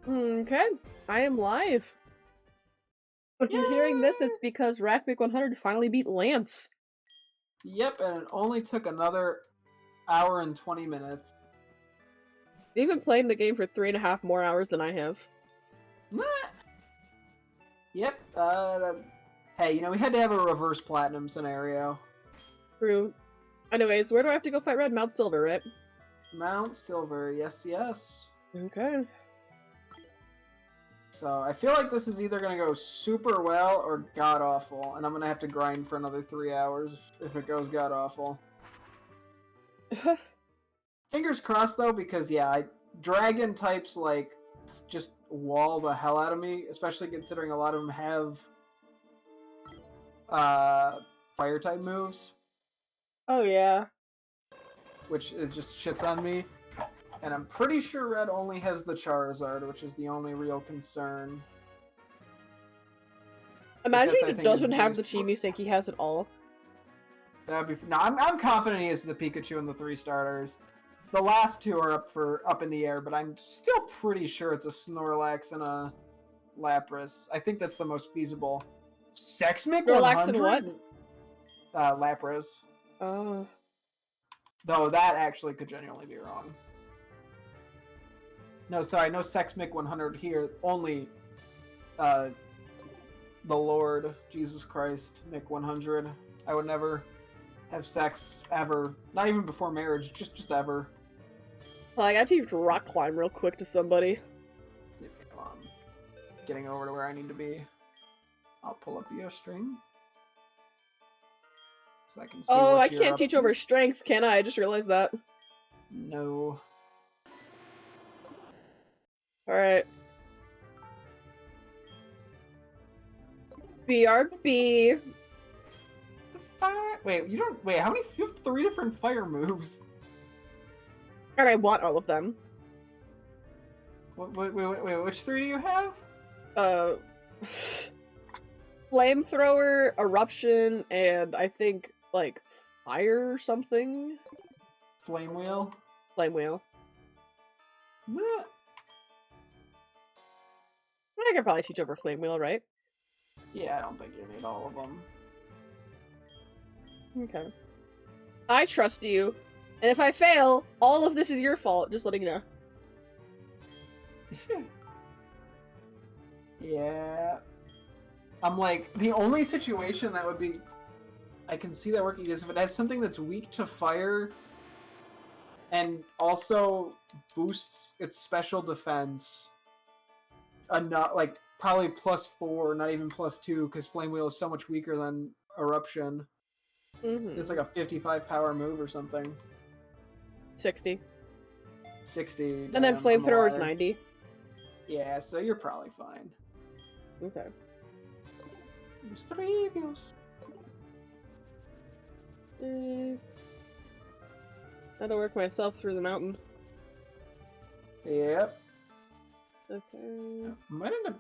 Okay, I am live. If you're hearing this, it's because Rackmick 100 finally beat Lance. Yep, and it only took another hour and 20 minutes. They've been playing the game for 3.5 more hours than I have. Nah. Yep, hey, we had to have a reverse platinum scenario. True. Anyways, where do I have to go fight Red? Mount Silver, right? Mount Silver, yes, yes. Okay. So, I feel like this is either going to go super well or god-awful, and I'm going to have to grind for another 3 hours if it goes god-awful. Fingers crossed, though, because, yeah, dragon types, like, just wall the hell out of me, especially considering a lot of them have fire type moves. Oh yeah. Which is just shits on me. And I'm pretty sure Red only has the Charizard, which is the only real concern. Imagine he doesn't have the Chibi, think he has it all. That'd be no. I'm confident he has the Pikachu and the 3 starters. The last 2 are up in the air, but I'm still pretty sure it's a Snorlax and a Lapras. I think that's the most feasible. Sexmic 100? Snorlax and what? Lapras. Oh. Though that actually could genuinely be wrong. No, sorry, no Sexmic 100 here. Only the Lord Jesus Christ Mick 100. I would never have sex ever. Not even before marriage, just ever. Well, I gotta teach rock climb real quick to somebody. Getting over to where I need to be. I'll pull up your stream. So I can see I what you're can't teach over strength, can I? I just realized that. No. Alright. BRB. The fire. Wait, you don't. Wait, how many? You have 3 different fire moves. And I want all of them. Wait, which 3 do you have? Flamethrower, eruption, and I think, like, fire or something? Flame wheel? Flame wheel. Nah. I could probably teach over flame wheel, right? Yeah, I don't think you need all of them. Okay. I trust you, and if I fail, all of this is your fault, just letting you know. Yeah. I'm like, the only situation that would be... I can see that working is if it has something that's weak to fire and also boosts its special defense. Not like probably +4, not even +2, because Flame Wheel is so much weaker than Eruption. It's like a 55 power move or something. 60. 60. And then Flamethrower is 90. Yeah, so you're probably fine. Okay. Mischievous. Gotta work myself through the mountain. Yep. Okay. Might end up.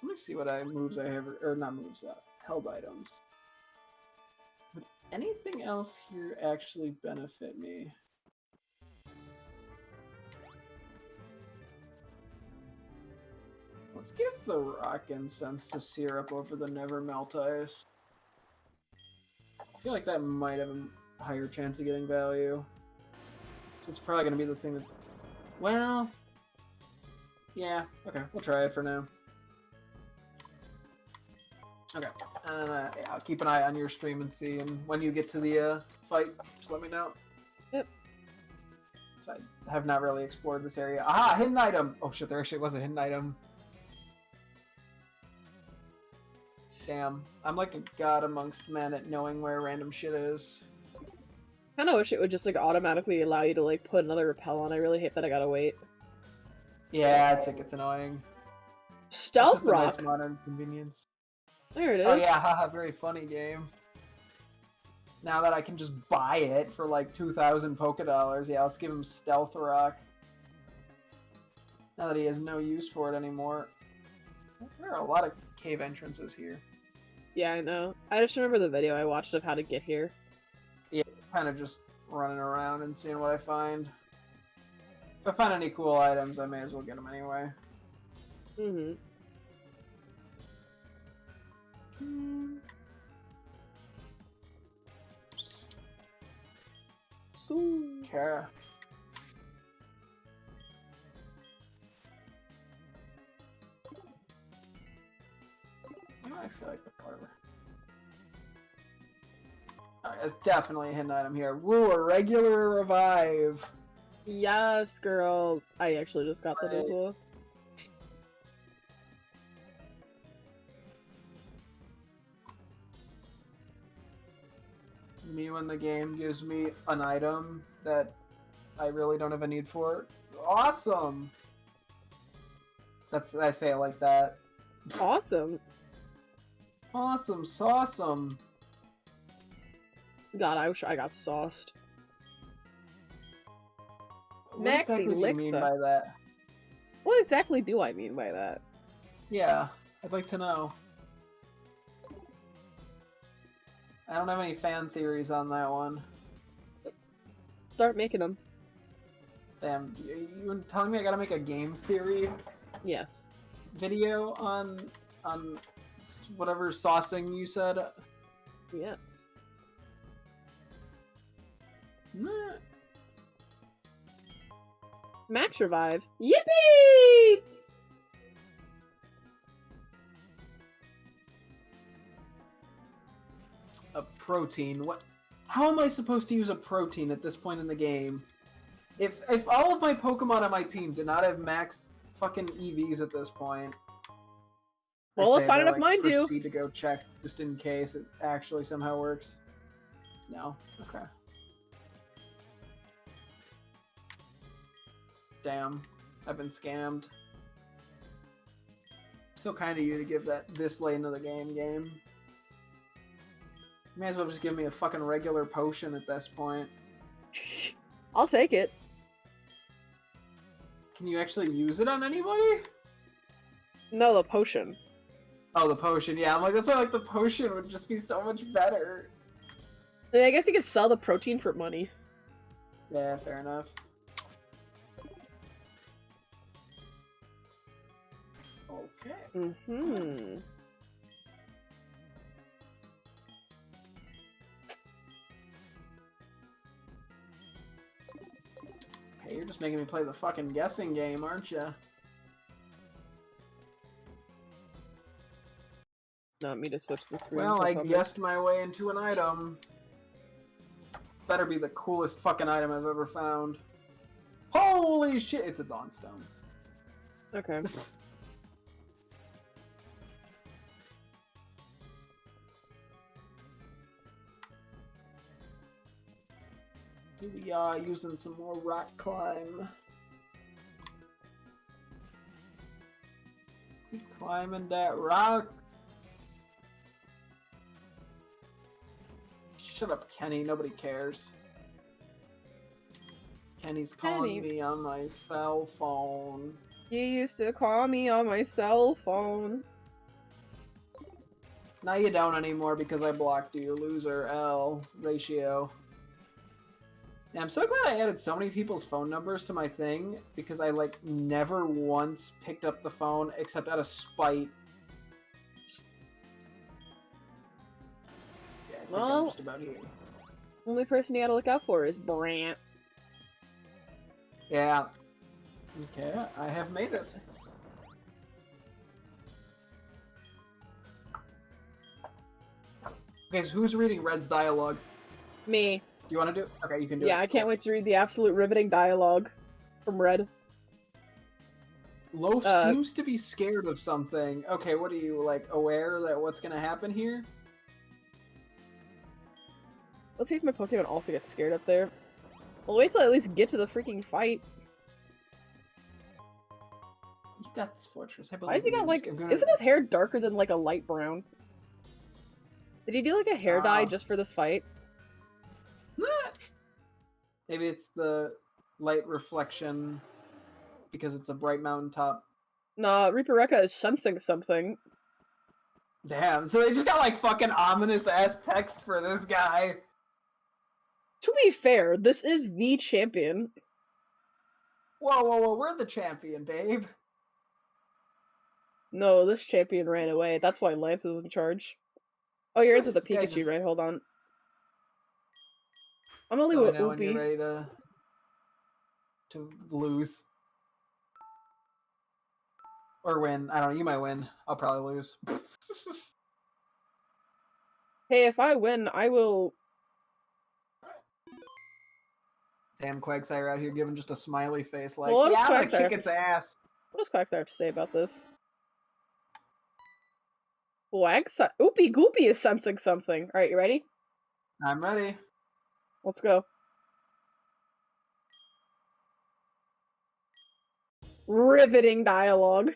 Let me see what moves I have, or not moves, held items. Would anything else here actually benefit me? Let's give the rock incense to syrup over the never melt ice. I feel like that might have a higher chance of getting value. So it's probably going to be the thing that... Well... Yeah, okay, we'll try it for now. Okay, yeah, I'll keep an eye on your stream and see, and when you get to the fight, just let me know. Yep. So I have not really explored this area. Aha, hidden item! Oh shit, there actually was a hidden item. Damn, I'm like a god amongst men at knowing where random shit is. I kinda wish it would just like automatically allow you to like put another repel on. I really hate that I gotta wait. Yeah, it's like it's annoying. Stealth Rock. Nice modern convenience. There it is. Oh yeah, haha, very funny game. Now that I can just buy it for like 2,000 Poké Dollars, yeah, let's give him Stealth Rock. Now that he has no use for it anymore. There are a lot of cave entrances here. Yeah, I know. I just remember the video I watched of how to get here. Yeah, kind of just running around and seeing what I find. If I find any cool items, I may as well get them anyway. Mm-hmm. Okay. I feel like whatever. Alright, there's definitely a hidden item here. Woo, a regular revive. Yes, girl. I actually just got that as well. Me when the game gives me an item that I really don't have a need for. Awesome. I say it like that. Awesome. Awesome, awesome. God, I wish I got sauced. What exactly do you mean by that? What exactly do I mean by that? Yeah, I'd like to know. I don't have any fan theories on that one. Start making them. Damn, you telling me I gotta make a game theory Yes. video on whatever saucing you said? Yes. Nah. Max revive. Yippee! A protein. What? How am I supposed to use a protein at this point in the game? If all of my Pokemon on my team did not have max fucking EVs at this point. Well, let's find out if mine do. Proceed to go check just in case it actually somehow works. No. Okay. Damn. I've been scammed. Still kind of you to give that this late into the game. You may as well just give me a fucking regular potion at this point. I'll take it. Can you actually use it on anybody? No, the potion. Oh, the potion. Yeah, I'm like, that's why like the potion would just be so much better. I mean, I guess you could sell the protein for money. Yeah, fair enough. Okay. Mm-hmm. Okay, you're just making me play the fucking guessing game, aren't you? Not me to switch the screen. Well, I guessed my way into an item. Better be the coolest fucking item I've ever found. Holy shit! It's a Dawnstone. Okay. We are using some more rock climb. We climbing that rock. Shut up, Kenny. Nobody cares. Kenny's calling me on my cell phone. You used to call me on my cell phone. Now you don't anymore because I blocked you, loser. L ratio. Yeah, I'm so glad I added so many people's phone numbers to my thing because I like never once picked up the phone except out of spite. Yeah, I think I'm just about here. Only person you gotta look out for is Brant. Yeah. Okay, I have made it. Okay, so who's reading Red's dialogue? Me. You want to do it? Okay, you can do it. Yeah, I can't wait to read the absolute riveting dialogue from Red. Loaf seems to be scared of something. Okay, what are you, like, aware that what's gonna happen here? Let's see if my Pokemon also gets scared up there. Well, wait till I at least get to the freaking fight. You got this, Fortress. I believe Why has he got, like, isn't his hair darker than, like, a light brown? Did he do, like, a hair dye just for this fight? Maybe it's the light reflection because it's a bright mountaintop. Nah, Reaper Rekka is sensing something. Damn, so they just got like fucking ominous ass text for this guy. To be fair, this is the champion. Whoa, whoa, whoa, we're the champion, babe. No, this champion ran away. That's why Lance is in charge. Oh, you're into the This guy Pikachu, just... right? Hold on. I'm only Let me with know when you're Oopie. ready to lose. Or win. I don't know, you might win. I'll probably lose. Hey, if I win, I will... Damn Quagsire out here giving just a smiley face like, Well, what does yeah, I'm gonna Quagsire kick have its to... ass. What does Quagsire have to say about this? Oopie Goopie is sensing something. Alright, you ready? I'm ready. Let's go. Riveting dialogue.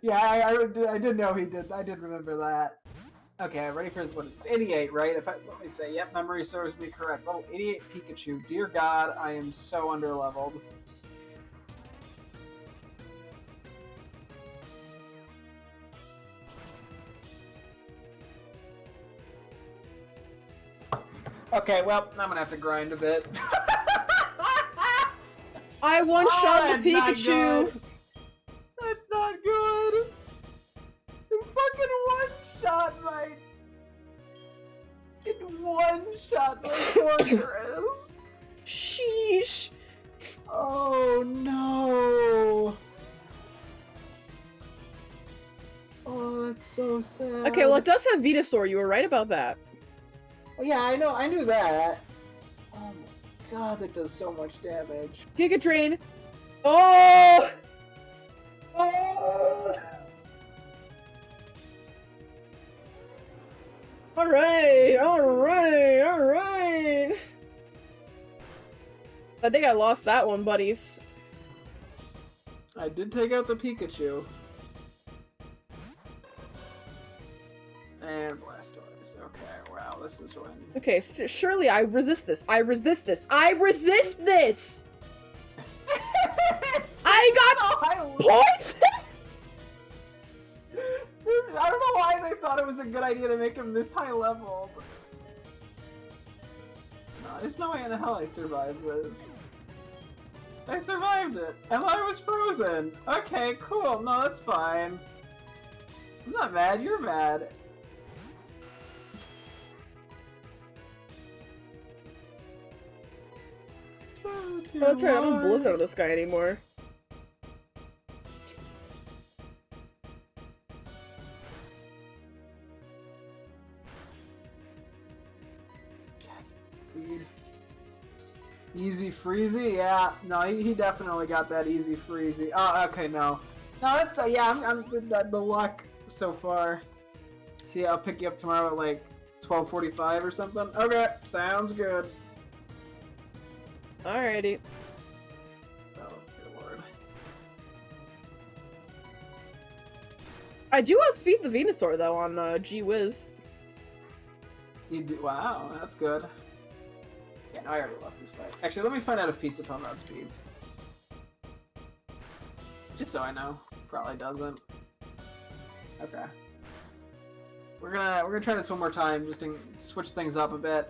Yeah, I did know he did. I did remember that. Okay, ready for what? It's 88, right? Let me say, yep, memory serves me correct. Level 88 Pikachu. Dear God, I am so underleveled. Okay, well, I'm gonna have to grind a bit. I one-shot the Pikachu! That's not good! You fucking one-shot my... one-shot my fortress! Sheesh! Oh no! Oh, that's so sad. Okay, well it does have Venusaur, you were right about that. Oh, yeah, I knew that. Oh my god, that does so much damage. Giga Drain! Oh! Oh! Alright! Alright! Alright! I think I lost that one, buddies. I did take out the Pikachu. And Blastoise. Okay, wow, this is when... Okay, surely I resist this. I resist this. I resist this! I got poison! I don't know why they thought it was a good idea to make him this high level. But... no, there's no way in hell I survived this. I survived it, and I was frozen. Okay, cool. No, that's fine. I'm not mad. You're mad. Oh, that's right, I don't Blizzard on this guy anymore. Easy freezy? Yeah, no, he definitely got that easy freezy. Oh, okay, no. No, that's, yeah, I'm the luck so far. See, I'll pick you up tomorrow at like 12:45 or something. Okay, sounds good. Alrighty. Oh, good lord. I do outspeed the Venusaur though on G-Wiz. You do? Wow, that's good. Yeah, no, I already lost this fight. Actually, let me find out if Pizza Pone outspeeds. Just so I know. Probably doesn't. Okay. We're gonna try this one more time, just to switch things up a bit.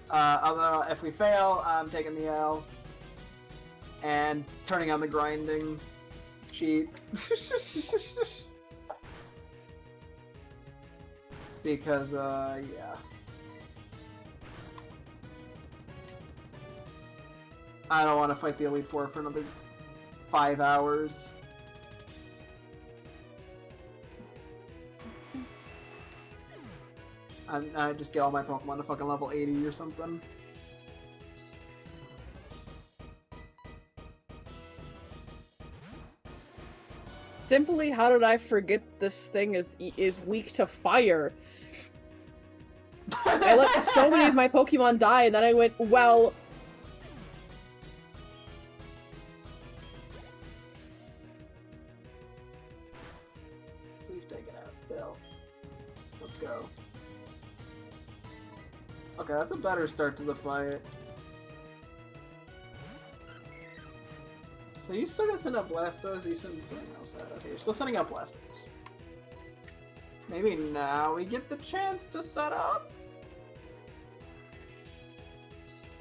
Although if we fail, I'm taking the L and turning on the grinding cheat. Because yeah. I don't want to fight the Elite Four for another 5 hours. I just get all my Pokemon to fucking level 80 or something. Simply, how did I forget this thing is weak to fire? I let so many of my Pokemon die, and then I went, well... Please take it out, Bill. Let's go. Okay, that's a better start to the fight. So you still gonna send out Blastoise, or you sending something else out? Okay, you're still sending out Blastoise. Maybe now we get the chance to set up?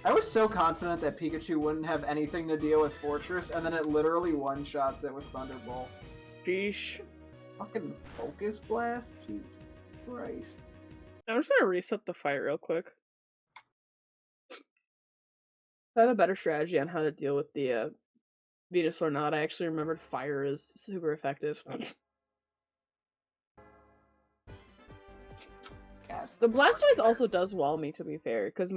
I was so confident that Pikachu wouldn't have anything to deal with Fortress, and then it literally one-shots it with Thunderbolt. Sheesh. Fucking Focus Blast? Jesus Christ. I'm just gonna reset the fight real quick. I have a better strategy on how to deal with the Venusaur Not. I actually remembered fire is super effective. Yes. The Blastoise also does wall me, to be fair, because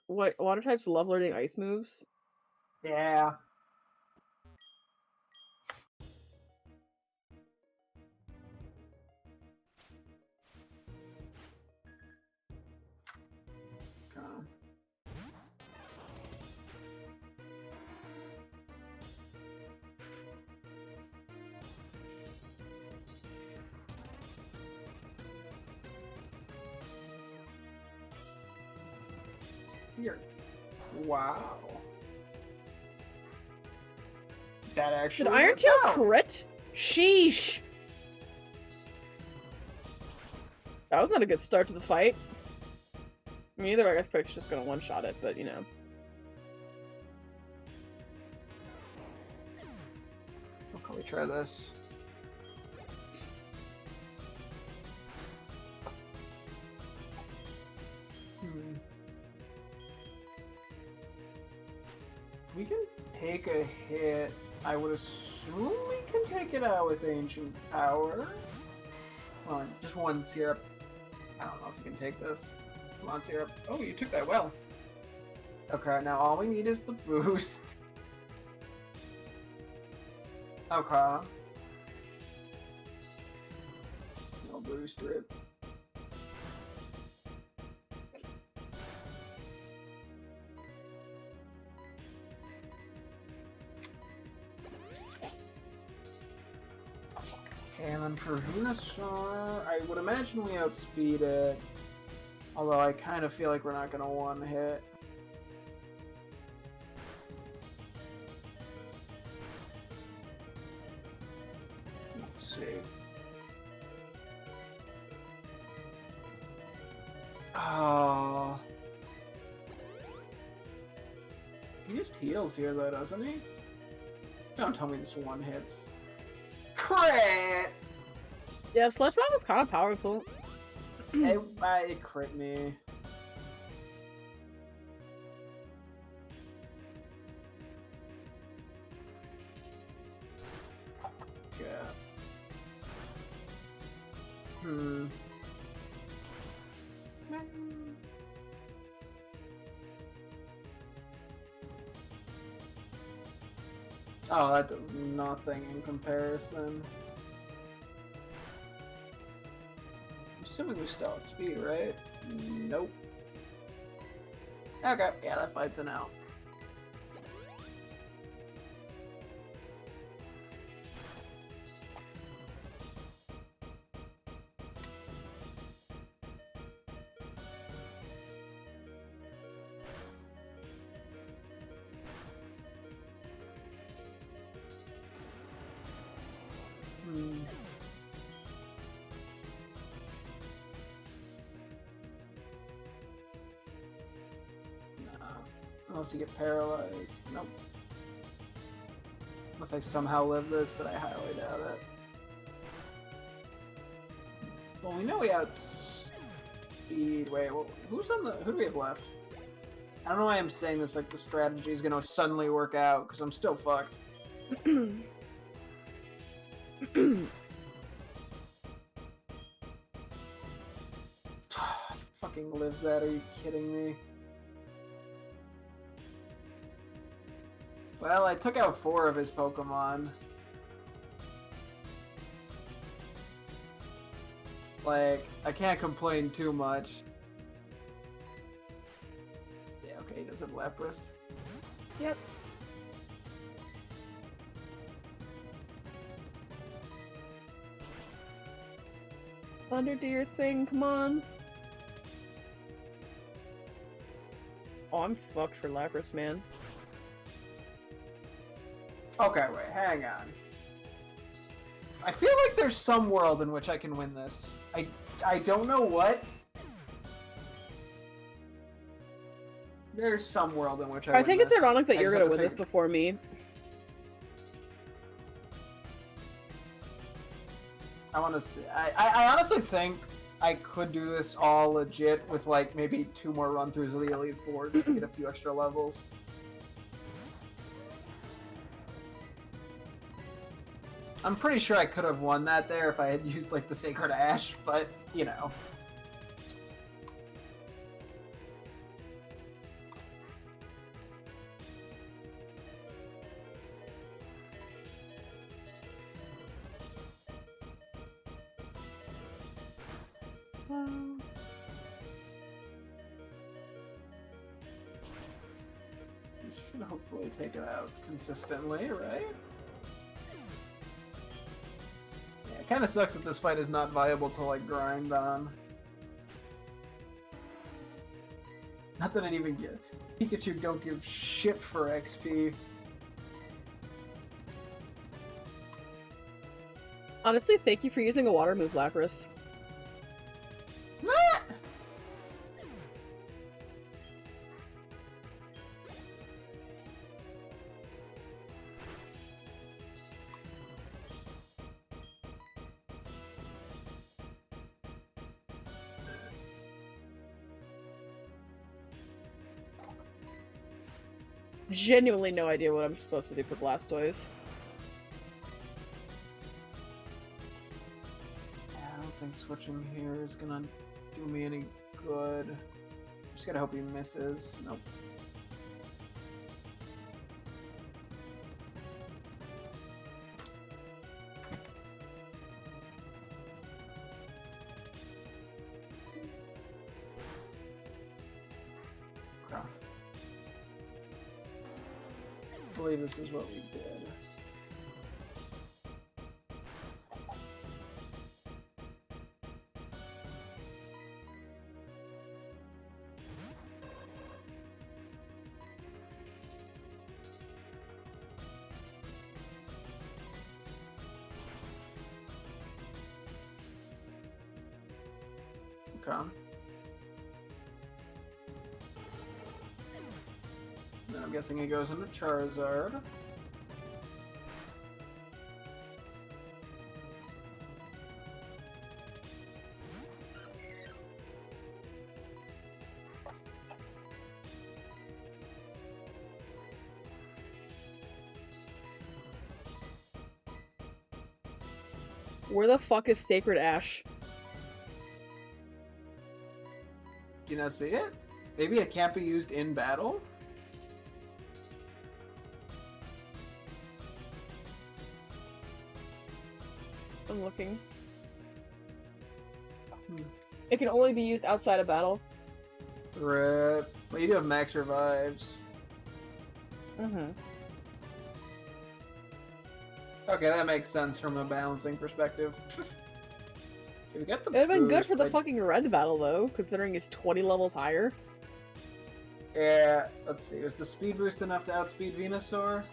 what water types love learning ice moves. Yeah. You're... Wow. That actually Did Iron worked Tail out. crit? Sheesh. That was not a good start to the fight. I mean, either way, I guess Pick's just gonna one-shot it, but you know. How can we try this? We can take a hit. I would assume we can take it out with Ancient Power. Come on, just one syrup. I don't know if you can take this. Come on, syrup. Oh, you took that well. Okay, now all we need is the boost. Okay. No boost rip. Okay, and then for Venusaur, I would imagine we outspeed it. Although I kind of feel like we're not going to one hit. Let's see. Oh. He just heals here though, doesn't he? Don't tell me this one hits. Crit! Yeah, Sludge Bomb was kind of powerful. It crit me. Yeah. Oh, that does nothing in comparison. I'm assuming we still at speed, right? Nope. Okay, yeah, that fight's an out. Unless you get paralyzed. Nope. Unless I somehow live this, but I highly doubt it. Well, we know we outspeed. Wait, well, who do we have left? I don't know why I'm saying this like the strategy is gonna suddenly work out, because I'm still fucked. Fucking live that, are you kidding me? Well, I took out 4 of his Pokemon. Like, I can't complain too much. Yeah, okay, he does have Lapras. Yep. Thunder, do your thing, come on. Oh, I'm fucked for Lapras, man. Okay, wait, hang on. I feel like there's some world in which I can win this. I don't know what. There's some world in which I I win think it's this. ironic that I you're just have gonna to win this figure- before me. I want to see. I honestly think I could do this all legit with like maybe 2 more run-throughs of the Elite Four just to get a few extra levels. I'm pretty sure I could have won that there if I had used like the Sacred Ash, but you know. This should hopefully take it out consistently, right? Yeah, it kind of sucks that this fight is not viable to like grind on. Not that it even gives. Pikachu don't give shit for XP. Honestly, thank you for using a water move, Lapras. Genuinely no idea what I'm supposed to do for Blastoise. I don't think switching here is gonna do me any good. Just gotta hope he misses. Nope. Okay. I believe this is what we did. Okay. Then I'm guessing he goes into Charizard. Where the fuck is Sacred Ash? Do you not see it? Maybe it can't be used in battle? I'm looking. Hmm. It can only be used outside of battle. Rip. Well, you do have max revives. Mm-hmm. Okay, that makes sense from a balancing perspective. We got the It would've been good boost, for the like... fucking red battle, though, considering it's 20 levels higher. Yeah, let's see. Was the speed boost enough to outspeed Venusaur?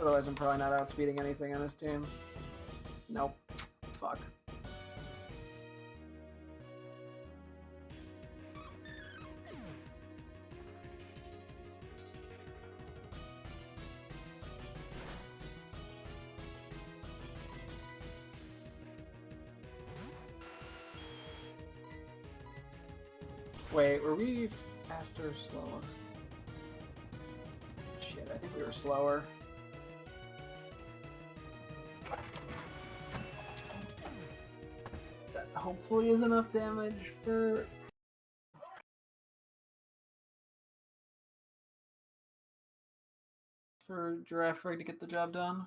Otherwise, I'm probably not outspeeding anything on this team. Nope. Fuck. Wait, were we faster or slower? Shit, I think we were slower. That hopefully is enough damage for... Giraffe Rig to get the job done.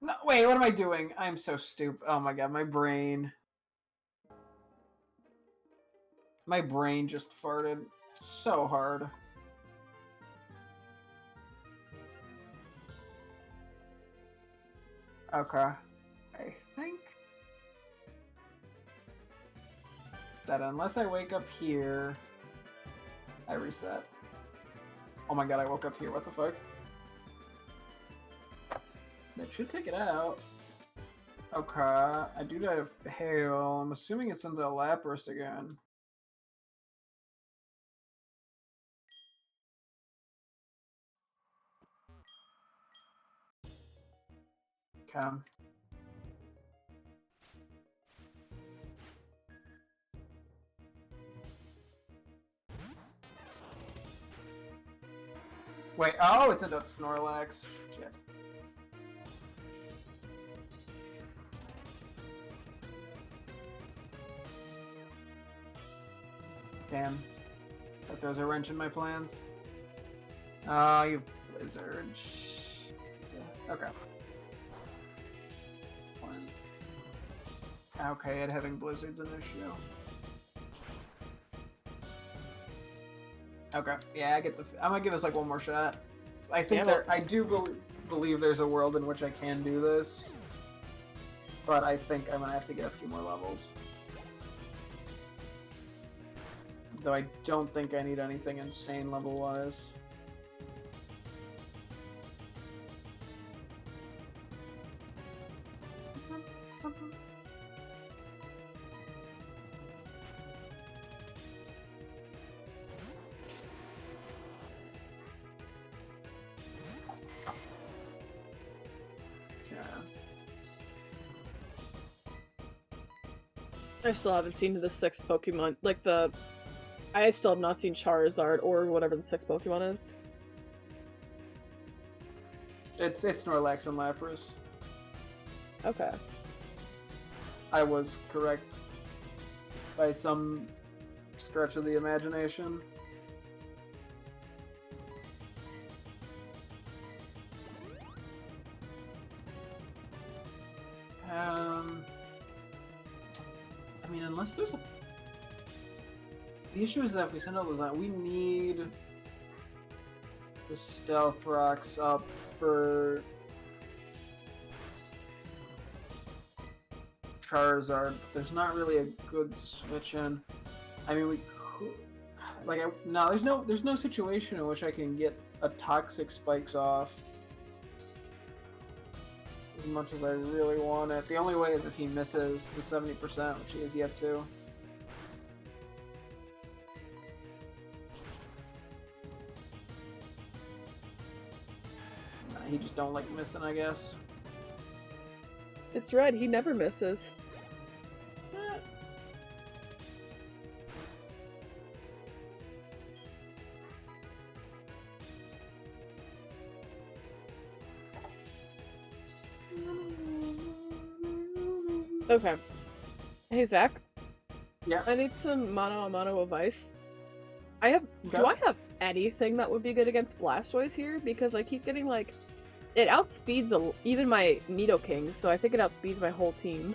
No, wait, what am I doing? I'm so stupid. Oh my god, my brain. My brain just farted so hard. Okay. I think that unless I wake up here, I reset. Oh my god, I woke up here. What the fuck? That should take it out. Okay. I do have Hail. I'm assuming it sends out Lapras again. Okay. Wait, oh, it's into Snorlax. Shit. Damn. That throws a wrench in my plans. Oh, you Blizzard. Okay. Okay, and having Blizzard's an issue. Okay, yeah, I get the. I'm gonna give us like one more shot. I think I do believe there's a world in which I can do this, but I think I'm gonna have to get a few more levels. Though I don't think I need anything insane level-wise. I still haven't seen the 6th Pokemon. Like I still have not seen Charizard or whatever the 6th Pokemon is. It's Snorlax and Lapras. Okay. I was correct by some stretch of the imagination. I mean, unless there's a... The issue is that if we send all those out, we need the Stealth Rocks up for Charizard. There's not really a good switch in. I mean, we could... Like, no, there's no situation in which I can get a Toxic Spikes off as much as I really want it. The only way is if he misses the 70%, which he has yet to. He just don't like missing, I guess. It's red, he never misses. Okay. Hey, Zach? Yeah? I need some mono advice. Do I have anything that would be good against Blastoise here? Because I keep getting, like... It outspeeds even my Nidoking, so I think it outspeeds my whole team.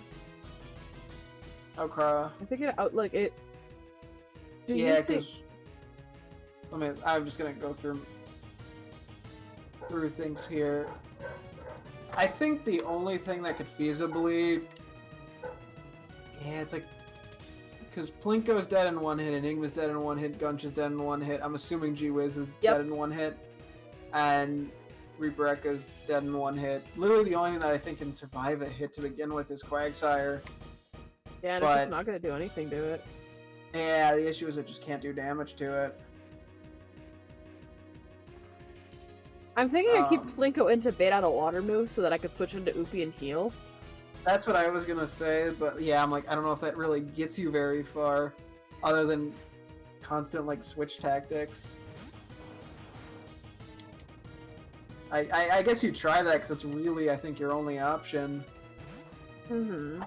Okay. I think it Yeah, because... I'm just gonna go through things here. I think the only thing that could feasibly... Yeah, it's like... Because Plinko's dead in one hit, Enigma's dead in one hit, Gunch is dead in one hit, I'm assuming G-Wiz is dead in one hit, and Rebreka's dead in one hit. Literally the only thing that I think can survive a hit to begin with is Quagsire. Yeah, and it's just not going to do anything to it. Yeah, the issue is it just can't do damage to it. I'm thinking I keep Plinko into bait out a water move so that I could switch into Oopie and heal. That's what I was gonna say, but yeah, I'm like, I don't know if that really gets you very far, other than constant, like, switch tactics. I guess you try that, because it's really, I think, your only option. Mm-hmm.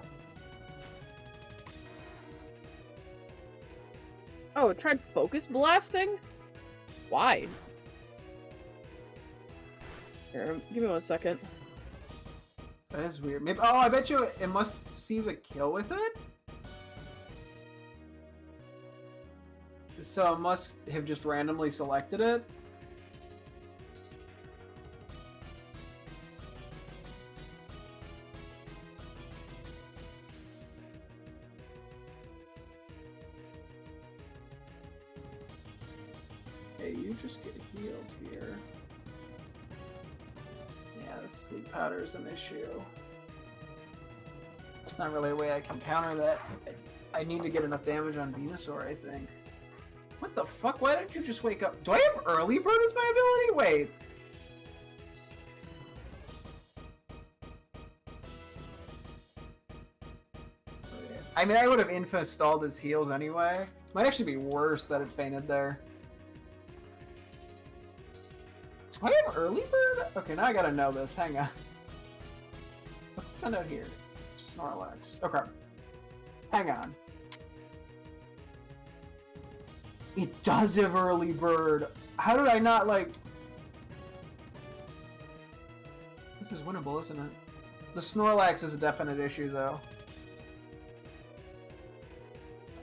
Oh, it tried focus blasting? Why? Here, give me 1 second. That is weird. Maybe. Oh, I bet you it must see the kill with it? So it must have just randomly selected it? Hey, you just get healed here. Yeah, the sleep powder is an issue. It's not really a way I can counter that. I need to get enough damage on Venusaur, I think. What the fuck? Why didn't you just wake up? Do I have early bird as my ability? Wait. I mean, I would have insta-stalled his heals anyway. Might actually be worse that it fainted there. Do I have early bird? Okay, now I gotta know this. Hang on. What's it send out here? Snorlax. Okay. Hang on. It does have early bird. How did I not, like... This is winnable, isn't it? The Snorlax is a definite issue, though.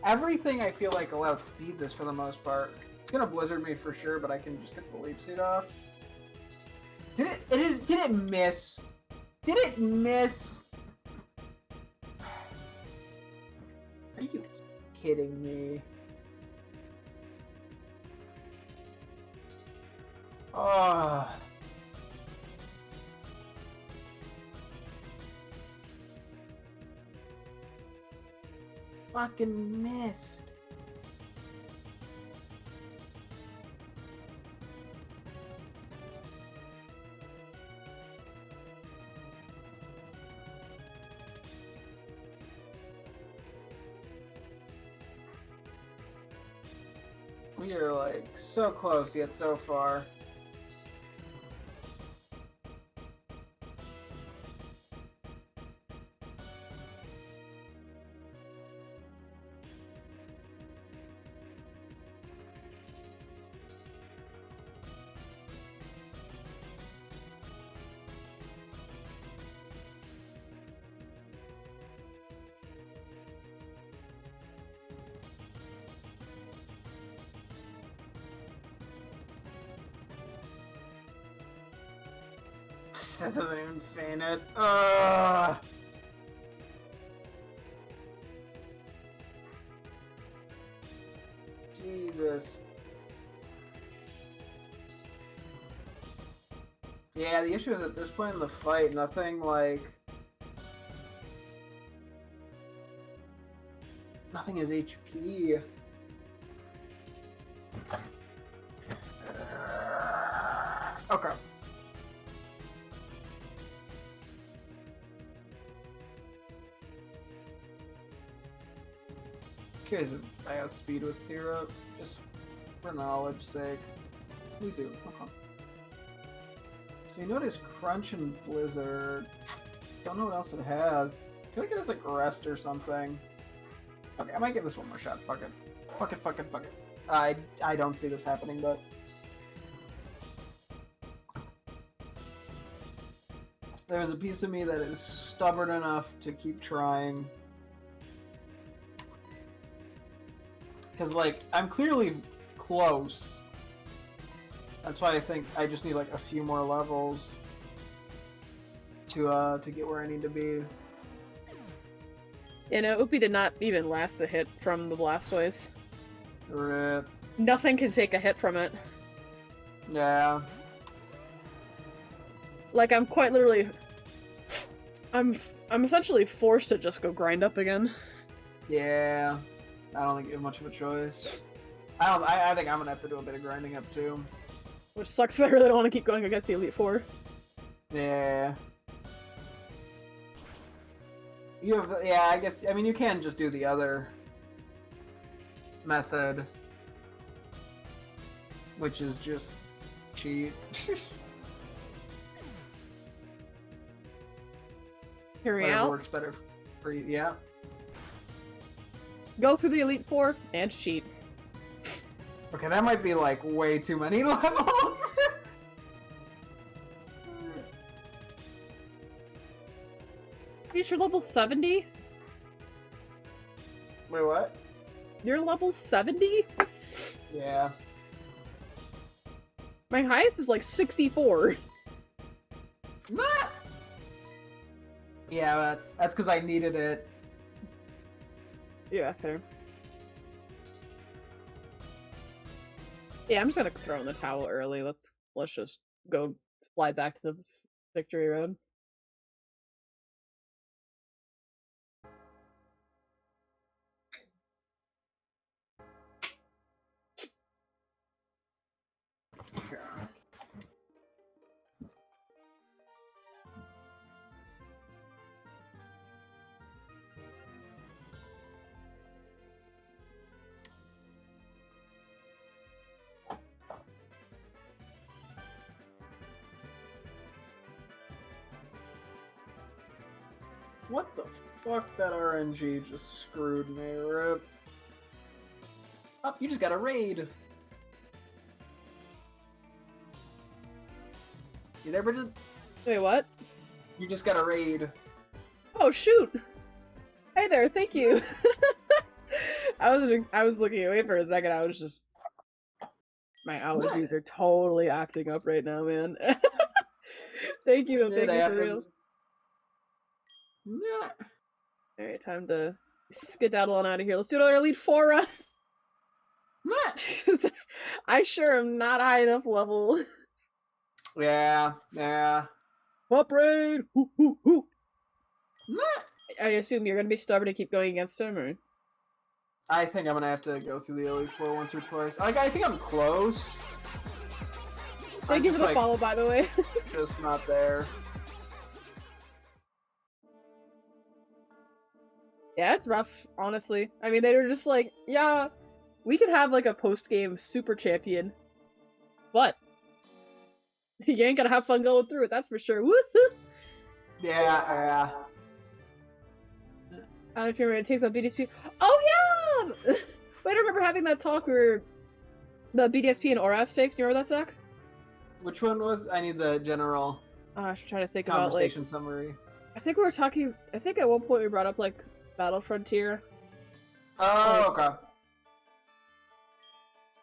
Everything I feel like will outspeed this for the most part. It's gonna blizzard me for sure, but I can just get the leaf seed off. Did it miss? Did it miss? Are you kidding me? Oh. Fucking missed. We are like so close yet so far. That doesn't even faint it. Jesus. Yeah, the issue is at this point in the fight, nothing is HP. Okay. Curious if I outspeed with syrup, just for knowledge sake. We do. Okay. So you notice Crunch and Blizzard. Don't know what else it has. I feel like it has like Rest or something. Okay, I might give this one more shot. Fuck it. Fuck it, fuck it, fuck it. I don't see this happening, but... There's a piece of me that is stubborn enough to keep trying. Because, like, I'm clearly close. That's why I think I just need, like, a few more levels to get where I need to be. Yeah, no, Upi did not even last a hit from the Blastoise. Rip. Nothing can take a hit from it. Yeah. Like, I'm quite literally... I'm essentially forced to just go grind up again. Yeah. I don't think you have much of a choice. I think I'm gonna have to do a bit of grinding up too. Which sucks because I really don't want to keep going against the Elite Four. Yeah. You have, yeah, I guess, I mean, you can just do the other method, which is just cheat. Hear me Whatever out. works better for you, yeah. Go through the Elite Four and cheat. Okay, that might be like way too many levels. You're level 70? Wait, what? You're level 70? Yeah. My highest is like 64. Not. Yeah, but that's because I needed it. Yeah, fair. Yeah, I'm just gonna throw in the towel early. Let's just go fly back to the victory road. What the fuck? That RNG just screwed me, Rip. Oh, you just got a raid. You there, Bridget? Wait, what? You just got a raid. Oh shoot! Hey there, thank you. I was looking away for a second. I was just my allergies are totally acting up right now, man. Thank you, though. Thank you for real. Yeah. All right, time to skedaddle on out of here. Let's do another Elite Four run. I sure am not high enough level. Yeah, yeah. Pop raid! Hoo, hoo, hoo. I assume you're gonna be stubborn to keep going against him, or? I think I'm gonna have to go through the Elite Four once or twice. I think I'm close. Thank you for the follow, by the way. Just not there. Yeah, it's rough, honestly. I mean, they were just like, yeah, we could have like a post-game super champion, but you ain't gonna have fun going through it, that's for sure. Woohoo! Yeah. I don't know if you remember, it takes on BDSP. Oh yeah! Wait, I remember having that talk where the BDSP and Oras takes. Do you remember that, Zach? Which one was? I need the general. I should try to think about like conversation summary. I think we were talking. I think at one point we brought up like Battle Frontier. Oh, like, okay.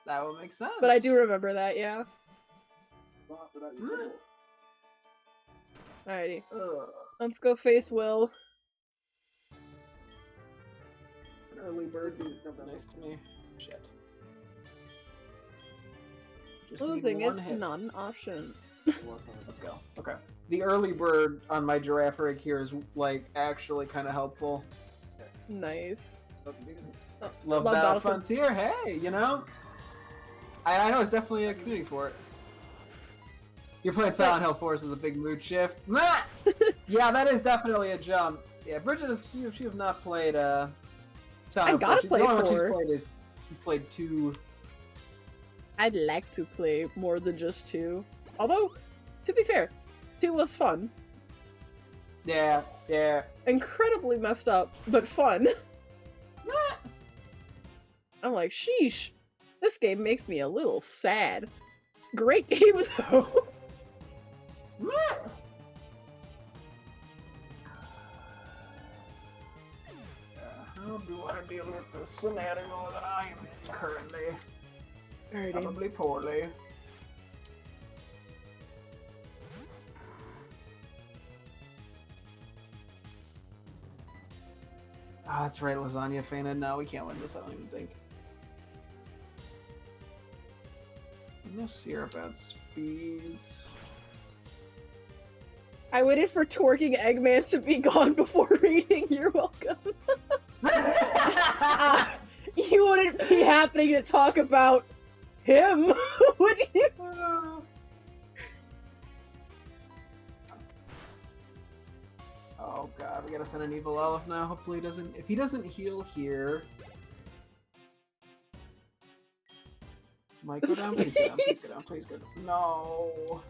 That would make sense. But I do remember that, yeah. Alrighty. Let's go face Will. Early bird be nice to me. Shit. Just Losing is not an option. Let's go. Okay. The early bird on my giraffe rig here is like actually kind of helpful. Nice. Love Battle Frontier. Hey, you know, I know it's definitely a community for it. You're playing Silent Hill 4 is a big mood shift. Yeah, that is definitely a jump. Yeah, Bridget, you have not played Silent Hill 4. I gotta play 4. The only one she's played is she played 2. I'd like to play more than just 2. Although, to be fair, 2 was fun. Yeah. Incredibly messed up, but fun. I'm like, sheesh. This game makes me a little sad. Great game, though. How do I deal with the scenario that I am in currently? Probably poorly. Ah, that's right, Lasagna fainted. No, we can't win this, I don't even think. Let's hear about speeds. I waited for twerking Eggman to be gone before reading. You're welcome. You wouldn't be happening to talk about him, would you? Oh god, we gotta send an evil elf now. Hopefully he doesn't. If he doesn't heal here, Mike, go down, please go down, please go down, please go down. No.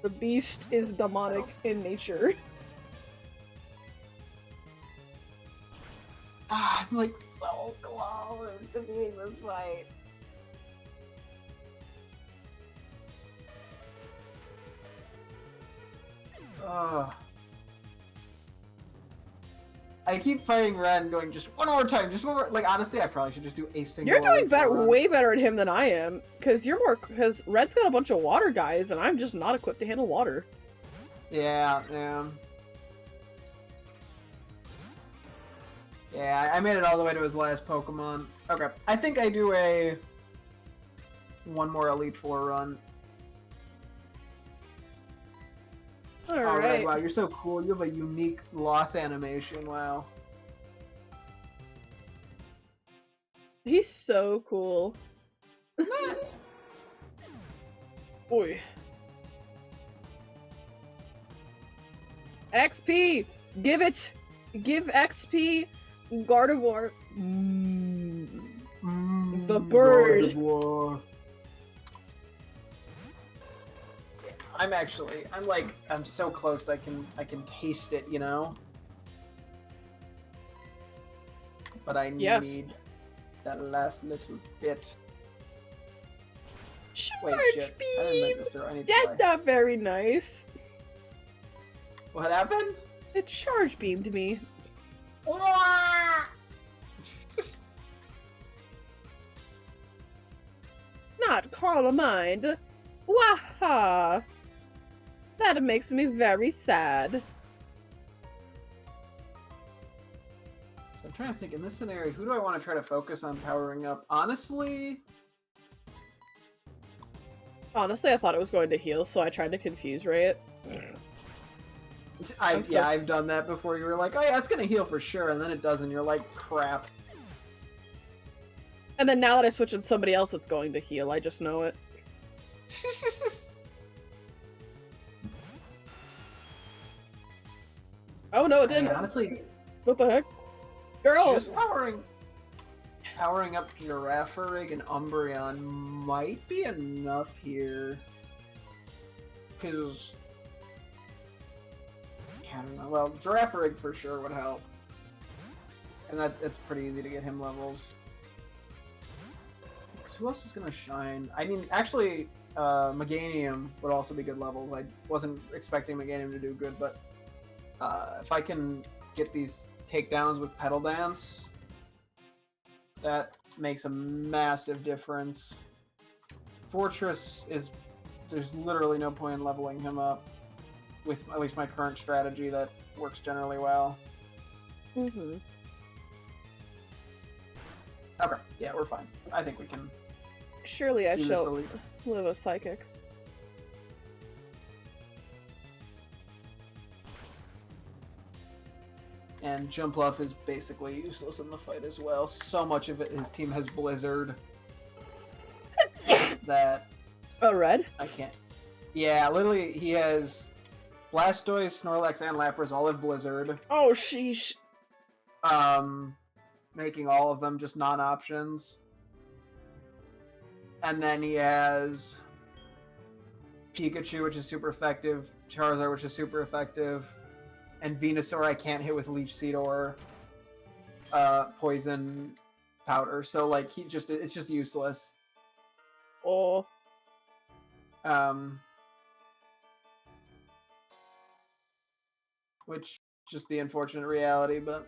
The beast is demonic in nature. Ah, I'm like so close to beating this fight. I keep fighting Red and going, just one more time, just one more. Like, honestly, I probably should just do a single. You're doing better, way better at him than I am, because because Red's got a bunch of water guys, and I'm just not equipped to handle water. Yeah. Yeah, I made it all the way to his last Pokemon. Okay, I think I do one more Elite Four run. Alright, wow, you're so cool. You have a unique loss animation, wow. He's so cool. Boy. XP! Give it! Give XP! Gardevoir. The bird. Gardevoir. I'm so close that I can taste it, you know? but I Yes. need that last little bit. Charge Wait, shit. I didn't think beam! this through. I need to That's play. not very nice. What happened? It charge beamed me. Not call a mind. Waha! That makes me very sad. So I'm trying to think, in this scenario, who do I want to try to focus on powering up? Honestly, Honestly, I thought it was going to heal, so I tried to confuse Ray it. I've done that before. You were like, oh yeah, it's gonna heal for sure, and then it doesn't. You're like, crap. And then now that I switch on somebody else, it's going to heal. I just know it. Oh no, it didn't. Honestly, What the heck? Girl! just powering up Girafarig and Umbreon might be enough here. Because I don't know. Well, Girafarig for sure would help. And it's pretty easy to get him levels. Who else is gonna shine? I mean, actually, Meganium would also be good levels. I wasn't expecting Meganium to do good, but if I can get these takedowns with Petal Dance, that makes a massive difference. Fortress is... There's literally no point in leveling him up with at least my current strategy that works generally well. Mm-hmm. Okay, yeah, we're fine. I think we can... Surely I do shall this elite. live a psychic. And Jumpluff is basically useless in the fight as well. So much of it, his team has Blizzard that Oh, red? I can't. Yeah, literally, he has Blastoise, Snorlax, and Lapras all have Blizzard. Oh, sheesh. Making all of them just non-options. And then he has Pikachu, which is super effective, Charizard, which is super effective, and Venusaur I can't hit with Leech Seed or Poison Powder. So like it's just useless. Oh. Which just the unfortunate reality, but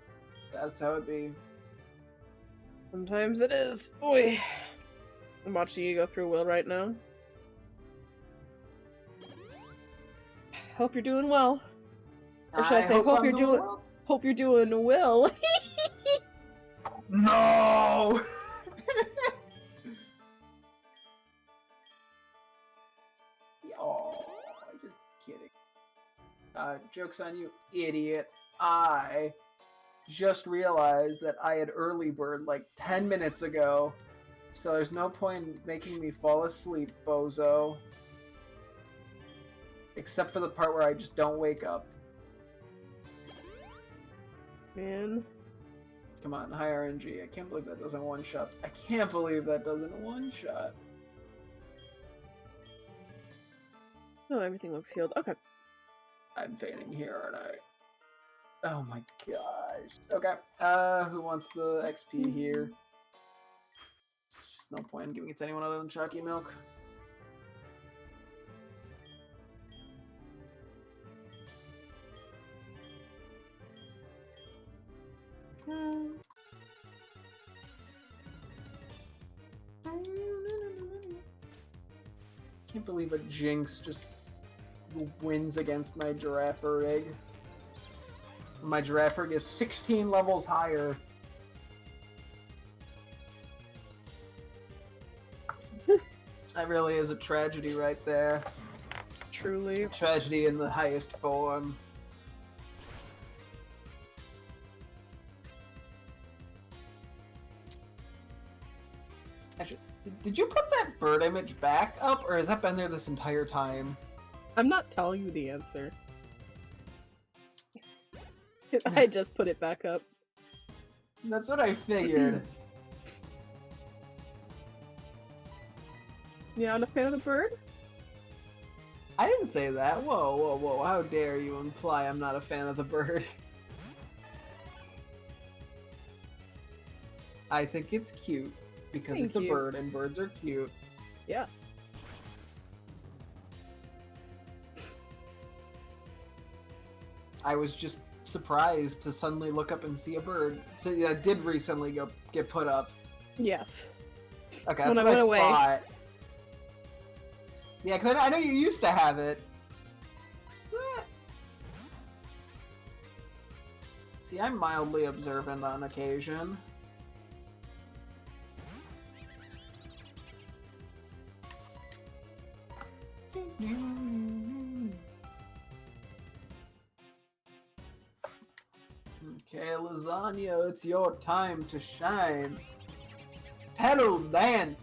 that's how it be. Sometimes it is. Oy. I'm watching you go through Will right now. Hope you're doing well. Or should I say, hope you're doing well. Hope you're doing Will. No! Oh, just kidding. Joke's on you, idiot. I just realized that I had early bird like 10 minutes ago, so there's no point in making me fall asleep, bozo. Except for the part where I just don't wake up. Man. Come on, high RNG. I can't believe that doesn't one-shot. I can't believe that doesn't one-shot. Oh, everything looks healed. Okay. I'm fading here, aren't I? Oh my gosh. Okay. Who wants the XP here? There's just no point in giving it to anyone other than Chalky Milk. Can't believe a Jinx just wins against my Girafarig. My Girafarig is 16 levels higher. That really is a tragedy right there. Truly. A tragedy in the highest form. Actually, did you put that bird image back up, or has that been there this entire time? I'm not telling you the answer. I just put it back up. That's what I figured. Yeah, I'm a fan of the bird? I didn't say that. Whoa, whoa, whoa. How dare you imply I'm not a fan of the bird? I think it's cute because Thank it's a you. bird and birds are cute. Yes. I was just surprised to suddenly look up and see a bird. So yeah, it did recently get put up. Yes. Okay, When that's I what went I away. thought. Yeah, because I know you used to have it. See, I'm mildly observant on occasion. Okay, Lasagna, it's your time to shine. Pedal dance!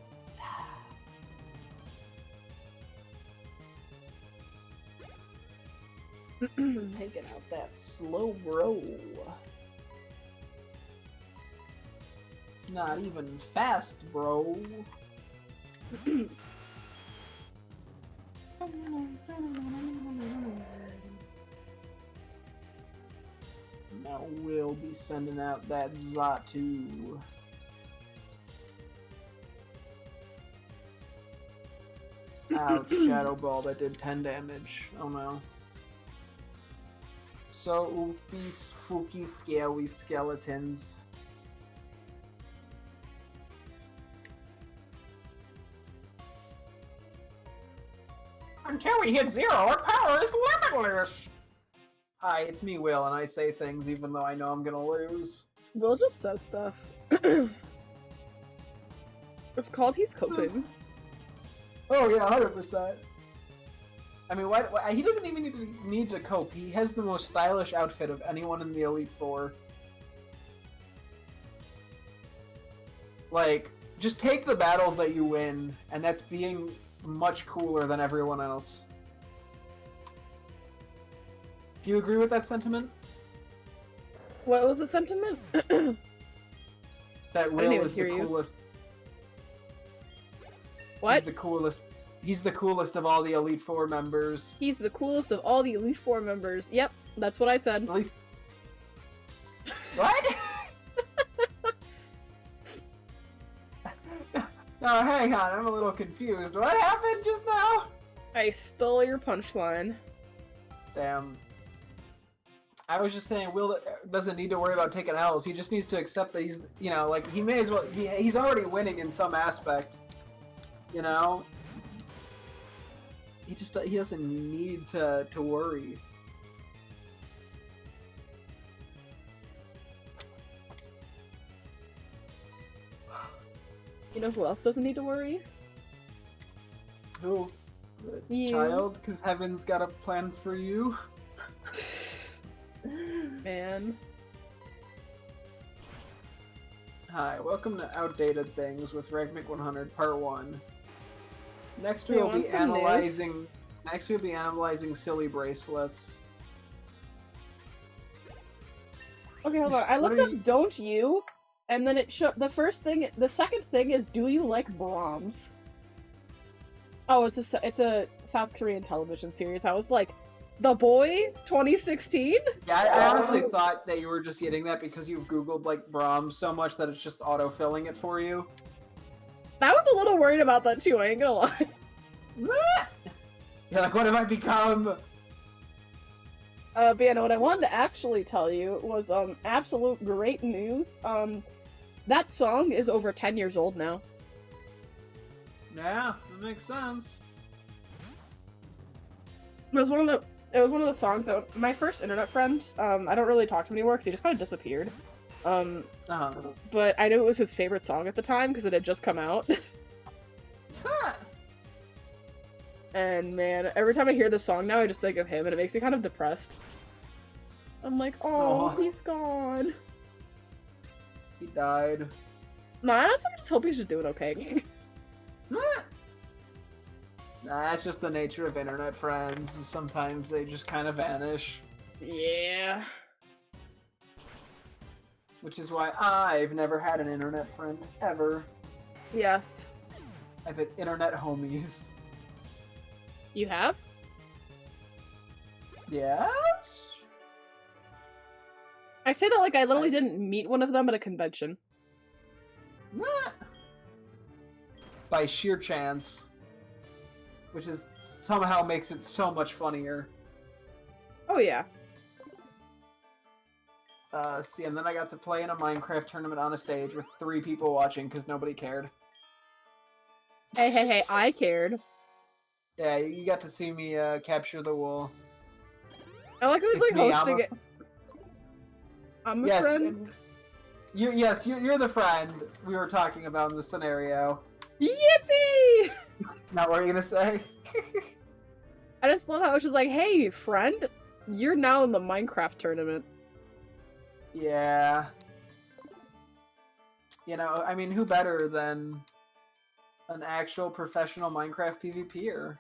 Taking out that slow bro. It's not even fast, bro. Now we'll be sending out that Zatu. Ouch, Shadow Ball, that did 10 damage. Oh no. So oopy, spooky, scary skeletons. Until we hit 0, our power is limitless! Hi, it's me, Will, and I say things even though I know I'm gonna lose. Will just says stuff. It's called he's coping. Oh yeah, 100%. I mean, why he doesn't even need to cope. He has the most stylish outfit of anyone in the Elite Four. Like, just take the battles that you win, and that's being much cooler than everyone else. Do you agree with that sentiment? What was the sentiment? That Will is the hear you. coolest. What? He's the coolest. He's the coolest of all the Elite Four members. He's the coolest of all the Elite Four members. Yep, that's what I said. At least. What? No, hang on. I'm a little confused. What happened just now? I stole your punchline. Damn. I was just saying, Will doesn't need to worry about taking L's. He just needs to accept that he's, you know, like, he may as well, he's already winning in some aspect. You know? He doesn't need to worry. You know who else doesn't need to worry? Who? The You. child? Because Heaven's got a plan for you? Man. Hi, welcome to Outdated Things with Regmic 100 Part 1. Next You we'll want be some analyzing. Next we'll be analyzing silly bracelets. Okay, hold on. I What looked are up you- "Don't You," and then it showed the second thing is "Do you like Brahms?" Oh, it's a South Korean television series. I was like, The Boy 2016? Yeah, I honestly thought that you were just getting that because you've Googled like Brahms so much that it's just auto-filling it for you. I was a little worried about that too, I ain't gonna lie. You're like, what have I become? But yeah, no, what I wanted to actually tell you was absolute great news. That song is over 10 years old now. Yeah, that makes sense. It was one of the songs that my first internet friend, I don't really talk to him anymore because he just kind of disappeared. But I knew it was his favorite song at the time because it had just come out. And man, every time I hear this song now, I just think of him and it makes me kind of depressed. I'm like, oh, he's gone. He died. Nah, honestly, I just hope he's just doing okay. Nah, that's just the nature of internet friends. Sometimes they just kind of vanish. Yeah. Which is why I've never had an internet friend, ever. Yes. I've had internet homies. You have? Yes? I say that like I literally didn't meet one of them at a convention. by sheer chance, which is somehow makes it so much funnier. Oh yeah. See, and then I got to play in a Minecraft tournament on a stage with 3 people watching because nobody cared. Hey, I cared. Yeah, you got to see me capture the wool. I like it was It's like me, hosting it. I'm a yes, friend. You're the friend we were talking about in the scenario. Yippee! Not what you're gonna say. I just love how it's just like, hey, friend, you're now in the Minecraft tournament. Yeah. You know, I mean, who better than an actual professional Minecraft PvPer?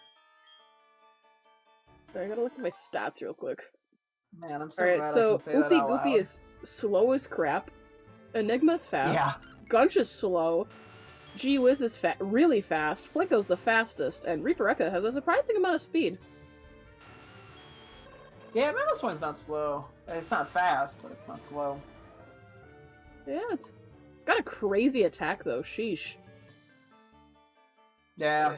I gotta look at my stats real quick. Man, I'm so Alright, glad I so can say that Oopie out Goopy loud. is slow as crap. Enigma's fast. Yeah. Gunch is slow. Gee Whiz is really fast. Flicko's the fastest. And Reaper Eka has a surprising amount of speed. Yeah, man, this one's not slow. It's not fast, but it's not slow. Yeah, it's got a crazy attack though. Sheesh. Yeah.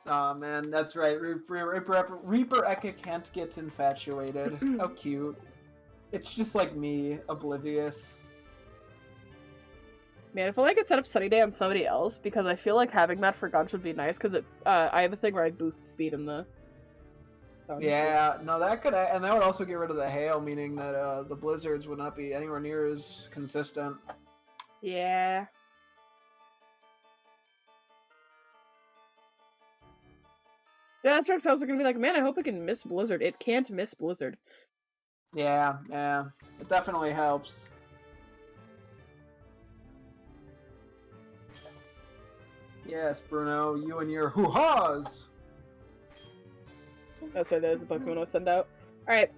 Aw, man, that's right. Reaper Eka can't get infatuated. How cute. It's just like me, oblivious. Man, if only I could set up Sunny Day on somebody else, because I feel like having that for Gunch would be nice, because I have a thing where I boost speed in the... Yeah, no, that could, and that would also get rid of the hail, meaning that the blizzards would not be anywhere near as consistent. Yeah. Yeah, that's right, so I was gonna be like, man, I hope it can miss Blizzard. It can't miss Blizzard. Yeah, it definitely helps. Yes, Bruno, you and your hoo-haws! That's right, there's the Pokemon I'll send out. Alright,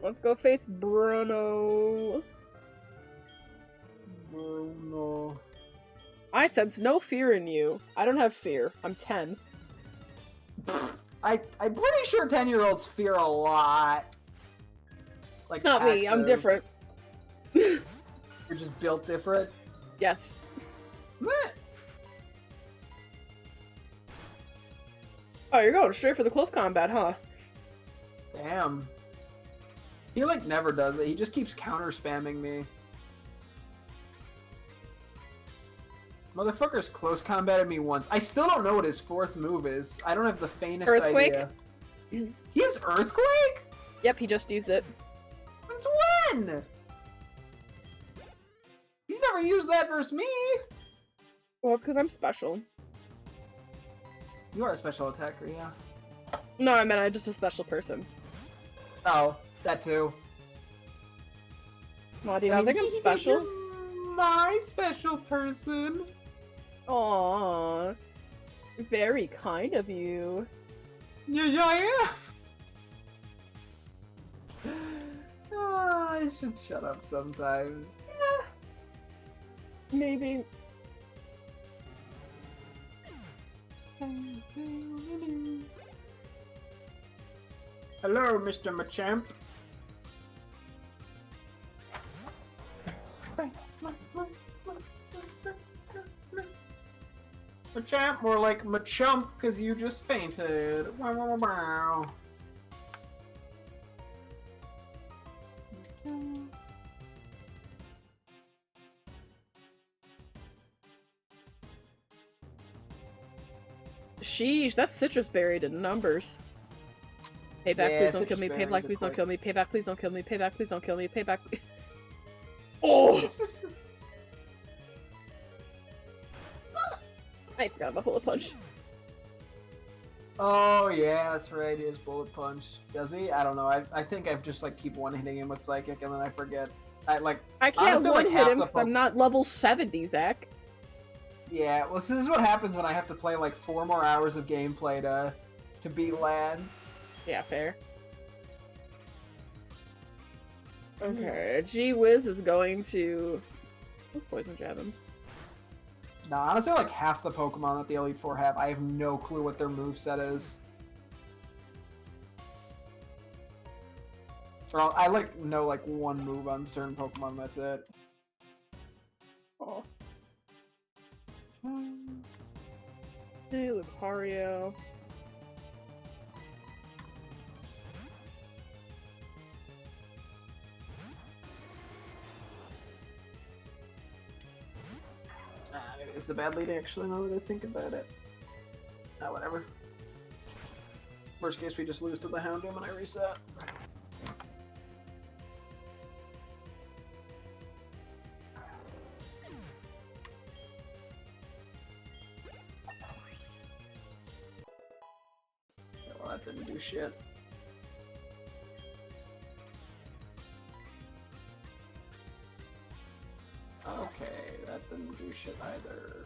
let's go face Bruno. Bruno. I sense no fear in you. I don't have fear. I'm 10. I'm pretty sure 10-year-olds fear a lot. Like Not me, I'm different. You're just built different? Yes. Meh. Oh, you're going straight for the close combat, huh? Damn. He like never does it. He just keeps counter spamming me. Motherfucker's close combated me once. I still don't know what his 4th move is. I don't have the faintest Earthquake? idea. He has Earthquake? Yep, he just used it. Since when? He's never used that versus me. Well, it's because I'm special. You are a special attacker, yeah. No, I meant I'm just a special person. Oh, that too. Aw, do you not think I'm special? You're my special person. Aww. Very kind of you. Yeah, I am. I should shut up sometimes. Maybe. Hello, Mr. Machamp. Machamp, more like Machamp, because you just fainted. Wow, wow, wow. Sheesh, that's citrus berry in numbers. Payback, Yeah, please don't kill me. citrus Payback, berries please are don't quick. kill me. Payback, please don't kill me. Payback, please don't kill me. Payback. Oh! I forgot about bullet punch. Oh yeah, that's right. He has bullet punch. Does he? I don't know. I think I've just like keep one hitting him with psychic and then I forget. I I can't honestly, like, one hit half him the because I'm not level 70, Zach. Yeah, well, this is what happens when I have to play like 4 more hours of gameplay to beat Lance. Yeah, fair. Okay, Gee Whiz is going to... Let's poison jab him. No, honestly, like half the Pokemon that the Elite Four have, I have no clue what their moveset is. Or I like know like one move on certain Pokemon. That's it. Oh. Hey, Lucario. Maybe it's a bad lead actually, now that I think about it. Ah, whatever. Worst case, we just lose to the Houndoom and I reset. Yeah, well, that didn't do shit. Okay, that didn't do shit either.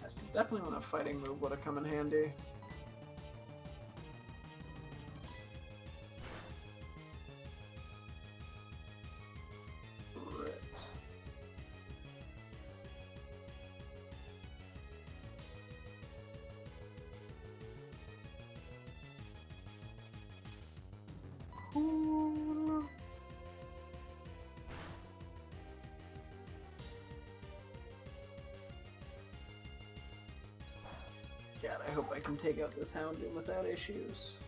This is definitely when a fighting move would have come in handy. Right. Cool. God, I hope I can take out this Houndoom without issues.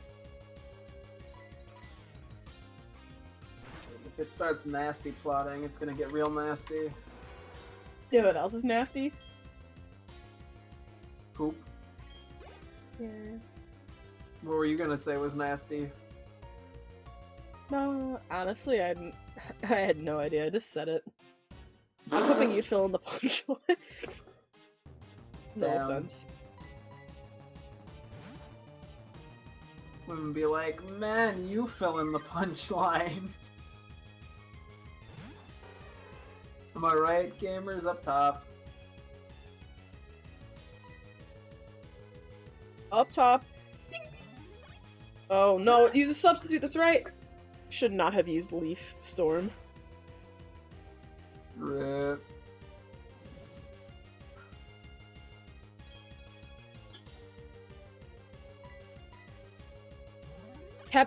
If it starts nasty plotting, it's gonna get real nasty. Yeah, what else is nasty? Poop. Yeah. What were you gonna say was nasty? No, honestly, I had no idea. I just said it. I was hoping you'd fill in the punchline. No Damn. offense. Women be like, man, you fill in the punchline. Am I right? Gamers up top. Up top. Oh no, use a substitute, that's right! Should not have used Leaf Storm. Rip.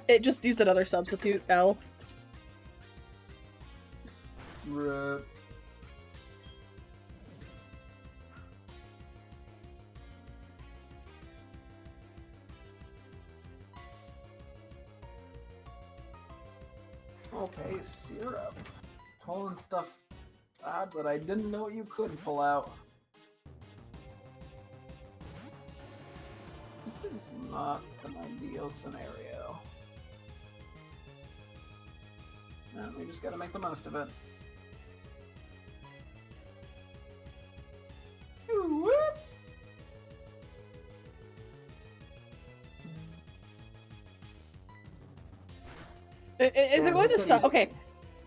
It just used another substitute, L. Rip. Okay, syrup. Pulling stuff out that I didn't know you could pull out. This is not an ideal scenario. No, we just gotta make the most of it. Whoop. Is it going to okay,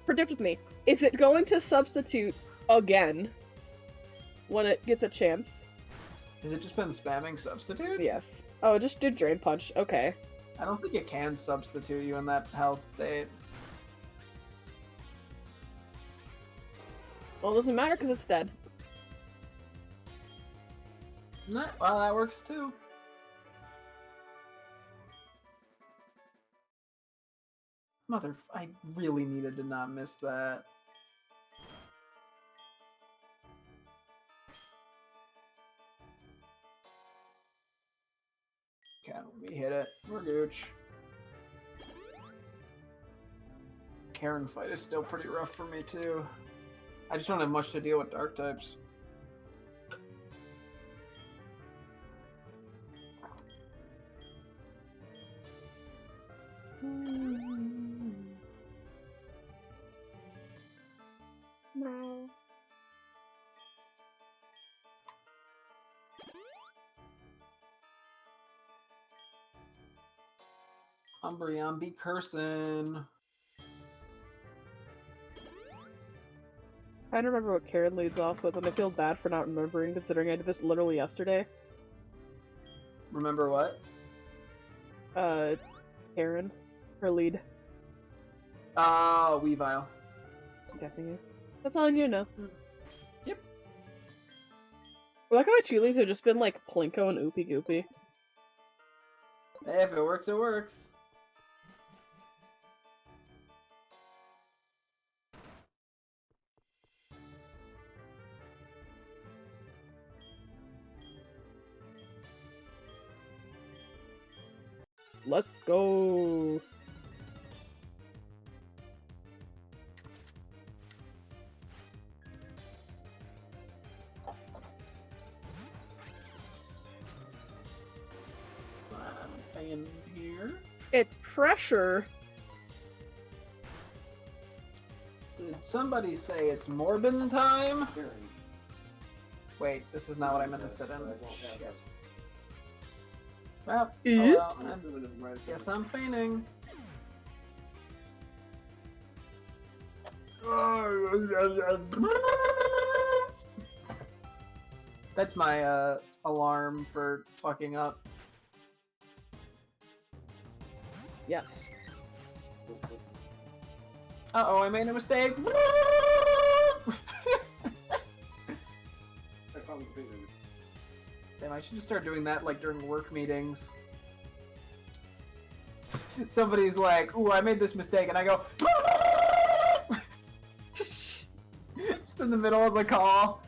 predict with me. Is it going to substitute again when it gets a chance? Has it just been spamming substitute? Yes. Oh, it just did Drain Punch. Okay. I don't think it can substitute you in that health state. Well, it doesn't matter because it's dead. No, well, that works too. I really needed to not miss that. Okay, we hit it. We're gooch. Karen fight is still pretty rough for me too. I just don't have much to deal with dark types. No. Umbreon be cursing. I don't remember what Karen leads off with, and I feel bad for not remembering, considering I did this literally yesterday. Remember what? Karen. Her lead. Weavile. Definitely you. That's all you know. Yep. I like how my Chilis have just been like Plinko and Oopie Goopy. Hey, if it works, it works. Let's go. In here. It's pressure. Did somebody say it's Morbin time? Wait, this is not what I meant to sit in. Shit. Well, Oops. Guess I'm fainting. That's my alarm for fucking up. Yes. Uh-oh, I made a mistake. Damn, I should just start doing that like during work meetings. Somebody's like, ooh, I made this mistake, and I go just in the middle of the call.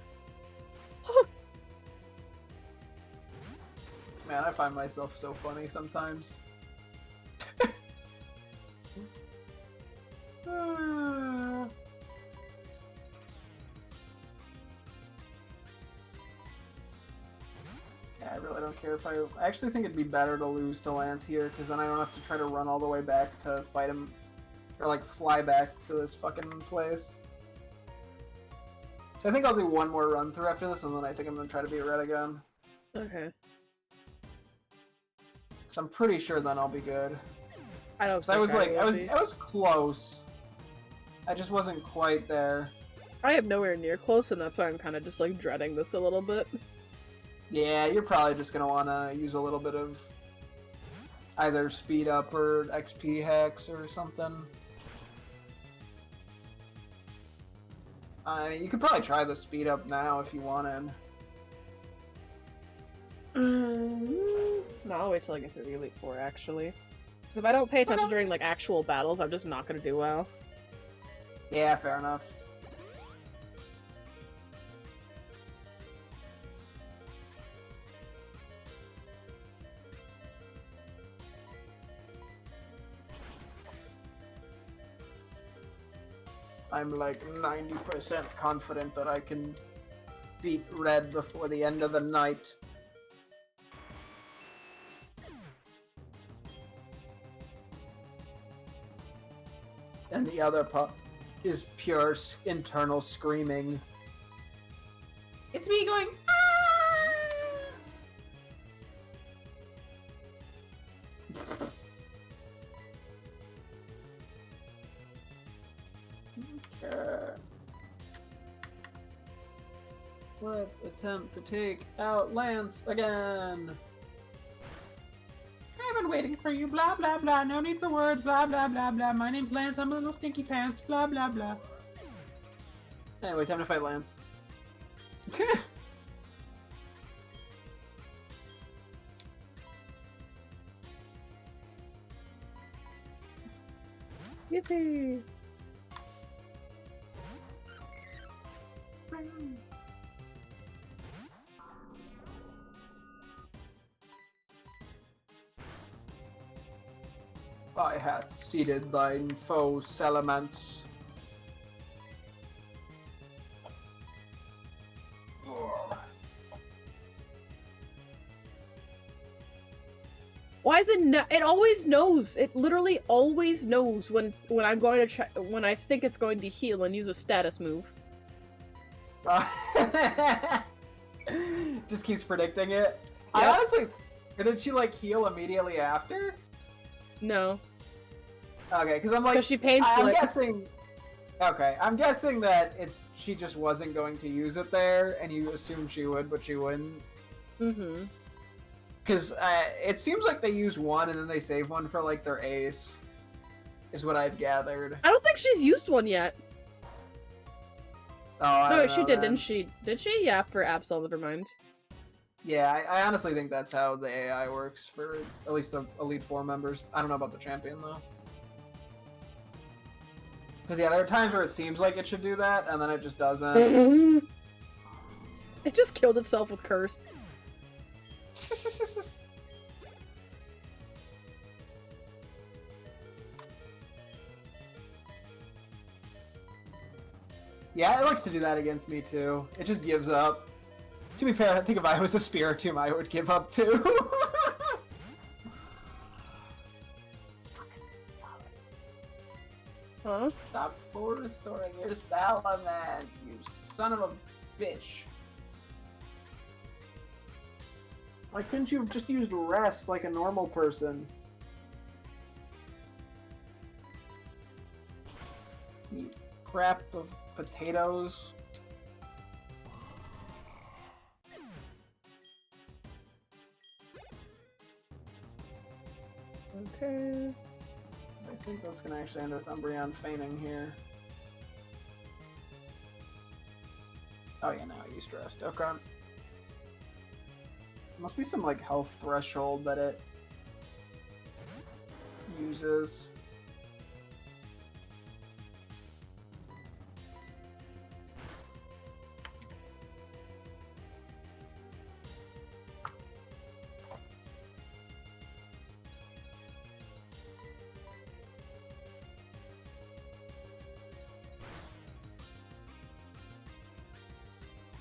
Man, I find myself so funny sometimes. Yeah, I really don't care if I actually think it'd be better to lose to Lance here, because then I don't have to try to run all the way back to fight him, or like fly back to this fucking place. So I think I'll do one more run through after this, and then I think I'm gonna try to beat Red again. Okay. So I'm pretty sure then I'll be good. I don't. So I was like, I was close. I just wasn't quite there. I am nowhere near close, and that's why I'm kind of just like dreading this a little bit. Yeah, you're probably just gonna want to use a little bit of either speed up or XP hacks or something. You could probably try the speed up now if you wanted. No, I'll wait till I get to the Elite Four, actually. 'Cause if I don't pay attention during like actual battles, I'm just not gonna do well. Yeah, fair enough. I'm like 90% confident that I can beat Red before the end of the night. And the other part is pure internal screaming. It's me going, ah! Okay. Let's attempt to take out Lance again. I've been waiting for you, blah blah blah, no need for words, blah blah blah blah. My name's Lance, I'm a little stinky pants, blah blah blah. Anyway, time to fight Lance. Yippee! I hath seated thine foe Salamence. Why is it? It always knows. It literally always knows when I'm going to try, when I think it's going to heal and use a status move. Just keeps predicting it. Yep. I honestly, did she like heal immediately after? No. Okay, because I'm like, because she pain I'm splits. guessing. Okay, I'm guessing that she just wasn't going to use it there, and you assumed she would, but she wouldn't. Mm-hmm. Because it seems like they use one and then they save one for like their ace. is what I've gathered. I don't think she's used one yet. Oh, I No, don't she know, did, then. didn't she? Did she? Yeah, for Absol, never mind. Yeah, I honestly think that's how the AI works for at least the Elite Four members. I don't know about the champion though. Because yeah, there are times where it seems like it should do that, and then it just doesn't. It just killed itself with Curse. Yeah, it likes to do that against me too. It just gives up. To be fair, I think if I was a Spiritomb, I would give up too. Huh? Stop restoring your Salamence, you son of a bitch. Why couldn't you have just used rest like a normal person? You crap of potatoes. Okay. I think that's gonna actually end with Umbreon feigning here. Oh yeah, no, I used rest. Okay. Must be some like health threshold that it uses.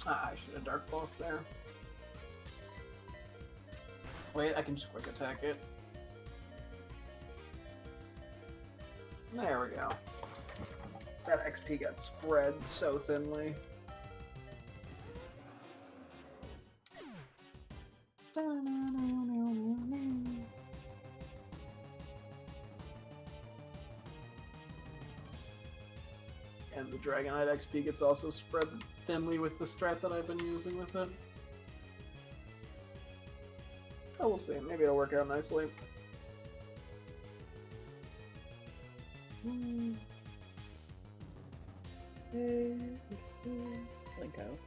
Ah, I should have Dark Pulse there. Wait, I can just quick attack it. There we go. That XP got spread so thinly. And the Dragonite XP gets also spread thinly with the strat that I've been using with it. Oh, we'll see. Maybe it'll work out nicely. Linko.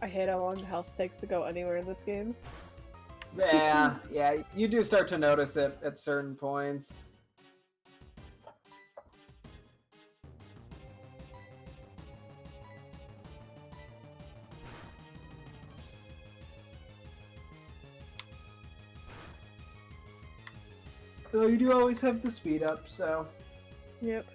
I hate how long the health takes to go anywhere in this game. Yeah, yeah, you do start to notice it at certain points. Though you do always have the speed up, so... Yep.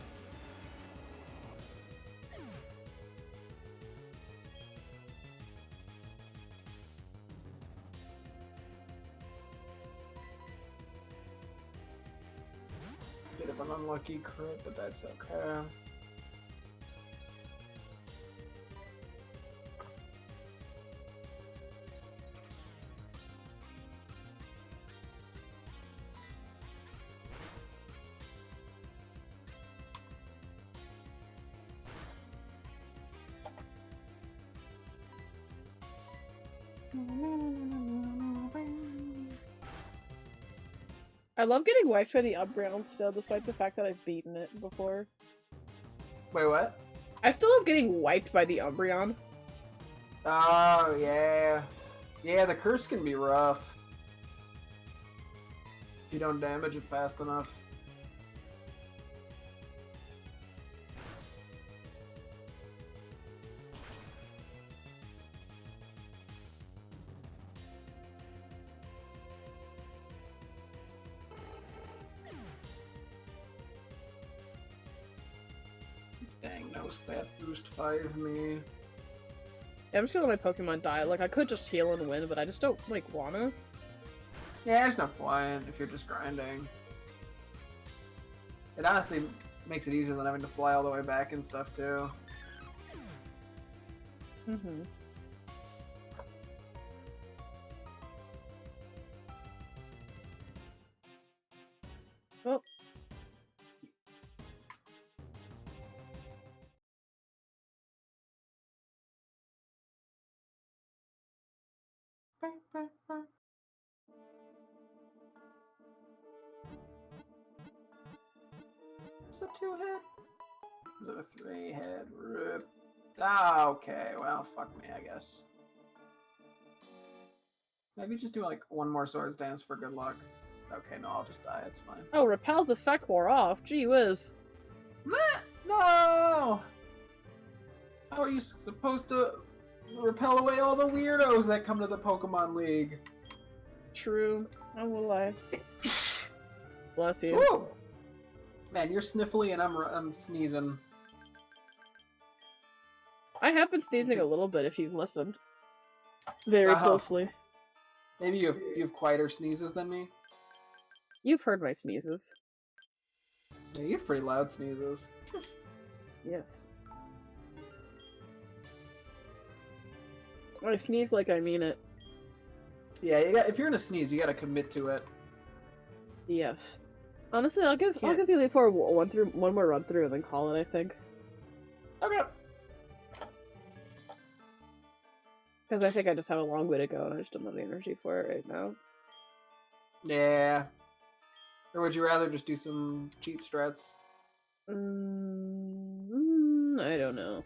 Bit of an unlucky crit, but that's okay. I love getting wiped by the Umbreon still, despite the fact that I've beaten it before. Wait, what? I still love getting wiped by the Umbreon. Oh, yeah. Yeah, the curse can be rough. If you don't damage it fast enough. Dang, no stat boost 5 me. Yeah, I'm just gonna let my Pokemon die. Like, I could just heal and win, but I just don't, like, wanna. Yeah, there's no point if you're just grinding. It honestly makes it easier than having to fly all the way back and stuff, too. Mm-hmm. Is it a 2-head? Is it a 3-head? Rip. Ah, okay. Well, fuck me, I guess. Maybe just do like one more swords dance for good luck. Okay, no, I'll just die. It's fine. Oh, Repel's effect wore off. Gee whiz. No! How are you supposed to repel away all the weirdos that come to the Pokemon League? True. How will I? Bless you. Woo! Man, you're sniffly and I'm sneezing. I have been sneezing a little bit if you've listened very closely. Maybe you have quieter sneezes than me? You've heard my sneezes. Yeah, you have pretty loud sneezes. Yes. I sneeze like I mean it. Yeah, if you're gonna sneeze, you gotta commit to it. Yes. Honestly, I'll give the Elite Four one more run through and then call it, I think. Okay. Because I think I just have a long way to go and I just don't have the energy for it right now. Yeah. Or would you rather just do some cheat strats? I don't know.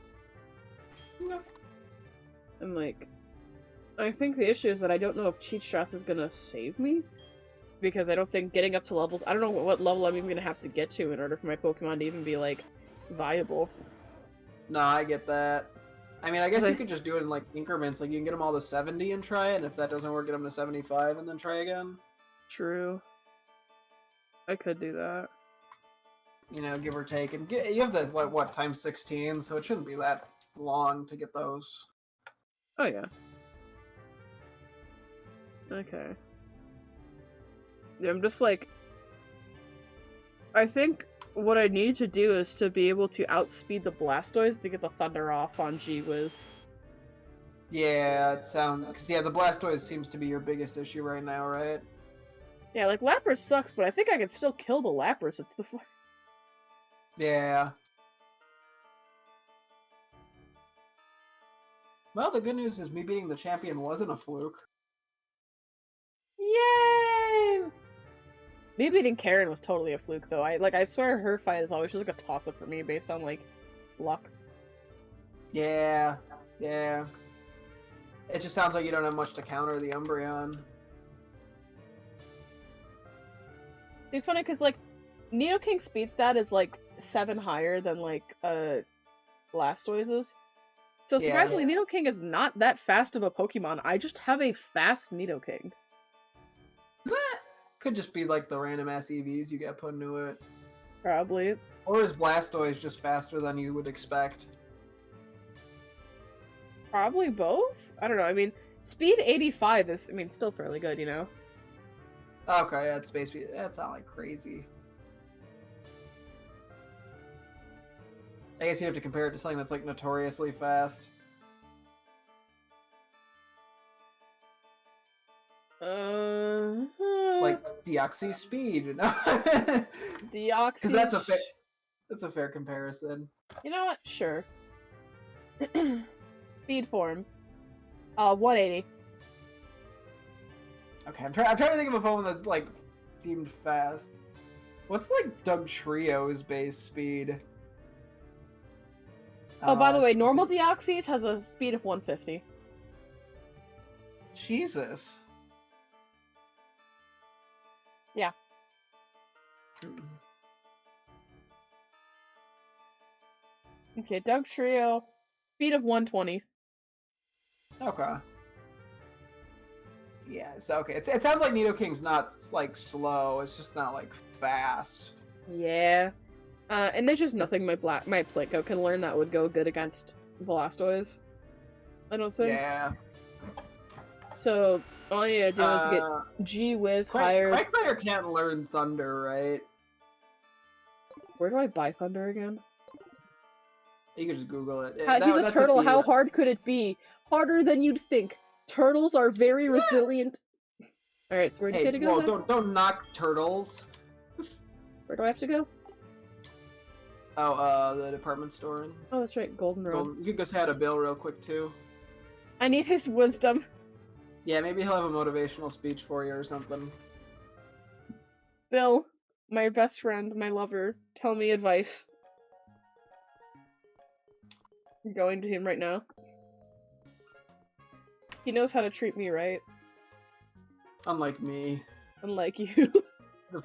No. I'm like, I think the issue is that I don't know if cheat strats is gonna save me. Because I don't think getting up to levels, I don't know what level I'm even gonna have to get to in order for my Pokemon to even be, like, viable. No, I get that. I mean, I guess you could just do it in, like, increments. Like, you can get them all to 70 and try it, and if that doesn't work, get them to 75 and then try again. True. I could do that. You know, give or take. And you have the, like, what, times 16, so it shouldn't be that long to get those. Oh, yeah. Okay. I'm just like, I think what I need to do is to be able to outspeed the Blastoise to get the Thunder off on G-Wiz. Yeah, it sounds, because yeah, the Blastoise seems to be your biggest issue right now, right? Yeah, like Lapras sucks, but I think I can still kill the Lapras. It's the Yeah. Well, the good news is me beating the champion wasn't a fluke. Yay! Me beating Karen was totally a fluke, though. I swear her fight is always just like a toss-up for me based on, like, luck. Yeah, yeah. It just sounds like you don't have much to counter the Umbreon. It's funny, because, like, Nidoking's speed stat is, like, 7 higher than, like, Blastoise's. So, surprisingly, Nidoking is not that fast of a Pokemon. I just have a fast Nidoking. Could just be like the random ass EVs you get put into it. Probably. Or is Blastoise just faster than you would expect? Probably both? I don't know, I mean, speed 85 is, I mean, still fairly good, you know? Okay, yeah, it's space speed. That's not like crazy. I guess you have to compare it to something that's like notoriously fast. Like Deoxys speed. Deoxys. Because that's a fair comparison. You know what? Sure. Speed form. 180. Okay, I'm trying to think of a Pokemon that's like deemed fast. What's like Doug Trio's base speed? Oh, by the way, normal Deoxys has a speed of 150. Jesus. Yeah. Okay, Doug Trio, speed of 120. Okay. Yeah, so okay. It sounds like Nidoking's not like slow, it's just not like fast. Yeah. And there's just nothing my Plinko can learn that would go good against Blastoise. I don't think. Yeah. So all you gotta do is get G-Wiz higher. Quagsire can't learn Thunder, right? Where do I buy Thunder again? You can just Google it. He's a turtle. How hard could it be? Harder than you'd think. Turtles are very resilient. All right, so where do you say to go? Well, don't knock turtles. Where do I have to go? Oh, the department store. Oh, that's right, Golden Road. You can go say hi to Bill real quick too. I need his wisdom. Yeah, maybe he'll have a motivational speech for you or something. Bill, my best friend, my lover, tell me advice. I'm going to him right now. He knows how to treat me right. Unlike me. Unlike you. The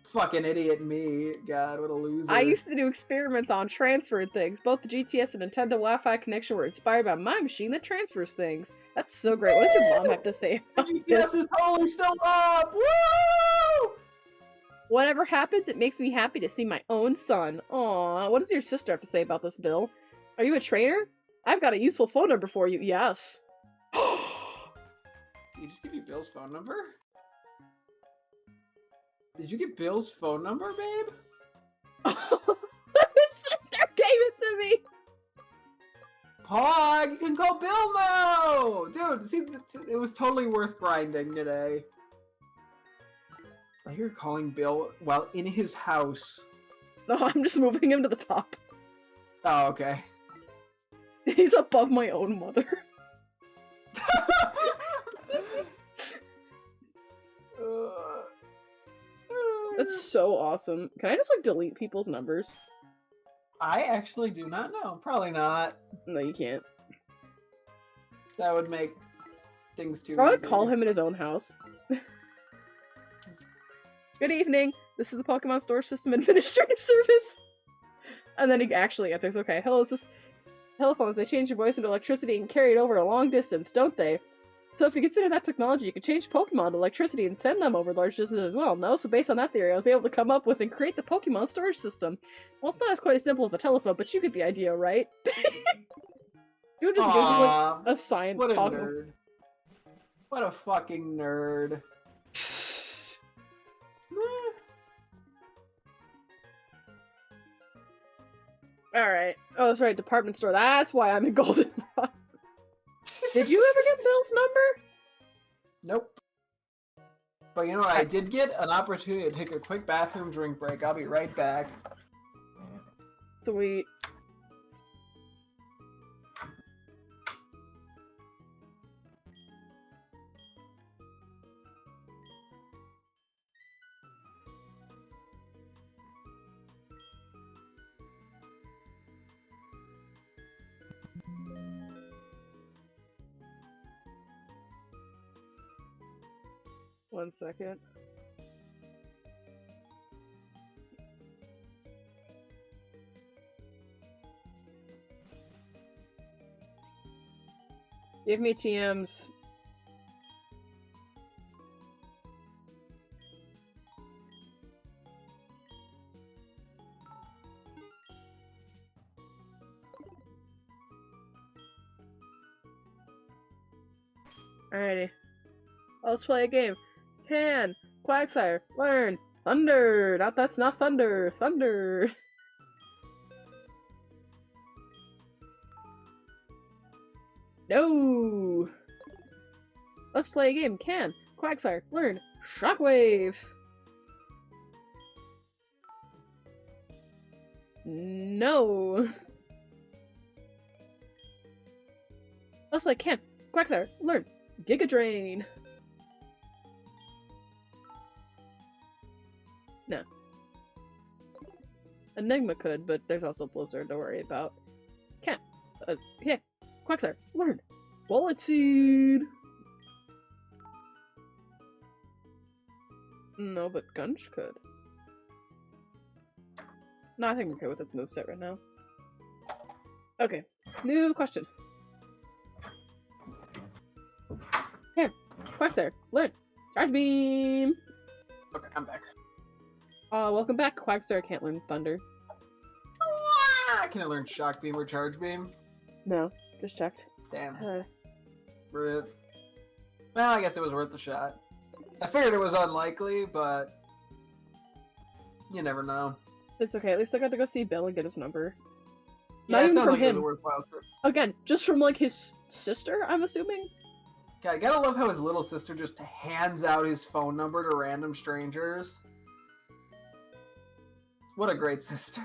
fucking idiot me. God, what a loser. I used to do experiments on transferred things. Both the GTS and Nintendo Wi-Fi connection were inspired by my machine that transfers things. That's so great. What does your mom have to say The about GTS this? is totally still up! Woo! Whatever happens, it makes me happy to see my own son. Aww, what does your sister have to say about this, Bill? Are you a trainer? I've got a useful phone number for you. Yes. Did you just give me Bill's phone number? Did you get Bill's phone number, babe? His sister gave it to me! Pog, you can call Bill now! Dude, see, it was totally worth grinding today. I hear calling Bill while in his house. No, I'm just moving him to the top. Oh, okay. He's above my own mother. That's so awesome. Can I just, like, delete people's numbers? I actually do not know. Probably not. No, you can't. That would make things too I want easy. to call him in his own house. Good evening. This is the Pokemon Store System Administrative Service. And then he actually answers, okay, hello, is this telephones? They change your voice into electricity and carry it over a long distance, don't they? So if you consider that technology, you can change Pokemon to electricity and send them over large distances as well. No? So based on that theory, I was able to come up with and create the Pokemon storage system. Well, it's not as quite as simple as a telephone, but you get the idea, right? You just give him like a science what a talk. nerd. What a fucking nerd. Alright. Oh, that's right, department store. That's why I'm in Goldenrod. Did you ever get Bill's number? Nope. But you know what? I did get an opportunity to take a quick bathroom drink break. I'll be right back. Sweet. One second. Give me TMs. Alrighty. Let's play a game. Can Quagsire learn Thunder? That's not Thunder. Thunder. No. Let's play a game. Can Quagsire learn Shockwave? No. Let's play Can Quagsire learn Giga Drain? No. Enigma could, but there's also Blizzard to worry about. Can't. Yeah. Quagsire, learn Bullet Seed! No, but Gunch could. No, I think I'm okay with its moveset right now. Okay. New question. Here. Quagsire, learn Charge Beam! Okay, I'm back. Welcome back. Quagsire can't learn Thunder. Can I learn Shock Beam or Charge Beam? No, just checked. Damn. Rip. Well, I guess it was worth the shot. I figured it was unlikely, but you never know. It's okay. At least I got to go see Bill and get his number. Yeah, Not it even sounds from like it was him. a worthwhile trip. Again, just from like his sister, I'm assuming. God, I gotta love how his little sister just hands out his phone number to random strangers. What a great sister.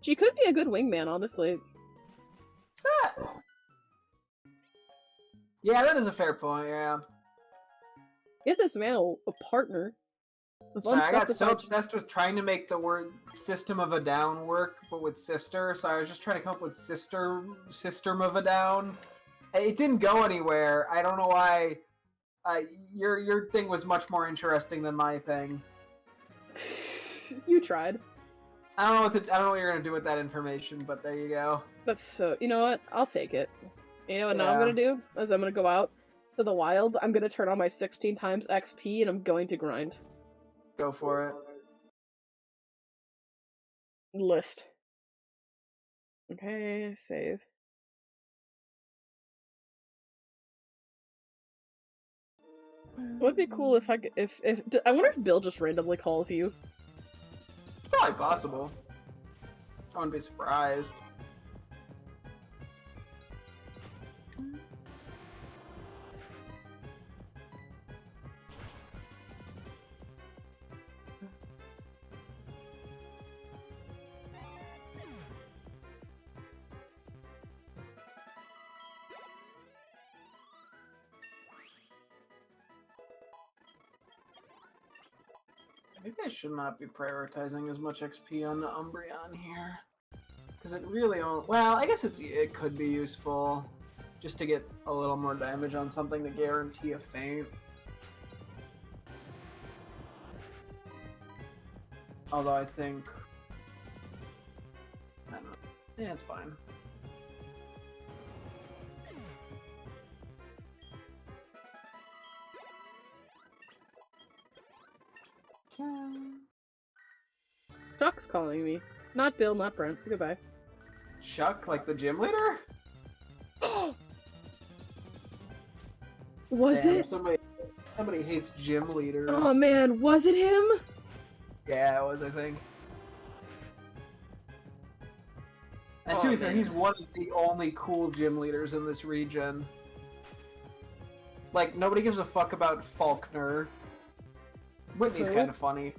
She could be a good wingman, honestly. What's that? Yeah, that is a fair point, yeah. Get this man a partner. With Sorry, I got so unspecified... obsessed with trying to make the word System of a Down work, but with sister, so I was just trying to come up with System of a Down. It didn't go anywhere. I don't know why. Your thing was much more interesting than my thing. You tried. I don't know what you're gonna do with that information, but there you go. That's so... You know what? I'll take it. You know what now I'm Yeah. gonna do? Is I'm gonna go out to the wild, I'm gonna turn on my 16 times XP, and I'm going to grind. Go for it. List. Okay, save. It would be cool if I wonder if Bill just randomly calls you. It's probably possible. I wouldn't be surprised. Maybe I should not be prioritizing as much XP on the Umbreon here. Because it really don't... Well, I guess it could be useful. Just to get a little more damage on something to guarantee a feint. Although I think... I don't know. Yeah, it's fine. Chuck's calling me. Not Bill, not Brent. Goodbye. Chuck, like the gym leader? Was Damn, it? somebody hates gym leaders. Oh man, was it him? Yeah, it was, I think. And to Oh, be fair, man. he's one of the only cool gym leaders in this region. Like, nobody gives a fuck about Faulkner. Whitney's Who? kind of funny.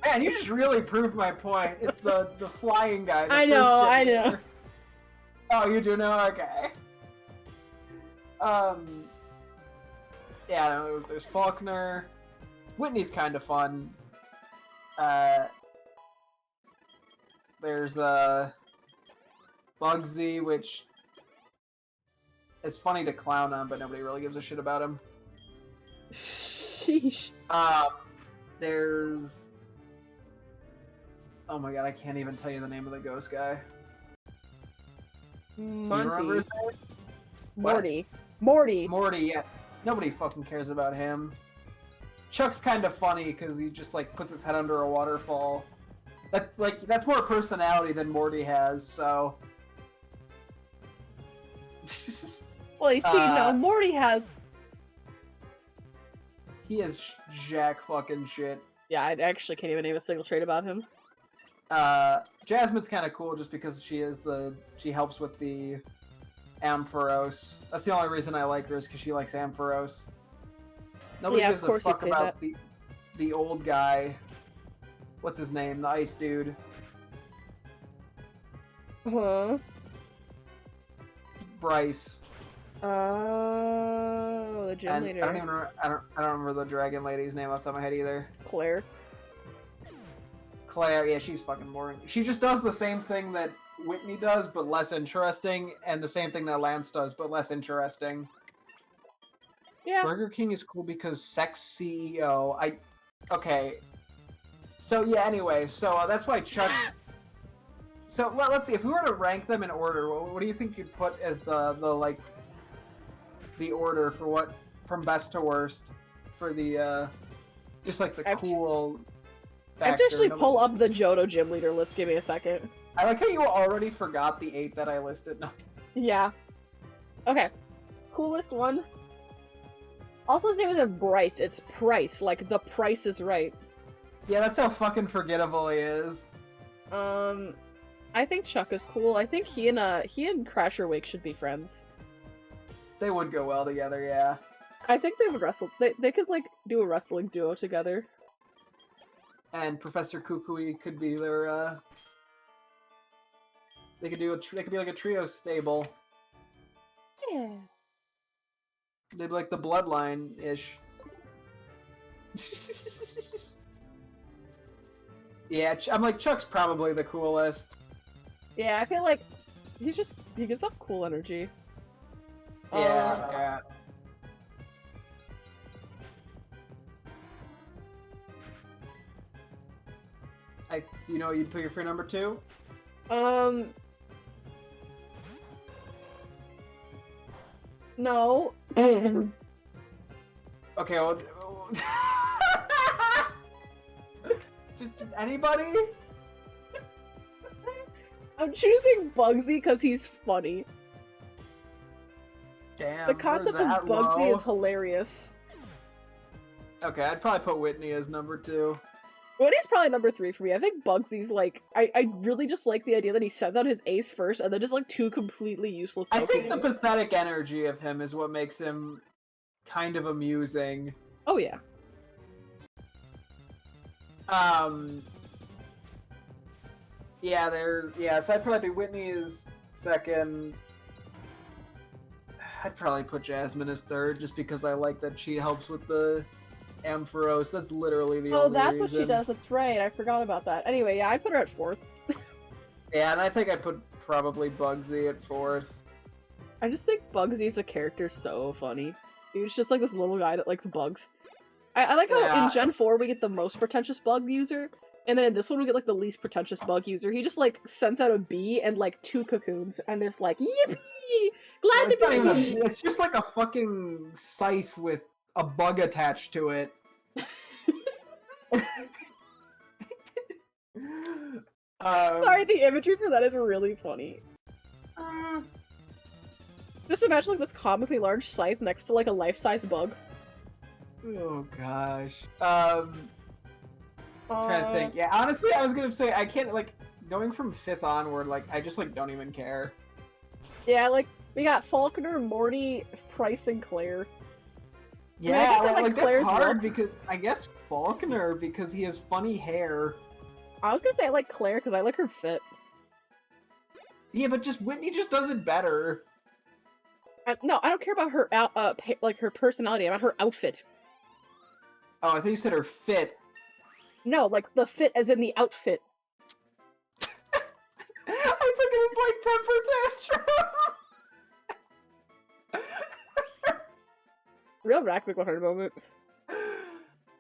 Man, you just really proved my point. It's the flying guy. I know, I know. Oh, you do know? Okay. Yeah, there's Faulkner. Whitney's kind of fun. There's Bugsy, which is funny to clown on, but nobody really gives a shit about him. Sheesh. There's... Oh my god, I can't even tell you the name of the ghost guy. Do you remember Monty. his name? Morty. Morty. Morty, yeah. Nobody fucking cares about him. Chuck's kind of funny because he just like puts his head under a waterfall. That's more personality than Morty has, so... Well, you see, no, Morty has... He is jack fucking shit. Yeah, I actually can't even name a single trait about him. Jasmine's kind of cool just because she helps with the Ampharos. That's the only reason I like her is because she likes Ampharos. Nobody Yeah, gives of a course fuck you'd say about the old guy. What's his name? The ice dude. Huh? Bryce. Oh, the gym And leader. I don't remember the dragon lady's name off the top of my head either. Claire. Claire, yeah, she's fucking boring. She just does the same thing that Whitney does, but less interesting, and the same thing that Lance does, but less interesting. Yeah. Burger King is cool because sex CEO. Okay. So yeah. Anyway, so that's why Chuck. So let's see. If we were to rank them in order, what do you think you'd put as the order for what from best to worst for the just like the cool. I have to actually pull up the Johto gym leader list. Give me a second. I like how you already forgot the 8 that I listed. No. Yeah. Okay. Coolest one. Also, his name isn't Bryce. It's Price. Like the price is right. Yeah, that's how fucking forgettable he is. I think Chuck is cool. I think he and Crasher Wake should be friends. They would go well together, yeah. I think they would wrestle. They could like do a wrestling duo together. And Professor Kukui could be their. They could be like a trio stable. They'd be like the bloodline-ish. Yeah, I'm like, Chuck's probably the coolest. Yeah, I feel like he gives off cool energy. Yeah. Do you know what you'd put your for number 2? No. Okay, well... just anybody? I'm choosing Bugsy because he's funny. Damn, The concept of Bugsy is hilarious. Okay, I'd probably put Whitney as number 2. Whitney's probably number 3 for me. I think Bugsy's like, I really just like the idea that he sends out his ace first and then just like 2 completely useless Pokemon. I think the pathetic energy of him is what makes him kind of amusing. Oh yeah. Yeah, so I'd probably do Whitney as second. I'd probably put Jasmine as third, just because I like that she helps with the Ampharos. That's literally the only that's reason. what she does. That's right. I forgot about that. Anyway, yeah, I put her at 4th. Yeah, and I think I'd put probably Bugsy at 4th. I just think Bugsy's a character so funny. He's just like this little guy that likes bugs. I like how in Gen 4 we get the most pretentious bug user, and then in this one we get like the least pretentious bug user. He just like sends out a bee and like 2 cocoons, and it's like, yippee! Glad to be here! It's just like a fucking scythe with a bug attached to it. Sorry, the imagery for that is really funny. Just imagine like this comically large scythe next to like a life-size bug. Oh gosh. Trying to think. Yeah, honestly, I was gonna say I can't like going from 5th onward. Like I just like don't even care. Yeah, like we got Falconer, Morty, Price, and Claire. Yeah, I like that's hard because I guess Falconer because he has funny hair. I was gonna say I like Claire because I like her fit. Yeah, but just Whitney just does it better. No, I don't care about her like her personality. I about her outfit. Oh, I think you said her fit. No, like the fit as in the outfit. I took it as like temper tantrum. Real Rackwick 100 moment.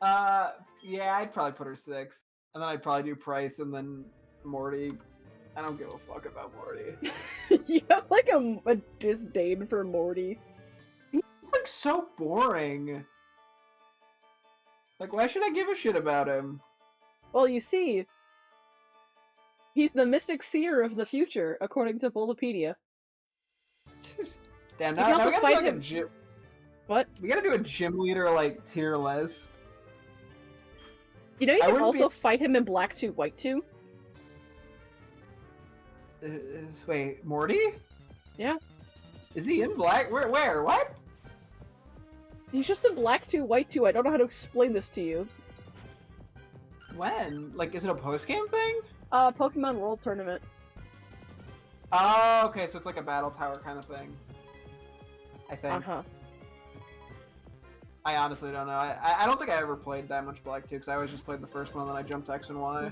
Yeah, I'd probably put her 6th, and then I'd probably do Price, and then Morty. I don't give a fuck about Morty. You have like a disdain for Morty. He's like so boring. Like, why should I give a shit about him? Well, you see, he's the mystic seer of the future, according to Bulbapedia. Damn, now we gotta do like a gym. What? We gotta do a gym leader like tier list. You know you can also fight him in Black 2, White 2? Wait, Morty? Yeah. Is he in Black? Where? What? He's just in Black 2, White 2. I don't know how to explain this to you. When? Like, is it a post-game thing? Pokemon World Tournament. Oh, okay, so it's like a battle tower kind of thing. I think. Uh-huh. I honestly don't know. I don't think I ever played that much Black 2, because I always just played the first one, and then I jumped X and Y.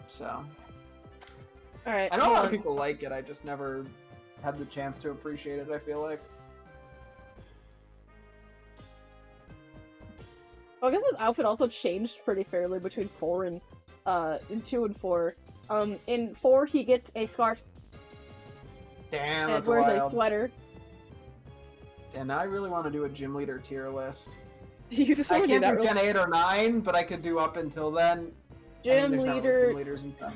So. Alright. I know a lot of people like it, I just never had the chance to appreciate it, I feel like. Well, I guess his outfit also changed pretty fairly between 4 and, in 2 and 4. In 4, he gets a scarf. Damn, and wears a sweater. And now I really want to do a gym leader tier list. You just want I to do can't that do Gen 8 or 9, but I could do up until then. Gym leader. Gym leaders and stuff.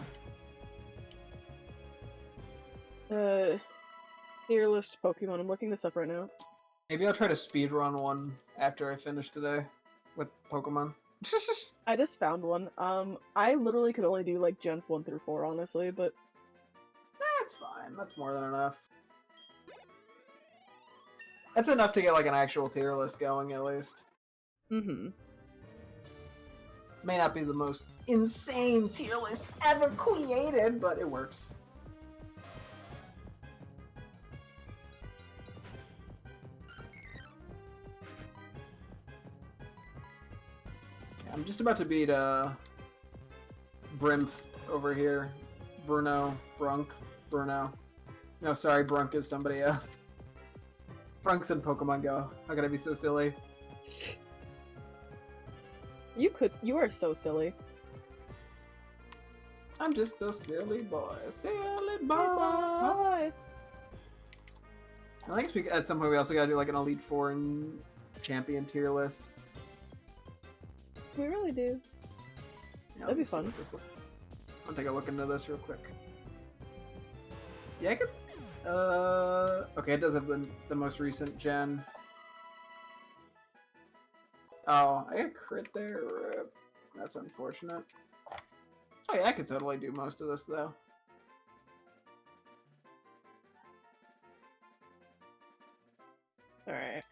Tier list Pokemon. I'm looking this up right now. Maybe I'll try to speedrun one after I finish today with Pokemon. I just found one. I literally could only do like Gens 1 through 4, honestly, but that's fine. That's more than enough. That's enough to get like an actual tier list going, at least. Mm-hmm. May not be the most insane tier list ever created, but it works. I'm just about to beat Brimf over here. Brunk. No, sorry, Brunk is somebody else. Brunk's in Pokemon Go. How could I be so silly? You are so silly. I'm just a silly boy. Silly boy. Bye. I think at some point we also gotta do like an Elite Four and champion tier list. We really do. Yeah, That'd be fun. I'll take a look into this real quick. Yeah, I could. Okay, it does have the most recent gen. Oh, I got crit there. Rip. That's unfortunate. Oh yeah, I could totally do most of this though. All right.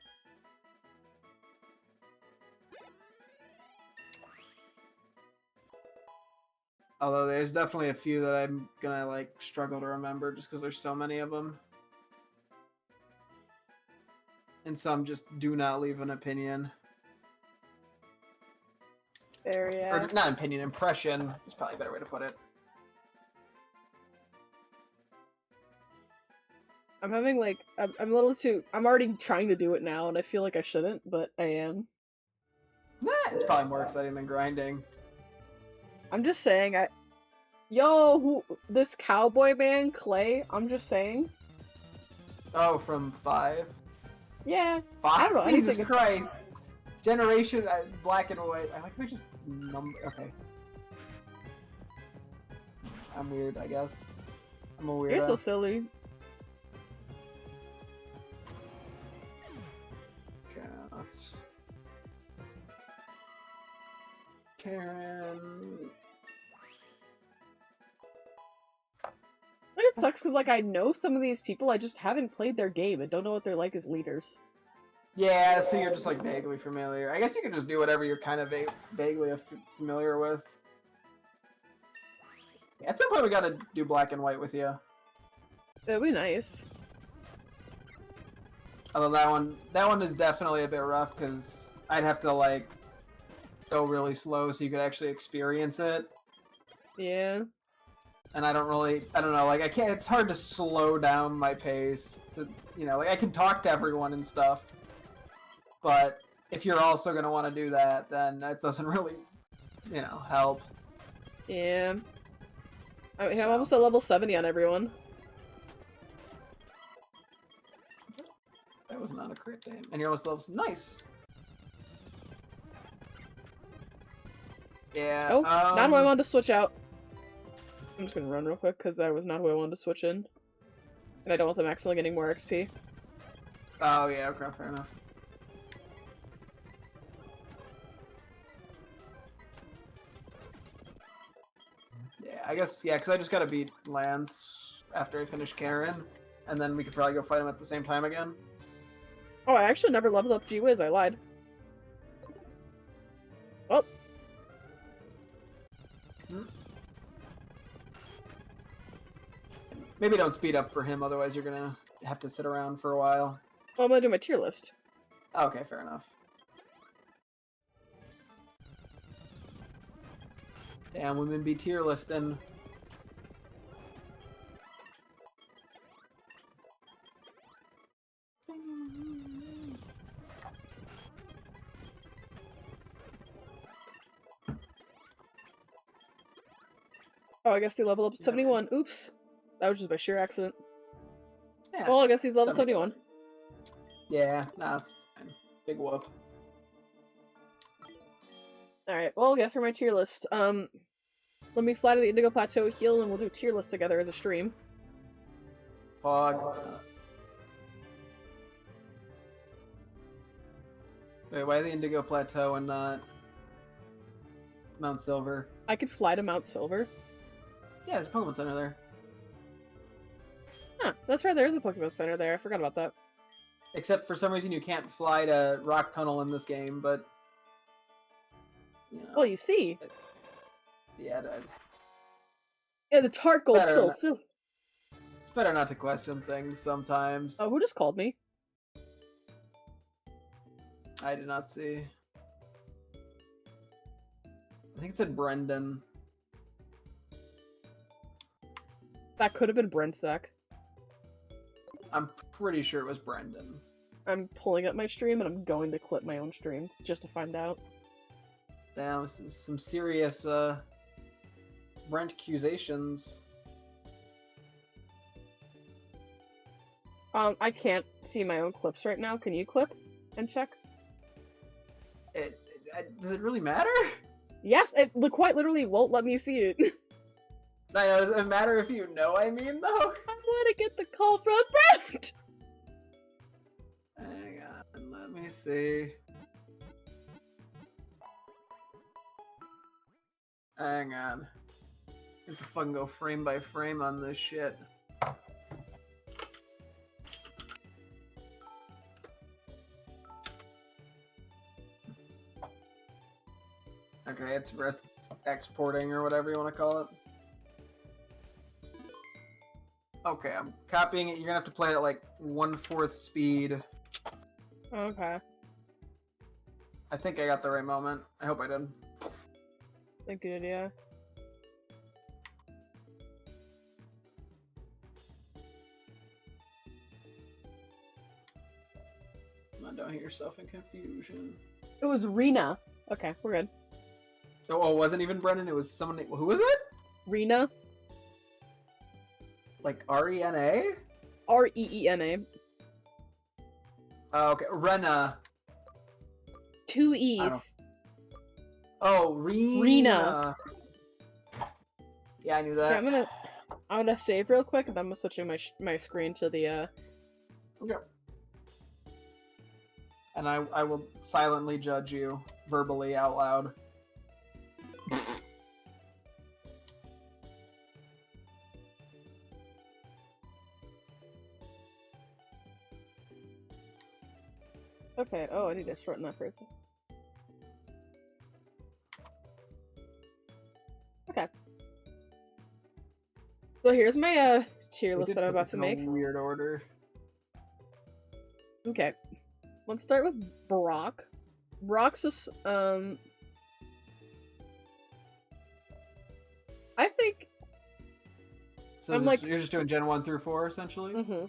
Although there's definitely a few that I'm gonna like struggle to remember just because there's so many of them. And some just do not leave an opinion. There, yeah. Or not opinion, impression is probably a better way to put it. I'm having like I'm a little too. I'm already trying to do it now, and I feel like I shouldn't, but I am. Nah, it's probably more exciting than grinding. I'm just saying. This cowboy man Clay? I'm just saying. Oh, from 5? Yeah. 5? I don't know. Jesus Christ. Generation black and white. I like if I just number. Okay. I'm weird, I guess. I'm a weirdo. You're so silly. Okay, let's. Karen. Like, it sucks because like I know some of these people, I just haven't played their game and don't know what they're like as leaders. Yeah, so you're just like vaguely familiar. I guess you can just do whatever you're kind of vaguely familiar with. Yeah, at some point we gotta do black and white with you. That'd be nice. Although that one is definitely a bit rough because I'd have to like go really slow so you could actually experience it. Yeah. And I don't know, like I can't. It's hard to slow down my pace to, like I can talk to everyone and stuff. But if you're also going to want to do that, then that doesn't really, help. Yeah. I mean, I'm almost at level 70 on everyone. That was not a crit, damn. And you're almost level... Nice! Yeah, Oh, not who I wanted to switch out. I'm just going to run real quick, because that was not who I wanted to switch in. And I don't want them accidentally getting more XP. Oh, yeah, okay, fair enough. I guess, yeah, because I just gotta beat Lance after I finish Karen, and then we could probably go fight him at the same time again. Oh, I actually never leveled up G-Wiz, I lied. Oh. Maybe don't speed up for him, otherwise you're gonna have to sit around for a while. Well, I'm gonna do my tier list. Okay, fair enough. Damn, women be tier listing. Oh, I guess he leveled up to 71. Oops. That was just by sheer accident. Yeah, well, I guess he's level 71. Yeah, that's fine. Big whoop. Alright, well, I guess for my tier list, let me fly to the Indigo Plateau, heal, and we'll do tier list together as a stream. Pog. Wait, why the Indigo Plateau and not Mount Silver? I could fly to Mount Silver. Yeah, there's a Pokemon Center there. Huh, that's right, there is a Pokemon Center there, I forgot about that. Except for some reason you can't fly to Rock Tunnel in this game, but... Well, you see. Yeah, Yeah, it's HeartGold still silly. It's better not to question things sometimes. Oh, who just called me? I did not see. think it said Brendan. That could have been Brensek. I'm pretty sure it was Brendan. I'm pulling up my stream and I'm going to clip my own stream just to find out. Damn, this is some serious Brent accusations. I can't see my own clips right now. Can you clip and check? Does it really matter? Yes, it quite literally won't let me see it. I know, does it matter if you know I mean, though? I want to get the call from Brent! Hang on, let me see. Hang on. I have to fucking go frame by frame on this shit. Okay, it's exporting or whatever you want to call it. Okay, I'm copying it. You're gonna have to play it at like 1/4 speed. Okay. I think I got the right moment. I hope I did. A good idea. Come on, don't hit yourself in confusion. It was Rena. Okay, we're good. Oh, it wasn't even Brendan. It was someone. Who was it? Rena. Like R-E-N-A? R-E-E-N-A. Oh, okay, Rena. 2 E's. Oh, Rena. Rena. Yeah, I knew that. Okay, I'm gonna save real quick, and then I'm switching my screen to the Okay. And I will silently judge you verbally out loud. Okay, oh, I need to shorten that person. Okay. So here's my tier list that I'm about to make. Weird order. Okay. Let's start with Brock. Brock's just, I think... So you're just doing Gen 1 through 4, essentially? Mm-hmm.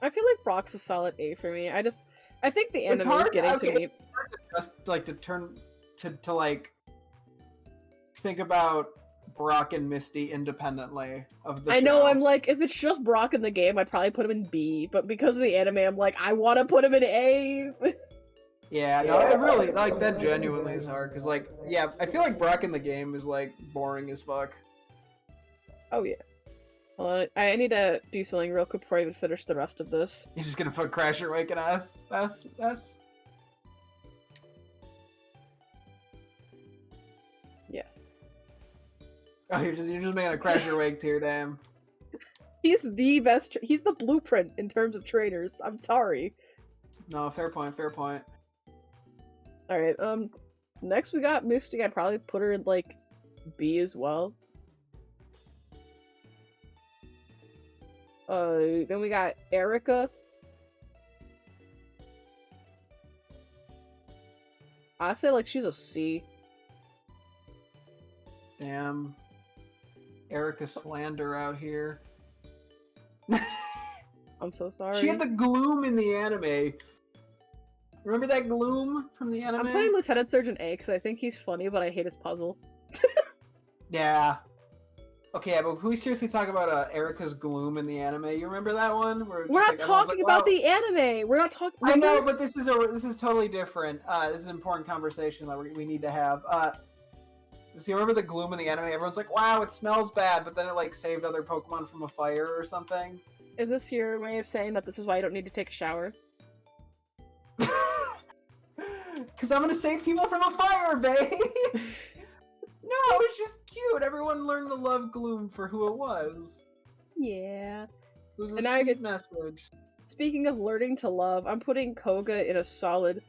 I feel like Brock's a solid A for me. I think the anime is getting to me. It's hard to just, like, to turn... to like... think about Brock and Misty independently of the show. I know, I'm like, if it's just Brock in the game, I'd probably put him in B, but because of the anime, I'm like, I want to put him in A! Yeah, no, it really, like, that genuinely is hard, because, like, yeah, I feel like Brock in the game is, like, boring as fuck. Oh, yeah. Well, I need to do something real quick before I even finish the rest of this. You're just gonna put Crasher Wake in S? Yes. Oh, you're just making a Crasher Wake tier, damn. He's the best, he's the blueprint in terms of trainers. I'm sorry. No, fair point, fair point. Alright, next we got Misty. I'd probably put her in, like, B as well. Then we got Erica. I say, like, she's a C. Damn. Erica slander out here. I'm so sorry. She had the gloom in the anime. Remember that gloom from the anime? I'm putting Lieutenant Surgeon A because I think he's funny, but I hate his puzzle. Yeah. Okay, yeah, but can we seriously talk about Erica's gloom in the anime? You remember that one? We're not talking about the anime. We're not talking. I know, but this is totally different. This is an important conversation that we need to have. So you remember the gloom in the anime? Everyone's like, "Wow, it smells bad," but then it like saved other Pokemon from a fire or something. Is this your way of saying that this is why I don't need to take a shower? Because I'm gonna save people from a fire, babe. No, it's just cute. Everyone learned to love Gloom for who it was. Yeah. It was a sweet message. Speaking of learning to love, I'm putting Koga in a solid.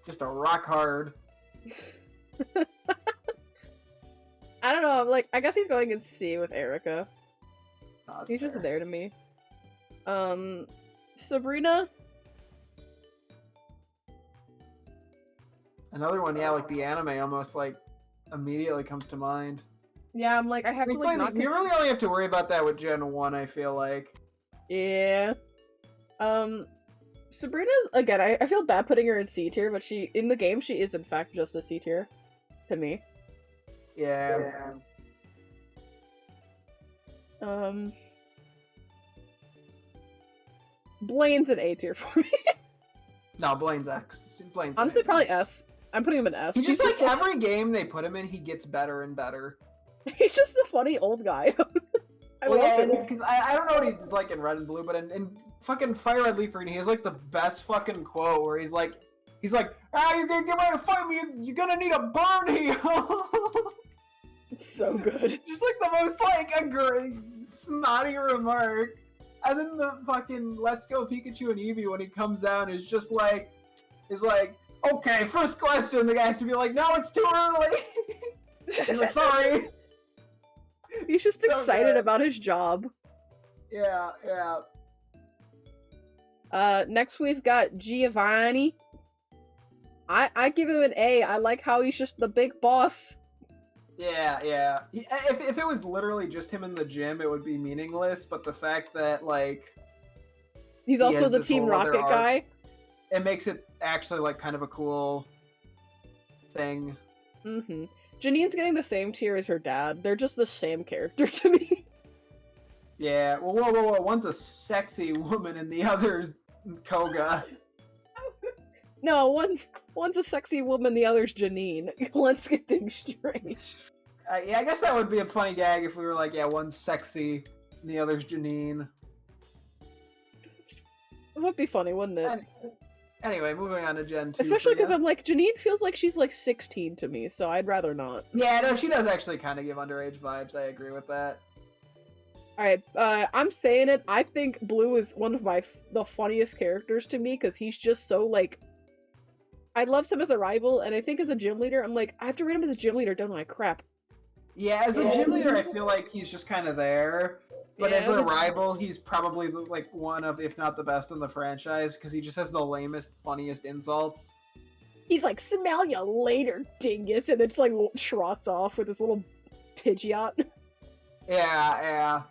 Just a rock hard. I don't know. Like, I guess he's going in C with Erica. Oh, he's fair. just there to me. Sabrina. Another one, yeah, like the anime almost like immediately comes to mind. Yeah, I'm like, I have to like not. You really only have to worry about that with Gen 1, I feel like. Yeah. Sabrina's again. I feel bad putting her in C tier, but she in the game she is in fact just a C tier, to me. Yeah. Blaine's an A tier for me. No, Blaine's X. Blaine's Honestly, amazing. probably S. I'm putting him in S. He just like every game they put him in, he gets better and better. He's just a funny old guy. I love it. Because I don't know what he's like in Red and Blue, but in fucking Fire Red Leaf Green, he has like the best fucking quote where he's like, you're gonna get ready to fight me, you're gonna need a burn heal. It's so good. Just like the most like snotty remark. And then the fucking Let's Go Pikachu and Eevee when he comes down is just like, okay, first question, the guy has to be like, no, it's too early. He's like, sorry. He's just so excited about his job. Yeah. Next we've got Giovanni. I give him an A. I like how he's just the big boss. Yeah. If it was literally just him in the gym, it would be meaningless. But the fact that like he's also the Team Rocket guy, it makes it actually like kind of a cool thing. Mm-hmm. Janine's getting the same tier as her dad. They're just the same character to me. Yeah. Well, whoa. One's a sexy woman and the other's Koga. No, one's a sexy woman, the other's Janine. Let's get things straight. Yeah, I guess that would be a funny gag if we were like, yeah, one's sexy and the other's Janine. It would be funny, wouldn't it? Anyway, moving on to Gen 2. Especially because I'm like, Janine feels like she's like 16 to me, so I'd rather not. Yeah, no, she does actually kind of give underage vibes. I agree with that. Alright, I'm saying it. I think Blue is one of the funniest characters to me because he's just so like. I loved him as a rival, and I think as a gym leader, I'm like, I have to read him as a gym leader, don't I? Crap. Yeah, as a gym leader, I feel like he's just kind of there. But as a rival, he's probably like one of, if not the best in the franchise, because he just has the lamest, funniest insults. He's like, smell you later, dingus, and it's like trots off with his little Pidgeot. Yeah.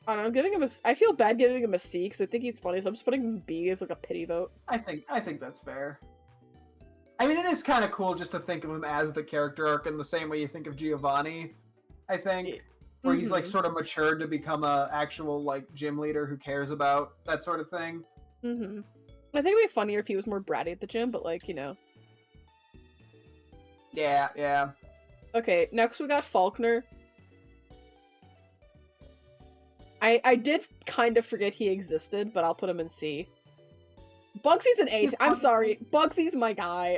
I don't know, I'm giving him I feel bad giving him a C because I think he's funny, so I'm just putting him B as like a pity vote. I think that's fair. I mean, it is kind of cool just to think of him as the character arc in the same way you think of Giovanni, I think. Where he's like sort of matured to become a actual like gym leader who cares about that sort of thing. Mm-hmm. I think it'd be funnier if he was more bratty at the gym, but like, you know. Yeah. Okay, next we got Faulkner. I did kind of forget he existed, but I'll put him in C. Bugsy's an A. I'm sorry. Bugsy's my guy.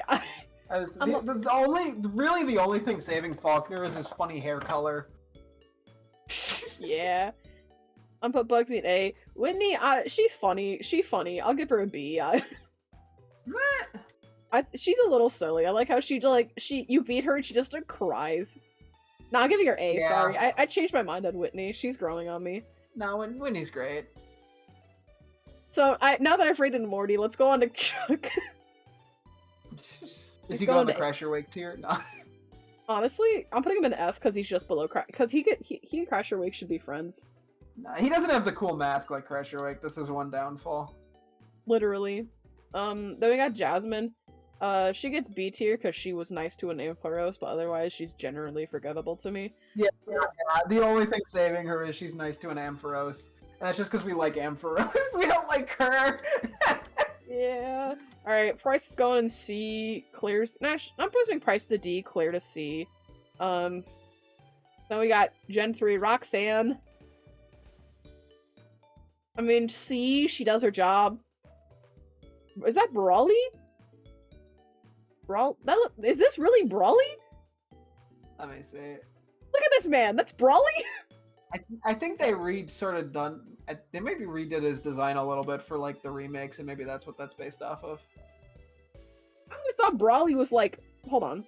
The only thing saving Faulkner is his funny hair color. Yeah. I'm put Bugsy in A. Whitney, she's funny. She's funny. I'll give her a B. She's a little silly. I like how you beat her and she just cries. No, I'm giving her A. Yeah. Sorry, I changed my mind on Whitney. She's growing on me. No, Whitney's great. So now that I've rated Morty, let's go on to Chuck. Is he going to Crasher Wake tier? No. Honestly, I'm putting him in S because he's just below because he and Crasher Wake should be friends. Nah, he doesn't have the cool mask like Crasher Wake. This is one downfall. Literally. Then we got Jasmine. She gets B tier because she was nice to an Ampharos, but otherwise she's generally forgettable to me. Yeah. The only thing saving her is she's nice to an Ampharos. And that's just because we like Ampharos. We don't like her. Yeah. Alright, Price is going C, Claire's... Nah, I'm posting Price to D, Claire to C. Then we got Gen 3, Roxanne. I mean, C, she does her job. Is that Brawly? Is this really Brawly? Let me see. Look at this man, that's Brawly? I think they they maybe redid his design a little bit for like the remakes, and maybe that's what that's based off of. I always thought Brawly was like, hold on.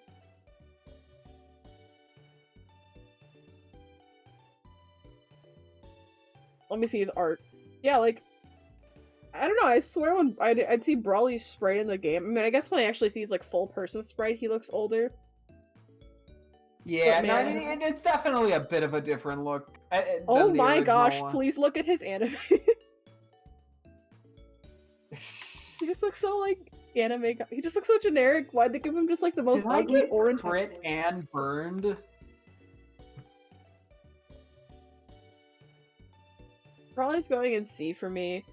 Let me see his art. Yeah, like, I don't know, I swear when I'd see Brawly's sprite in the game, I mean, I guess when I actually see his, like, full person sprite, he looks older. Yeah, But, no, I man. mean, it's definitely a bit of a different look Oh than the my original gosh, one. please look at his anime. He just looks so, like, anime. He just looks so generic. Why'd they give him just, like, the most Did I ugly get orange? crit and burned? Brawly's going in C for me.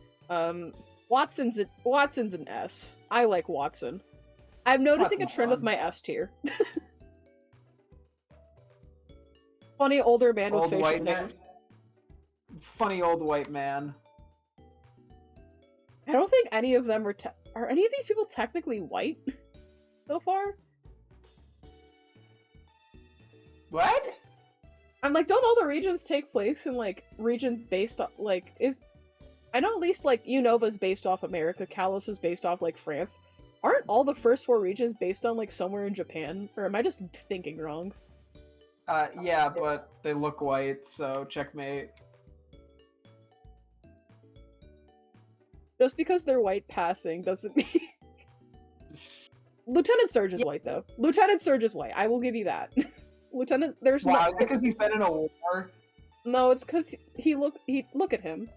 Watson's an S. I like Watson. I'm noticing Watson's a trend with fun. my S tier. Funny older man with Old facial white hair. man. Funny old white man. I don't think any of them are any of these people technically white so far? What? I'm like, don't all the regions take place in, like, regions based off, like, I know at least, like, Unova's based off America, Kalos is based off, like, France. Aren't all the first 4 regions based on, like, somewhere in Japan? Or am I just thinking wrong? Yeah, but they look white, so checkmate. Just because they're white passing doesn't mean... Lieutenant Surge is white, though. Lieutenant Surge is white, I will give you that. Lieutenant, there's Wow, is it because he's been in a war? No, it's because look at him.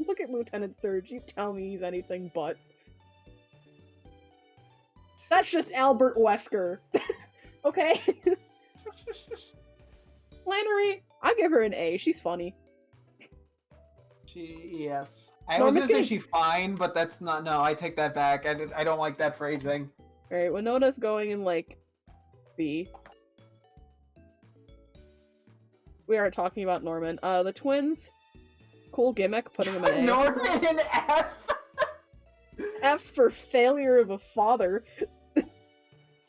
Look at Lieutenant Surge, you tell me he's anything but. That's just Albert Wesker. Okay? Flannery, I give her an A, she's funny. Yes. I was gonna say she's fine, but that's not. No, I take that back. I don't like that phrasing. Alright, Winona's going in, like, B. We are talking about Norman. The twins, cool gimmick, putting him in A. Norman in F! F for failure of a father.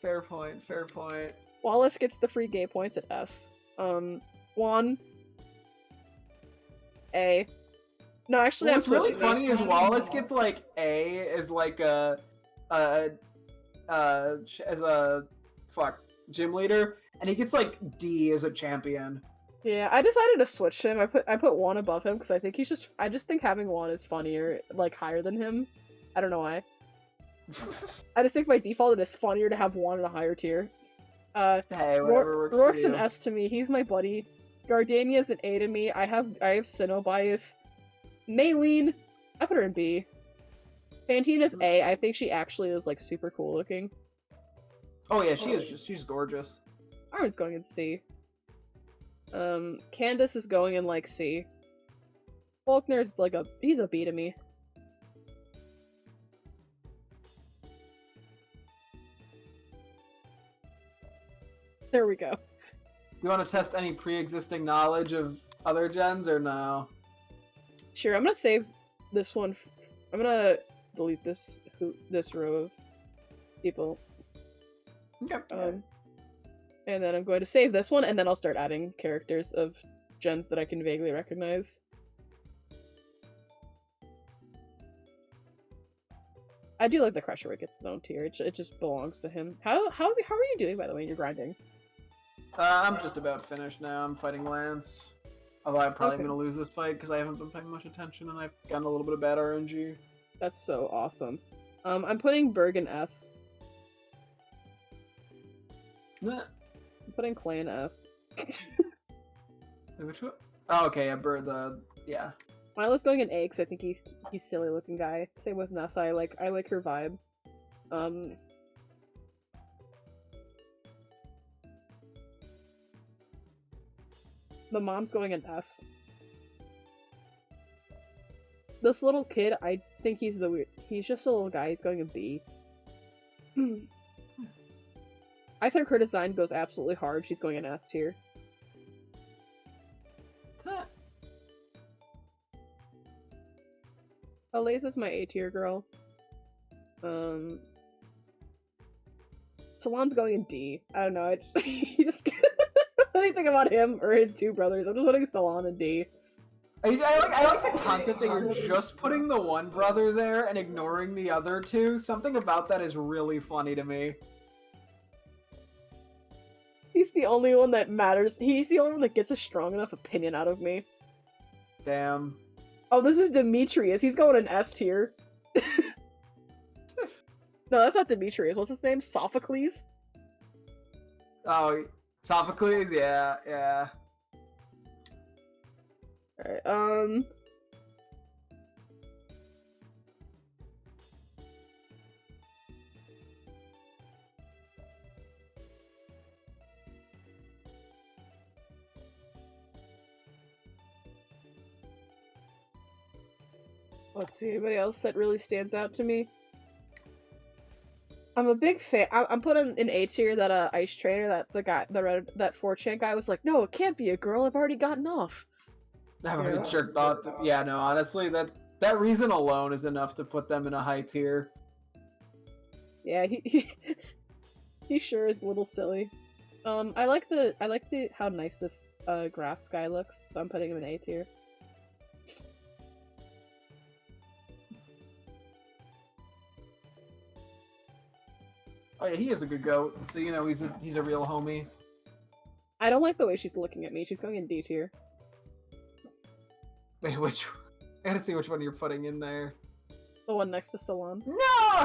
Fair point, fair point. Wallace gets the free gay points at S. Juan, A. No, actually, What's really this. funny is Wallace gets like A as like as a gym leader, and he gets like D as a champion. Yeah, I decided to switch him. I put Juan above him because I think I just think having Juan is funnier, like higher than him. I don't know why. I just think by default it is funnier to have Juan in a higher tier. Hey, whatever works Rourke's for an you. S to me. He's my buddy. Gardenia's an A to me. I have Sinnoh bias. Maylene, I put her in B. Fantina's A. I think she actually is like super cool looking. Oh yeah, she's gorgeous. Armin's going in C. Candace is going in like C. Faulkner's like he's a B to me. There we go. You want to test any pre-existing knowledge of other gens or no? Sure, I'm gonna save this one. I'm gonna delete this row of people. Okay. And then I'm going to save this one, and then I'll start adding characters of gens that I can vaguely recognize. I do like the Crusher where it gets his own tier. It just belongs to him. How are you doing, by the way, in your grinding? I'm just about finished now. I'm fighting Lance. Although I'm probably Okay. going to lose this fight because I haven't been paying much attention and I've gotten a little bit of bad RNG. That's so awesome. I'm putting Berg in S. Nah. I'm putting Clay in S. Wait, which one? Oh, okay, yeah. Milo's going in A because I think he's silly looking guy. Same with Nessa. I like her vibe. The mom's going in S. This little kid, I think he's just a little guy. He's going in B. I think her design goes absolutely hard. She's going in S tier. Aleza's my A tier girl. Salon's going in D. I don't know. He just anything about him or his two brothers. I'm just putting Salon in D. I like the concept that you're just putting the one brother there and ignoring the other two. Something about that is really funny to me. He's the only one that matters. He's the only one that gets a strong enough opinion out of me. Damn. Oh, this is Demetrius. He's going in S tier. No, that's not Demetrius. What's his name? Sophocles? Oh, Sophocles? Yeah, yeah. Alright, let's see, anybody else that really stands out to me? I'm a big fan. I'm putting in A tier that Ice Trainer, that the guy, that 4chan guy was like, no, it can't be a girl. I've already gotten off. I've already jerked off. Yeah, no, honestly, that reason alone is enough to put them in a high tier. Yeah, he sure is a little silly. I like how nice this grass guy looks, so I'm putting him in A tier. Oh yeah, he is a good goat. So you know he's a real homie. I don't like the way she's looking at me. She's going in D tier. Wait, which? I gotta see which one you're putting in there. The one next to Salon. No,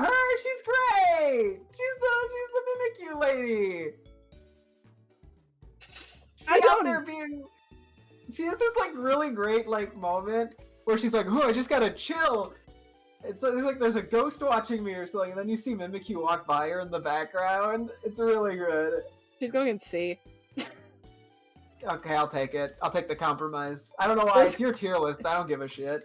her. She's great. She's the Mimikyu lady. She out there being. She has this like really great like moment where she's like, "Oh, I just gotta chill." It's like there's a ghost watching me or something, and then you see Mimikyu walk by her in the background. It's really good. She's going in C. Okay, I'll take it. I'll take the compromise. I don't know why. It's your tier list. I don't give a shit.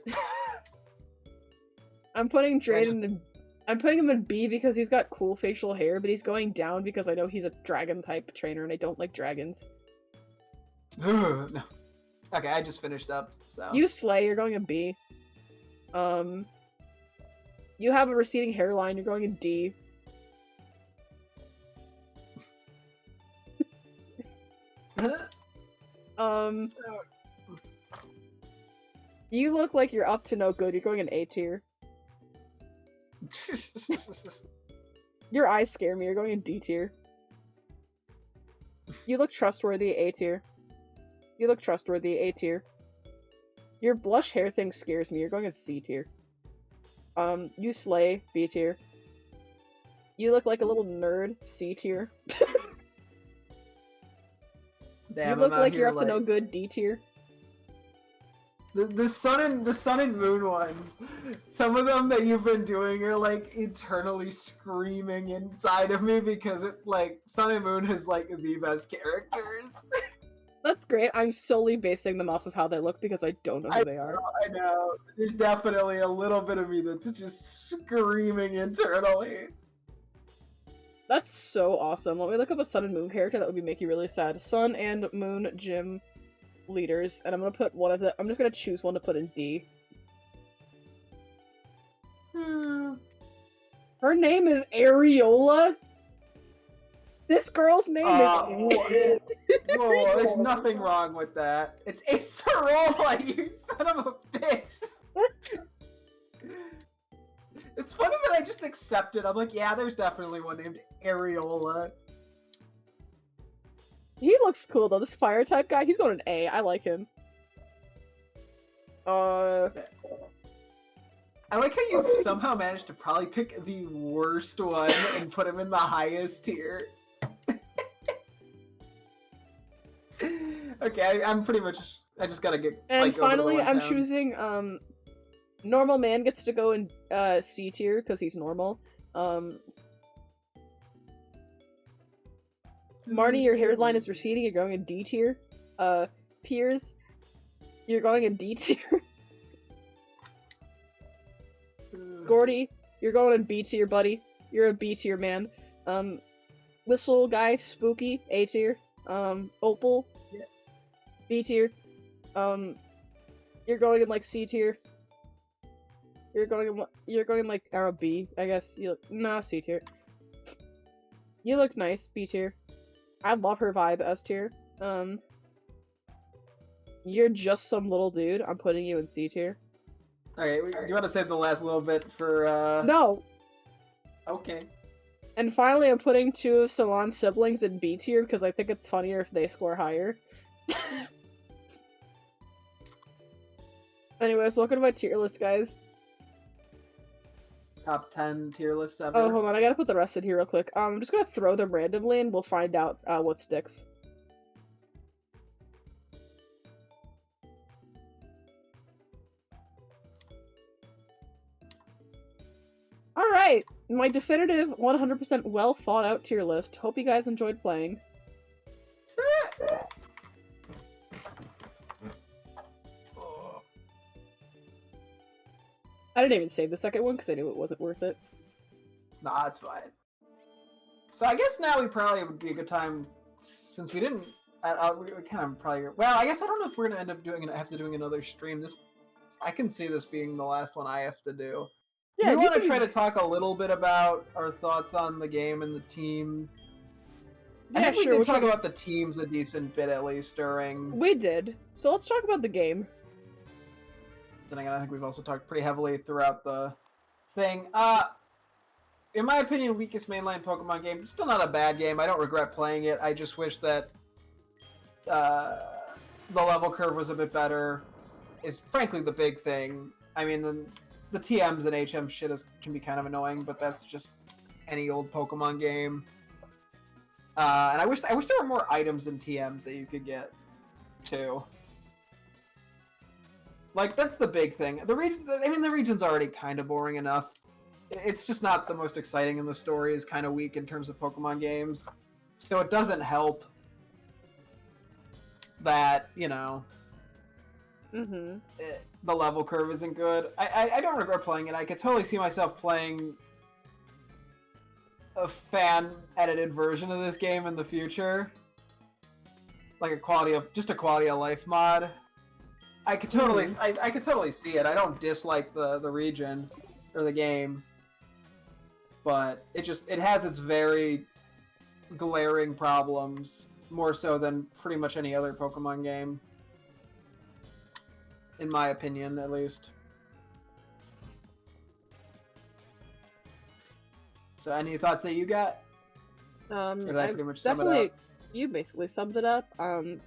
I'm putting Drayden in... I'm putting him in B because he's got cool facial hair, but he's going down because I know he's a dragon-type trainer, and I don't like dragons. No. Okay, I just finished up, so... You slay, you're going in B. You have a receding hairline, you're going in D. You look like you're up to no good, you're going in A tier. Your eyes scare me, you're going in D tier. You look trustworthy, A tier. You look trustworthy, A tier. Your blush hair thing scares me, you're going in C tier. You slay, B tier. You look like a little nerd, C tier. Damn, you look like you're up to no good, D tier. The sun and moon ones, some of them that you've been doing are like eternally screaming inside of me because it like Sun and Moon has like the best characters. That's great. I'm solely basing them off of how they look because I don't know who they are. I know. There's definitely a little bit of me that's just screaming internally. That's so awesome. Let me look up a Sun and Moon character that would make you really sad. Sun and Moon gym leaders, and I'm gonna put one of the. I'm just gonna choose one to put in D. Her name is Areola. This girl's name is. Whoa, there's nothing wrong with that. It's Acerola, you son of a bitch. It's funny that I just accept it. I'm like, yeah, there's definitely one named Areola. He looks cool though. This fire type guy, he's going an A. I like him. I like how you've somehow managed to probably pick the worst one and put him in the highest tier. Okay, I'm pretty much. I just gotta get. And like, finally, I'm town. choosing. Normal man gets to go in C tier because he's normal. Marnie, your hairline is receding. You're going in D tier. Piers, you're going in D tier. Gordy, you're going in B tier, buddy. You're a B tier man. This little guy, Spooky, A tier. Opal, B tier. You're going in like C tier. You're going in like B, I guess. C tier. You look nice, B tier. I love her vibe, S tier. You're just some little dude. I'm putting you in C tier. Alright, you want to save the last little bit for, No! Okay. And finally, I'm putting two of Salon's siblings in B tier because I think it's funnier if they score higher. Anyways, welcome to my tier list, guys. Top 10 tier lists ever. Oh, hold on, I gotta put the rest in here real quick. I'm just gonna throw them randomly and we'll find out what sticks. Alright, my definitive 100% well thought out tier list. Hope you guys enjoyed playing. I didn't even save the second one because I knew it wasn't worth it. Nah, it's fine. So I guess now we probably would be a good time, since we didn't. We kind of probably. Well, I guess I don't know if we're gonna end up doing another stream. I can see this being the last one I have to do. Yeah, we want to try to talk a little bit about our thoughts on the game and the team. Yeah, I think we did talk about the teams a decent bit, at least, during... We did. So let's talk about the game. Then again, I think we've also talked pretty heavily throughout the thing. In my opinion, weakest mainline Pokemon game. Still not a bad game. I don't regret playing it. I just wish that the level curve was a bit better. Is frankly the big thing. I mean, the TMs and HM shit can be kind of annoying, but that's just any old Pokemon game. And I wish there were more items in TMs that you could get, too. Like, that's the big thing. The region's already kind of boring enough. It's just not the most exciting, and the story is kind of weak in terms of Pokemon games. So it doesn't help that, you know, the level curve isn't good. I don't regret playing it. I could totally see myself playing a fan-edited version of this game in the future. Like a quality of life mod. I could totally I could totally see it. I don't dislike the region or the game. But it has its very glaring problems, more so than pretty much any other Pokemon game. In my opinion, at least. So, any thoughts that you got? Or did I pretty much sum it up? You basically summed it up. I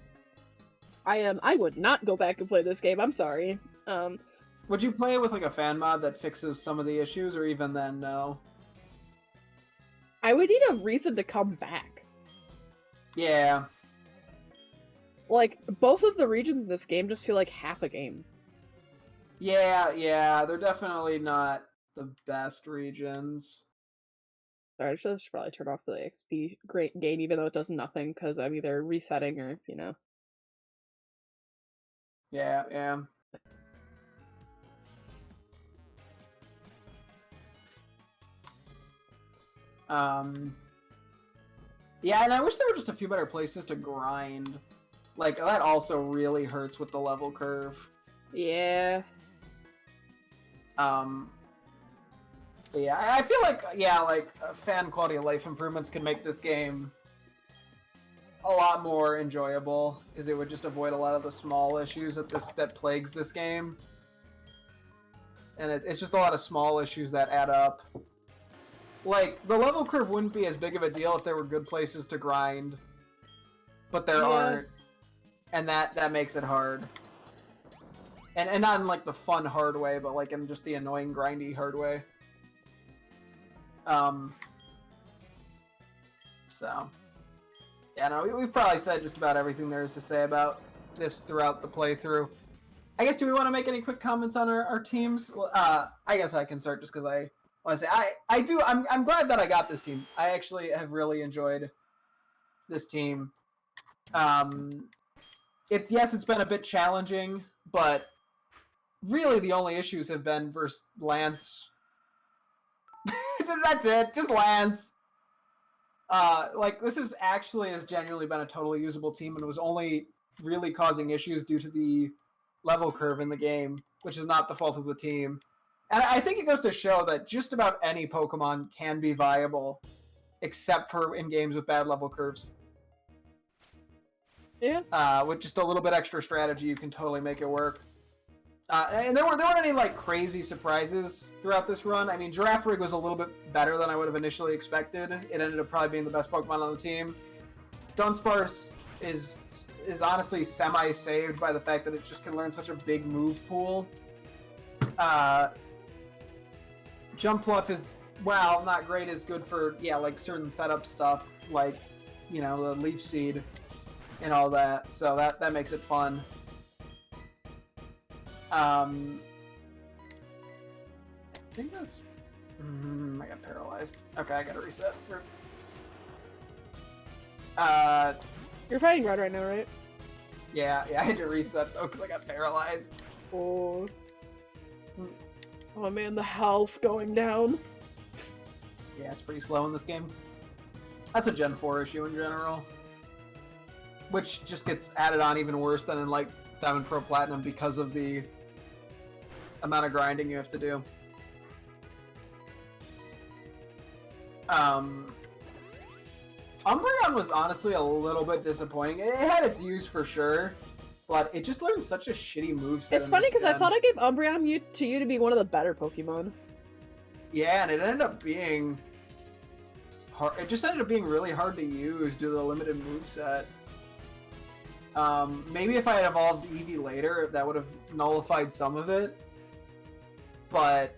would not go back and play this game. I'm sorry. Would you play it with like a fan mod that fixes some of the issues, or even then, no? I would need a reason to come back. Yeah. Like, both of the regions in this game just feel like half a game. Yeah, they're definitely not the best regions. Sorry, I should probably turn off the XP gain, even though it does nothing, because I'm either resetting or, you know. Yeah. Yeah, and I wish there were just a few better places to grind. Like, that also really hurts with the level curve. Yeah. But yeah, I feel like, fan quality of life improvements could make this game a lot more enjoyable, because it would just avoid a lot of the small issues that plagues this game. And it's just a lot of small issues that add up. Like, the level curve wouldn't be as big of a deal if there were good places to grind. But there aren't. And that makes it hard. And not in, like, the fun hard way, but, like, in just the annoying, grindy hard way. So... Yeah, no, we've probably said just about everything there is to say about this throughout the playthrough. I guess, do we want to make any quick comments on our teams? Well, I guess I can start just because I want to say, I'm glad that I got this team. I actually have really enjoyed this team. It's been a bit challenging, but really the only issues have been versus Lance. That's it, just Lance. This has genuinely been a totally usable team, and it was only really causing issues due to the level curve in the game, which is not the fault of the team. And I think it goes to show that just about any Pokemon can be viable, except for in games with bad level curves. Yeah. With just a little bit extra strategy, you can totally make it work. And there weren't any like crazy surprises throughout this run. I mean, Girafarig was a little bit better than I would have initially expected. It ended up probably being the best Pokemon on the team. Dunsparce is honestly semi-saved by the fact that it just can learn such a big move pool Jumpluff is, well, not great, is good for, yeah, like certain setup stuff, like, you know, the Leech Seed and all that, so that makes it fun. I think that's... I got paralyzed. Okay, I gotta reset. You're fighting red right now, right? Yeah, I had to reset though because I got paralyzed. Oh. Oh man, the health going down. Yeah, it's pretty slow in this game. That's a Gen 4 issue in general. Which just gets added on even worse than in like Diamond Pro Platinum because of the amount of grinding you have to do. Umbreon was honestly a little bit disappointing. It had its use for sure, but it just learned such a shitty moveset. It's funny because I thought I gave Umbreon to you to be one of the better Pokemon. Yeah, and it ended up being hard. It just ended up being really hard to use due to the limited moveset. Maybe if I had evolved Eevee later, that would have nullified some of it. But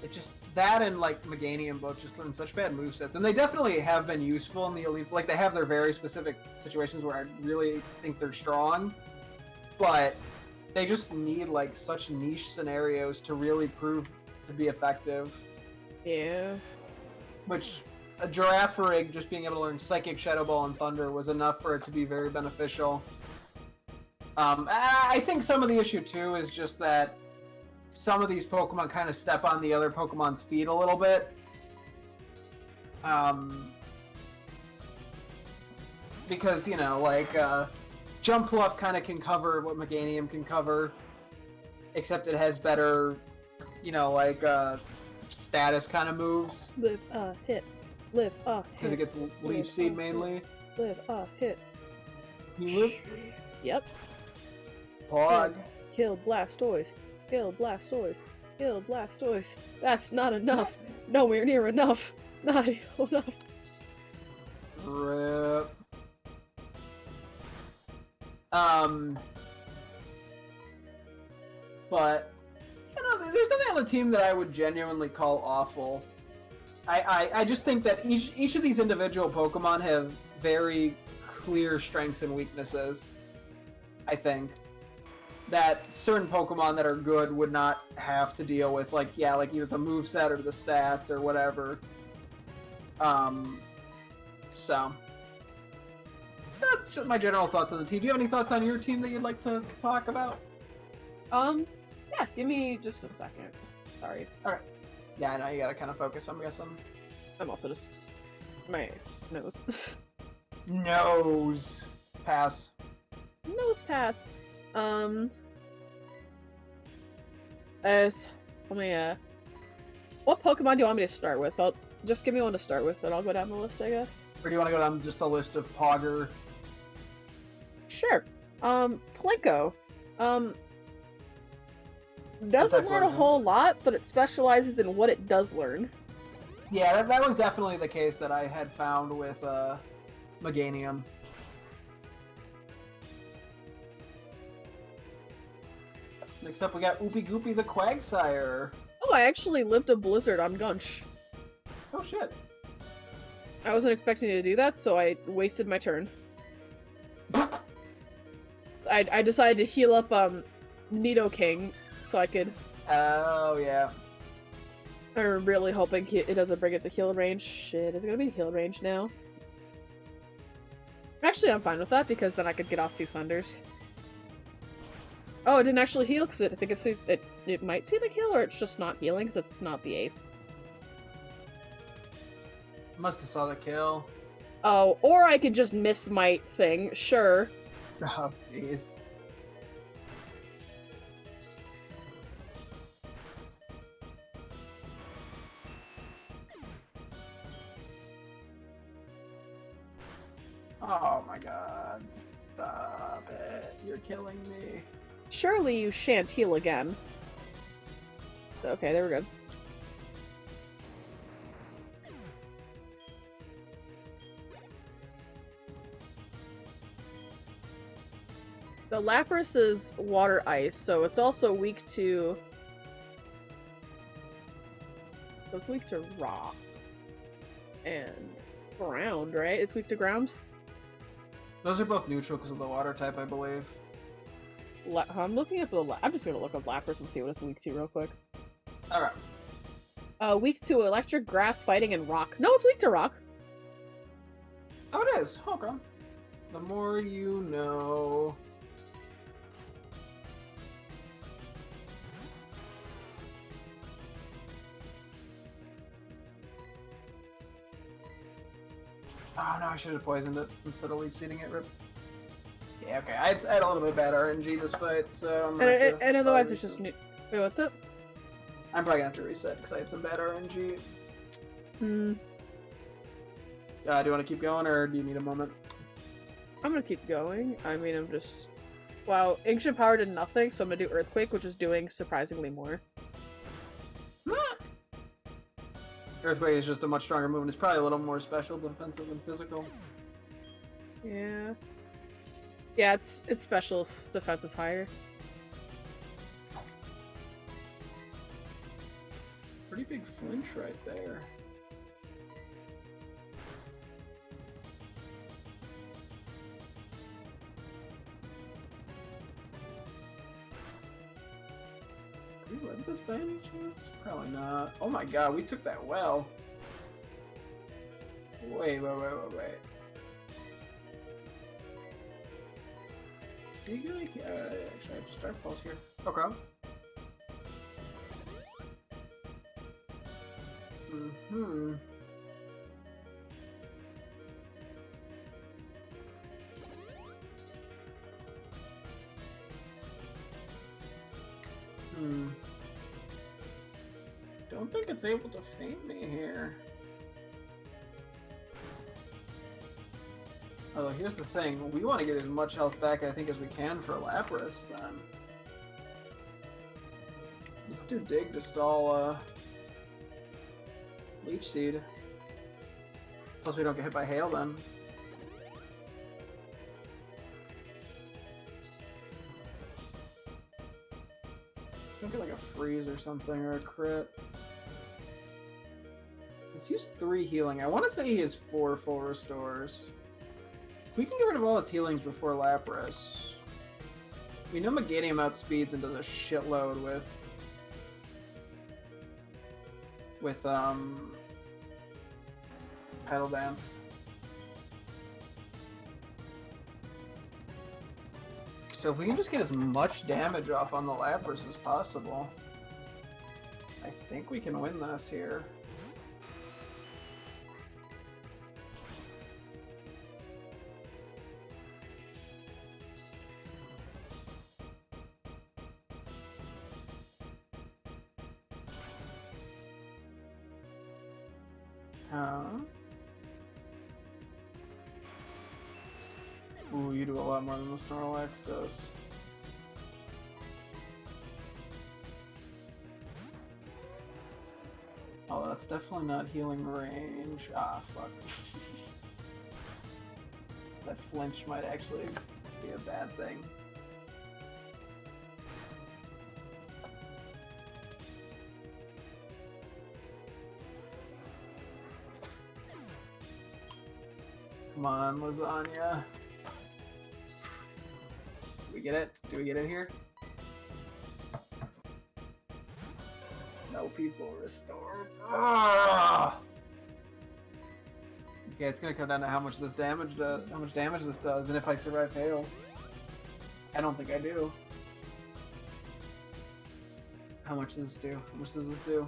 it just... That and, like, Meganium both just learned such bad movesets. And they definitely have been useful in the Elite... Like, they have their very specific situations where I really think they're strong. But they just need, like, such niche scenarios to really prove to be effective. Yeah. Which, a Girafarig just being able to learn Psychic, Shadow Ball, and Thunder was enough for it to be very beneficial. I think some of the issue, too, is just that some of these Pokemon kind of step on the other Pokemon's feet a little bit. Because, you know, like, Jumpluff kind of can cover what Meganium can cover, except it has better, you know, like, status kind of moves. Live, hit. Live, hit. Because it gets Leech Seed mainly. Live, hit. You live? Yep. Pog. Kill Blastoise. Kill Blastoise. Kill Blastoise. That's not enough. Nowhere near enough. Not enough. Rip. But, you know, there's nothing on the team that I would genuinely call awful. I just think that each of these individual Pokemon have very clear strengths and weaknesses, I think. That certain Pokemon that are good would not have to deal with, like, yeah, like either the moveset or the stats or whatever. So that's just my general thoughts on the team. Do you have any thoughts on your team that you'd like to talk about? Yeah, give me just a second. Sorry. Alright. Yeah, I know, you gotta kind of focus, I'm guessing. I'm also just... my nose. Nose. Pass. Nose pass. Let me, what Pokemon do you want me to start with? Just give me one to start with, and I'll go down the list, I guess. Or do you want to go down just a list of Pogger? Sure. Plinko. Doesn't learn a whole lot, but it specializes in what it does learn. Yeah, that was definitely the case that I had found with, Meganium. Next up, we got Oopie Goopie the Quagsire. Oh, I actually lived a blizzard on Gunch. Oh, shit. I wasn't expecting to do that, so I wasted my turn. I decided to heal up, Nidoking, so I could... Oh, yeah. I'm really hoping it doesn't bring it to heal range. Shit, it's gonna be heal range now. Actually, I'm fine with that, because then I could get off 2 Thunders. Oh, it didn't actually heal, because I think it might see the kill, or it's just not healing, because it's not the ace. Must have saw the kill. Oh, or I could just miss my thing, sure. Oh, jeez. Oh my god, stop it. You're killing me. Surely you shan't heal again. Okay, there we go. The Lapras is water ice, so it's also weak to it's weak to rock. And ground, right? It's weak to ground? Those are both neutral because of the water type, I believe. I'm looking up I'm just gonna look up Lapras and see what it's weak to real quick. Alright. Weak to electric, grass, fighting, and rock. No, it's weak to rock. Oh, it is. Okay. The more you know. Oh no, I should have poisoned it instead of leech seeding it. Rip. Yeah, okay. I had a little bit bad RNG this fight, so I'm gonna and otherwise it's just new. Wait, what's up? I'm probably gonna have to reset because I had some bad RNG. Hmm. Do you want to keep going, or do you need a moment? I'm gonna keep going. I mean, I'm just... Wow, Ancient Power did nothing, so I'm gonna do Earthquake, which is doing surprisingly more. Earthquake is just a much stronger move, and it's probably a little more special defensive than physical. Yeah. Yeah, its special defense is higher. Pretty big flinch right there. Can we win this by any chance? Probably not. Oh my god, we took that well. Wait. Actually, I have to start pulse here. Okay. Mm-hmm. Don't think it's able to feint me here. Although here's the thing, we want to get as much health back I think as we can for Lapras then. Let's do Dig to stall Leech Seed. Plus we don't get hit by hail then. Don't get like a freeze or something or a crit. Let's use 3 healing. I want to say he has 4 full restores. If we can get rid of all his healings before Lapras. We know Meganium outspeeds and does a shitload with Pedal Dance. So if we can just get as much damage off on the Lapras as possible, I think we can win this here. Ooh, you do a lot more than the Snorlax does. Oh, that's definitely not healing range. Ah, fuck. That flinch might actually be a bad thing. Come on, lasagna. Do we get it? Do we get it here? No people restored. Ah! Okay, it's gonna come down to how much this damage does, and if I survive hail. I don't think I do. How much does this do? How much does this do?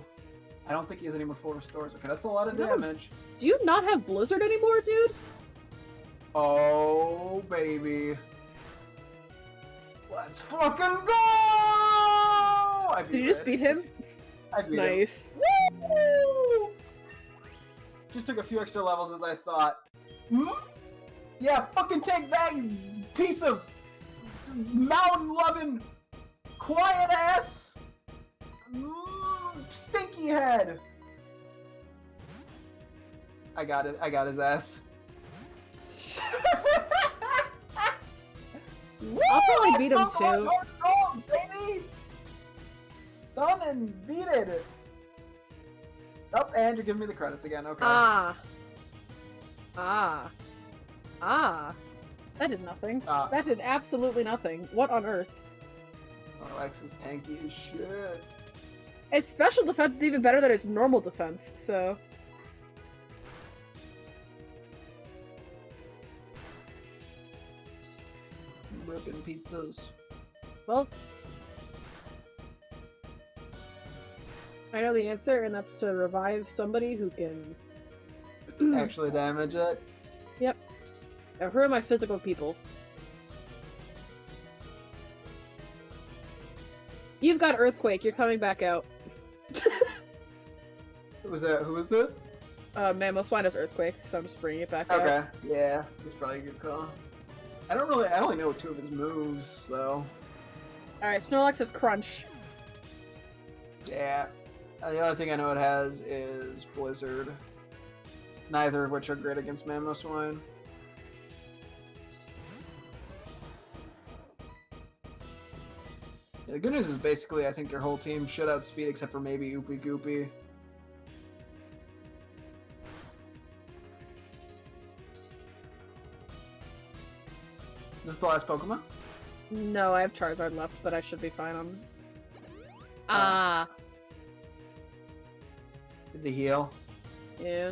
I don't think he has any more full restores. Okay, that's a lot of damage. Do you not have Blizzard anymore, dude? Oh, baby. Let's fucking go! Did you just beat him? I beat him. Nice. Woo! Just took a few extra levels as I thought. Yeah, fucking take that, you piece of mountain-loving, quiet-ass, stinky head. I got it. I got his ass. I'll probably beat him too. Baby! Done and beat it! Oh, and you're giving me the credits again. Okay. Ah. That did nothing. That did absolutely nothing. What on earth? Snorlax is tanky as shit. Its special defense is even better than its normal defense, so... Ripping pizzas. Well... I know the answer, and that's to revive somebody who can... Actually damage it? Yep. Now, who are my physical people? You've got Earthquake, you're coming back out. Who was it? Mamoswine has Earthquake, so I'm just bringing it back out. Okay, yeah, that's probably a good call. I only know 2 of his moves, so... Alright, Snorlax has Crunch. Yeah. The only thing I know it has is Blizzard. Neither of which are great against Mamoswine. Yeah, the good news is basically I think your whole team should outspeed except for maybe Oopie Goopy. Is this the last Pokemon? No, I have Charizard left, but I should be fine on... Ah. Did the heal? Yeah.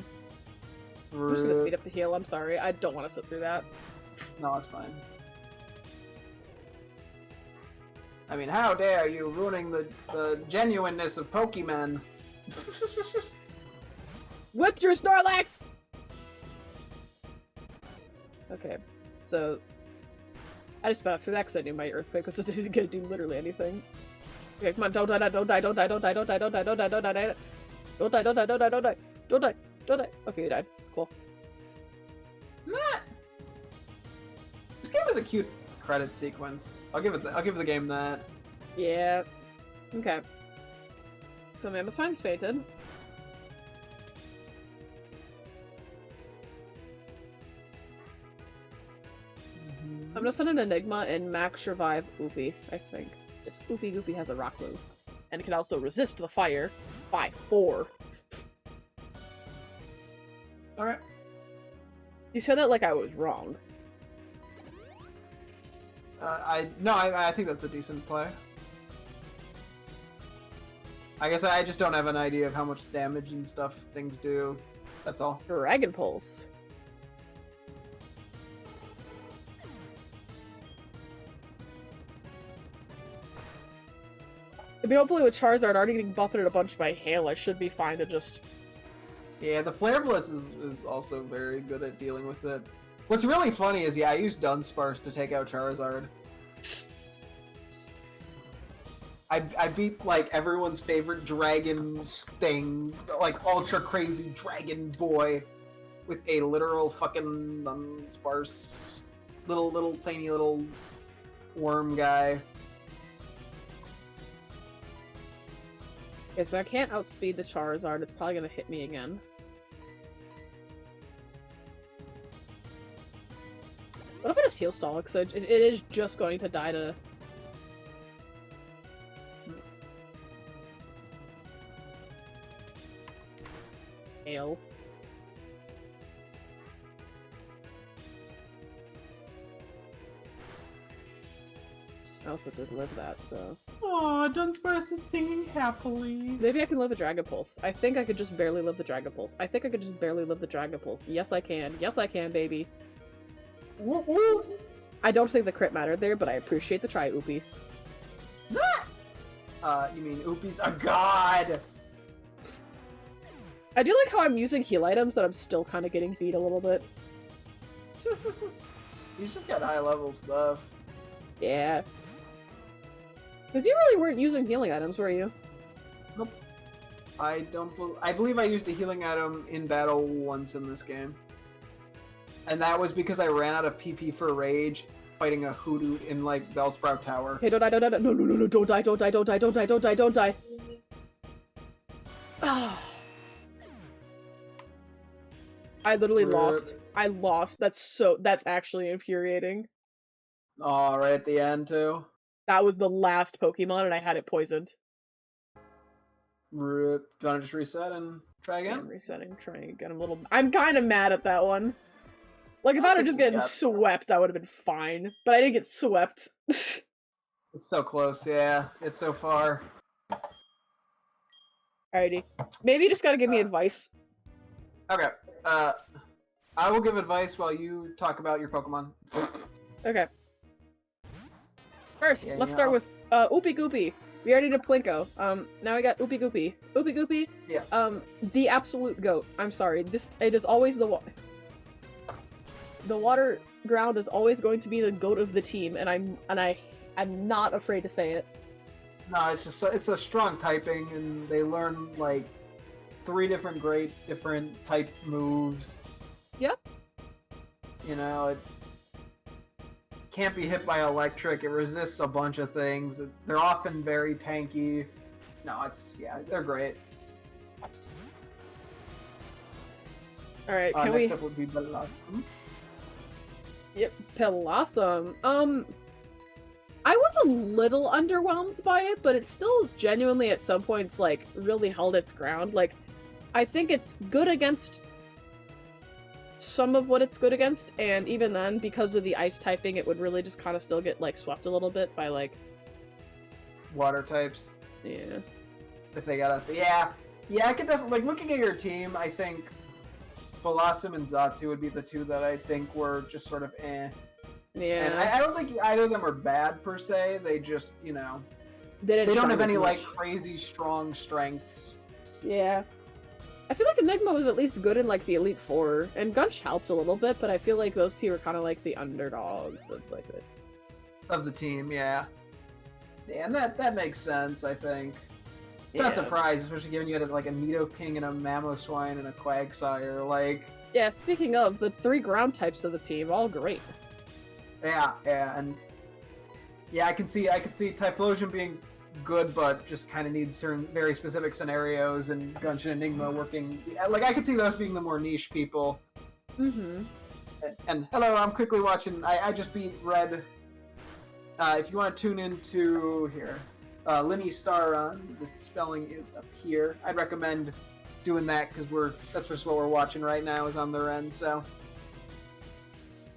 I'm just gonna speed up the heal, I'm sorry. I don't want to sit through that. No, it's fine. I mean, how dare you ruining the genuineness of Pokemon? Whip through Snorlax! Okay, so... I just sped up through that because I knew my Earthquake was gonna do literally anything. Okay, come on, don't die, don't die, don't die, don't die, don't die, don't die, don't die, don't die, don't die, don't die, don't die, don't die, don't die, don't die, don't die. Okay, you died. Cool. This game is a cute credit sequence. I'll give the game that. Yeah. Okay. So Mamoswine's fated. I'm gonna send an Enigma and max revive Oopie, I think. This Oopie Goopy has a rock move. And it can also resist the fire by 4. Alright. You said that like I was wrong. I think that's a decent play. I guess I just don't have an idea of how much damage and stuff things do. That's all. Dragon Pulse. I mean, hopefully with Charizard already getting buffeted a bunch by Hail, I should be fine to just... Yeah, the Flare Blitz is also very good at dealing with it. What's really funny is, yeah, I used Dunsparce to take out Charizard. I beat, like, everyone's favorite dragon thing, like, ultra crazy dragon boy, with a literal fucking Dunsparce, little tiny little worm guy. Okay, so I can't outspeed the Charizard, it's probably gonna hit me again. What if I just Heal Stall? Because it is just going to die to... Hail. I also did live that, so... Aw, Dunsparce is singing happily. Maybe I can live a Dragon Pulse. I think I could just barely live the Dragon Pulse. I think I could just barely live the Dragon Pulse. Yes, I can. Yes, I can, baby. Woo woo! I don't think the crit mattered there, but I appreciate the try, Oopie. You mean Oopie's a god! I do like how I'm using heal items that I'm still kind of getting beat a little bit. He's just got high level stuff. Yeah. Because you really weren't using healing items, were you? Nope. I believe I used a healing item in battle once in this game. And that was because I ran out of PP for Rage fighting a Hoodoo in, like, Bellsprout Tower. Okay, don't die, don't die, no, don't die, don't die, don't die, don't die, don't die, don't die. Ah. I literally lost. I lost. That's actually infuriating. Oh, right at the end, too? That was the last Pokemon and I had it poisoned. Rip. Do you want to just reset and... Try Yeah, again. I'm resetting, trying again. I'm kind of mad at that one. Like, if I I'd have think just you gotten got- swept, I would have been fine. But I didn't get swept. It's so close, yeah. It's so far. Alrighty. Maybe you just gotta give me advice. Okay. I will give advice while you talk about your Pokemon. Okay. First, Yeah, let's you start know. with Oopie Goopie. We already did Plinko. Now we got Oopie Goopie. Oopie Goopie. Yeah. The absolute goat. I'm sorry. It is always the water ground is always going to be the goat of the team, and I'm not afraid to say it. No, it's a strong typing, and they learn like 3 different type moves. Yep. You know, it can't be hit by electric. It resists a bunch of things. They're often very tanky. No, they're great. All right, can next we? up would be Blossom. Yep, Blossom. I was a little underwhelmed by it, but it still genuinely at some points like really held its ground. Like, I think it's good against some of what it's good against, and even then, because of the ice typing, it would really just kind of still get like swept a little bit by like Water types. yeah. If they got us, but yeah, I could definitely like looking at your team. I think Blossom and Xatu would be the 2 that I think were just sort of eh. Yeah. And I don't think either of them are bad per se. They just, you know, they don't have any much. like crazy strong strengths. Yeah. I feel like Enigma was at least good in like the Elite Four, and Gunch helped a little bit, but I feel like those 2 were kind of like the underdogs of like it. Of the team, yeah. Yeah, and that makes sense, I think. It's not surprised, especially given you had like a Nidoking and a Mamoswine and a Quagsire, like... Yeah, speaking of, the 3 ground types of the team, all great. Yeah, and... Yeah, I can see Typhlosion being good, but just kind of needs certain very specific scenarios, and Gunch and Enigma working... Like, I could see those being the more niche people. Mm-hmm. And hello, I'm quickly watching... I just beat Red... if you want to tune into... Here... Linny Star, the spelling is up here. I'd recommend doing that because that's just what we're watching right now is on their end. So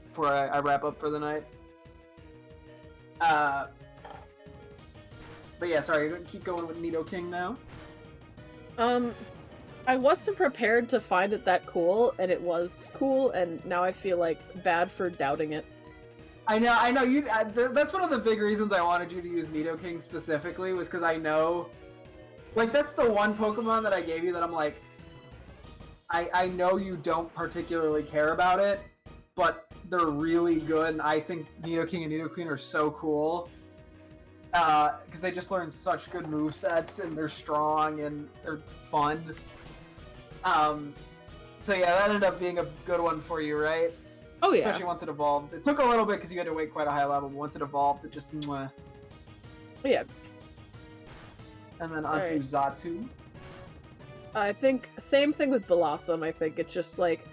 before I wrap up for the night. But yeah, sorry, keep going with Nidoking now. I wasn't prepared to find it that cool, and it was cool, and now I feel like bad for doubting it. I know you. That's one of the big reasons I wanted you to use Nidoking specifically was because I know, like, that's the one Pokemon that I gave you that I'm like, I know you don't particularly care about it, but they're really good, and I think Nidoking and Nidoqueen are so cool because they just learn such good movesets, and they're strong and they're fun. So yeah, that ended up being a good one for you, right? Oh yeah. Especially once it evolved. It took a little bit because you had to wait quite a high level, but once it evolved, it just mwah. Yeah. And then onto Xatu. I think same thing with Blossom. I think it's just like